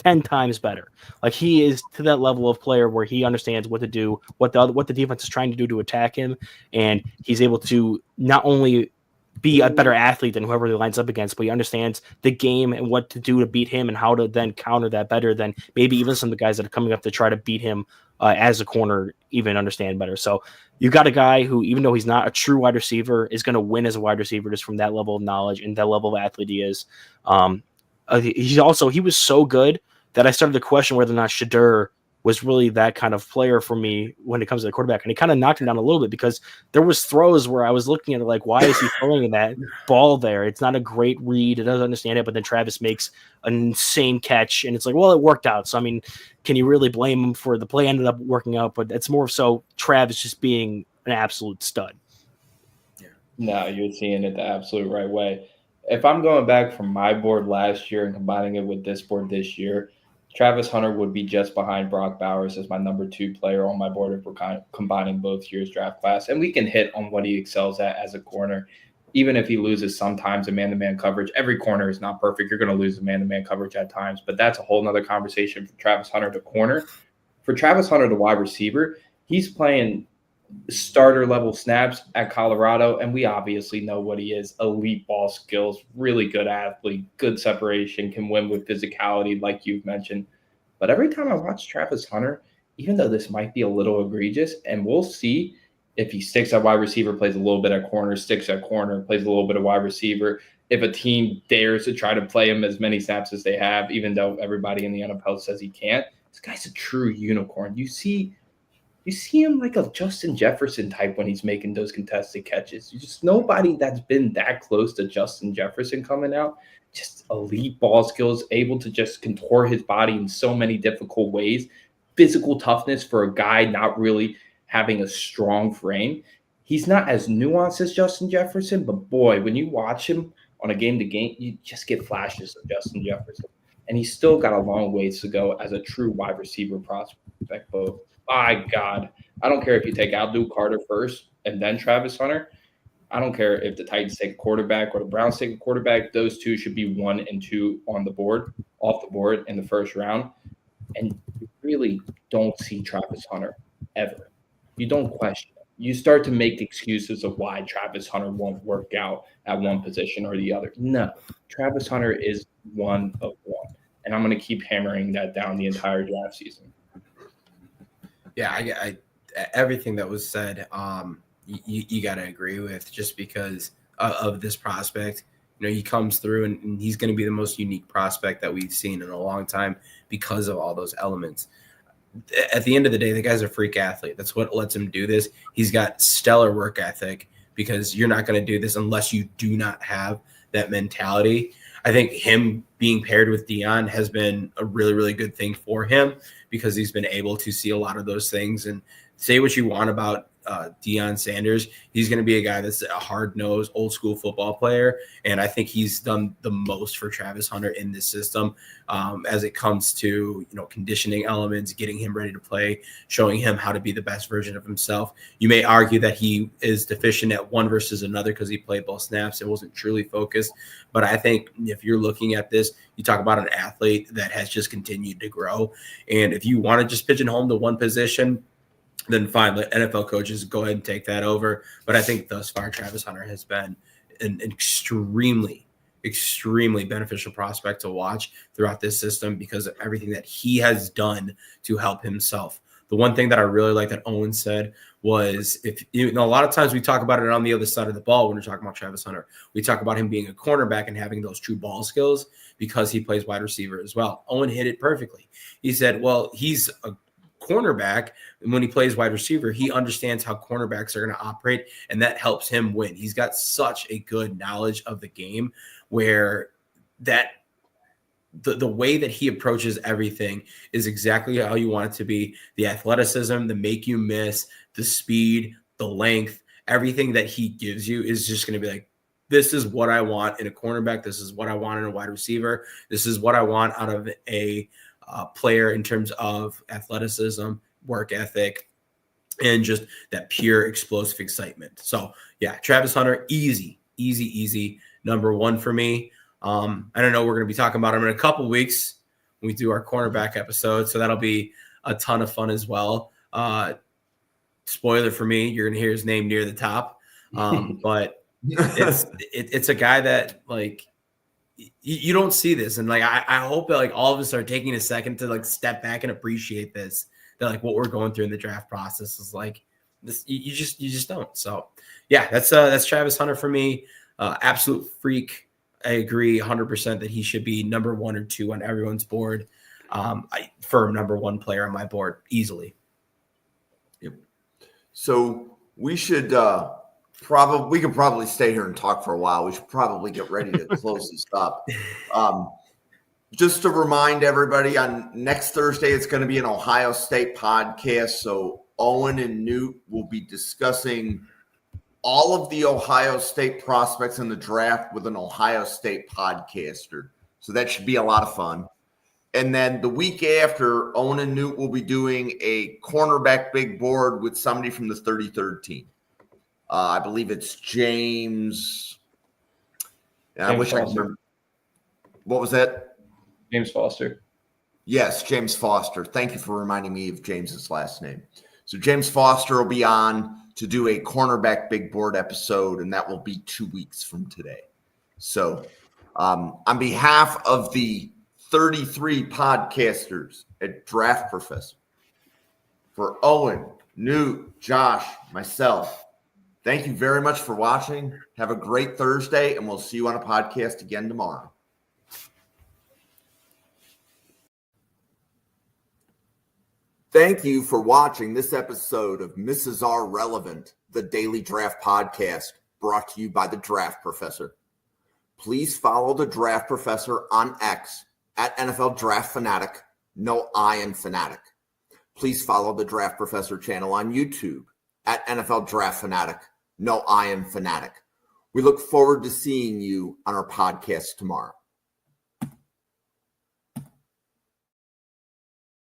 10 times better. Like he is to that level of player where he understands what to do, what the defense is trying to do to attack him, and he's able to not only be a better athlete than whoever he lines up against, but he understands the game and what to do to beat him and how to then counter that better than maybe even some of the guys that are coming up to try to beat him as a corner even understand better. So you got a guy who, even though he's not a true wide receiver, is going to win as a wide receiver just from that level of knowledge and that level of athlete he is. He was so good that I started to question whether or not Shedeur was really that kind of player for me when it comes to the quarterback. And he kind of knocked him down a little bit, because there was throws where I was looking at it like, why is he throwing that ball there? It's not a great read. It doesn't understand it. But then Travis makes an insane catch, and it's like, well, it worked out. So, I mean, can you really blame him for the play ended up working out? But it's more so Travis just being an absolute stud. Yeah. No, you're seeing it the absolute right way. If I'm going back from my board last year and combining it with this board this year, Travis Hunter would be just behind Brock Bowers as my number 2 player on my board if we're kind of combining both years' draft class. And we can hit on what he excels at as a corner. Even if he loses sometimes in man-to-man coverage, every corner is not perfect. You're going to lose in man-to-man coverage at times, but that's a whole nother conversation for Travis Hunter to corner. For Travis Hunter, the wide receiver, he's playing starter-level snaps at Colorado, and we obviously know what he is. Elite ball skills, really good athlete, good separation, can win with physicality like you've mentioned. But every time I watch Travis Hunter, even though this might be a little egregious, and we'll see if he sticks at wide receiver, plays a little bit at corner, sticks at corner, plays a little bit of wide receiver, if a team dares to try to play him as many snaps as they have, even though everybody in the NFL says he can't, this guy's a true unicorn. You see him like a Justin Jefferson type when he's making those contested catches. You just nobody that's been that close to Justin Jefferson coming out. Just elite ball skills, able to just contort his body in so many difficult ways. Physical toughness for a guy not really having a strong frame. He's not as nuanced as Justin Jefferson, but boy, when you watch him on a game-to-game, you just get flashes of Justin Jefferson. And he's still got a long ways to go as a true wide receiver prospect, Bo. My God, I don't care if you take Abdul Carter first and then Travis Hunter. I don't care if the Titans take a quarterback or the Browns take a quarterback. Those two should be 1 and 2 on the board, off the board in the first round. And you really don't see Travis Hunter ever. You don't question it. You start to make excuses of why Travis Hunter won't work out at one position or the other. No, Travis Hunter is 1 of 1. And I'm going to keep hammering that down the entire draft season. Yeah, I everything that was said, you got to agree with, just because of this prospect. You know, he comes through and he's going to be the most unique prospect that we've seen in a long time because of all those elements. At the end of the day, the guy's a freak athlete. That's what lets him do this. He's got stellar work ethic, because you're not going to do this unless you do not have that mentality. I think him being paired with Deion has been a really, really good thing for him because he's been able to see a lot of those things. And say what you want about Deion Sanders, he's going to be a guy that's a hard-nosed, old-school football player, and I think he's done the most for Travis Hunter in this system as it comes to conditioning elements, getting him ready to play, showing him how to be the best version of himself. You may argue that he is deficient at one versus another because he played both snaps. It wasn't truly focused, but I think if you're looking at this, you talk about an athlete that has just continued to grow, and if you want to just pigeonhole to one position, then fine, let NFL coaches go ahead and take that over. But I think thus far, Travis Hunter has been an extremely, extremely beneficial prospect to watch throughout this system because of everything that he has done to help himself. The one thing that I really like that Owen said was, a lot of times we talk about it on the other side of the ball when we're talking about Travis Hunter. We talk about him being a cornerback and having those true ball skills because he plays wide receiver as well. Owen hit it perfectly. He said, well, he's a cornerback, and when he plays wide receiver, he understands how cornerbacks are going to operate, and that helps him win. He's got such a good knowledge of the game where that the way that he approaches everything is exactly how you want it to be. The athleticism, the make you miss, the speed, the length, everything that he gives you is just going to be like, this is what I want in a cornerback. This is what I want in a wide receiver. This is what I want out of a player in terms of athleticism, work ethic, and just that pure explosive excitement. So yeah, Travis Hunter, easy number one for me. I don't know, we're going to be talking about him in a couple weeks when we do our cornerback episode, so that'll be a ton of fun as well. Spoiler for me, you're going to hear his name near the top, but it's a guy that like you don't see this, and like I hope that like all of us are taking a second to like step back and appreciate this, that like what we're going through in the draft process is like this. You just don't. So yeah, that's Travis Hunter for me. Absolute freak. I agree 100% that he should be number 1 or 2 on everyone's board. For number 1 player on my board easily. Yep. So we should we could probably stay here and talk for a while. We should probably get ready to close this up. Just to remind everybody, on next Thursday, it's going to be an Ohio State podcast. So Owen and Newt will be discussing all of the Ohio State prospects in the draft with an Ohio State podcaster. So that should be a lot of fun. And then the week after, Owen and Newt will be doing a cornerback big board with somebody from the 33rd team. I believe it's James. I wish I remember. What was that? James Foster. Yes, James Foster. Thank you for reminding me of James's last name. So James Foster will be on to do a cornerback big board episode, and that will be 2 weeks from today. So on behalf of the 33 podcasters at Draft Professor, for Owen, Newt, Josh, myself, thank you very much for watching. Have a great Thursday, and we'll see you on a podcast again tomorrow. Thank you for watching this episode of Mrs. R Relevant, the Daily Draft Podcast, brought to you by the Draft Professor. Please follow the Draft Professor on X at NFL Draft Fanatic, no I in Fanatic. Please follow the Draft Professor channel on YouTube at NFL Draft Fanatic, no I in Fanatic. We look forward to seeing you on our podcast tomorrow.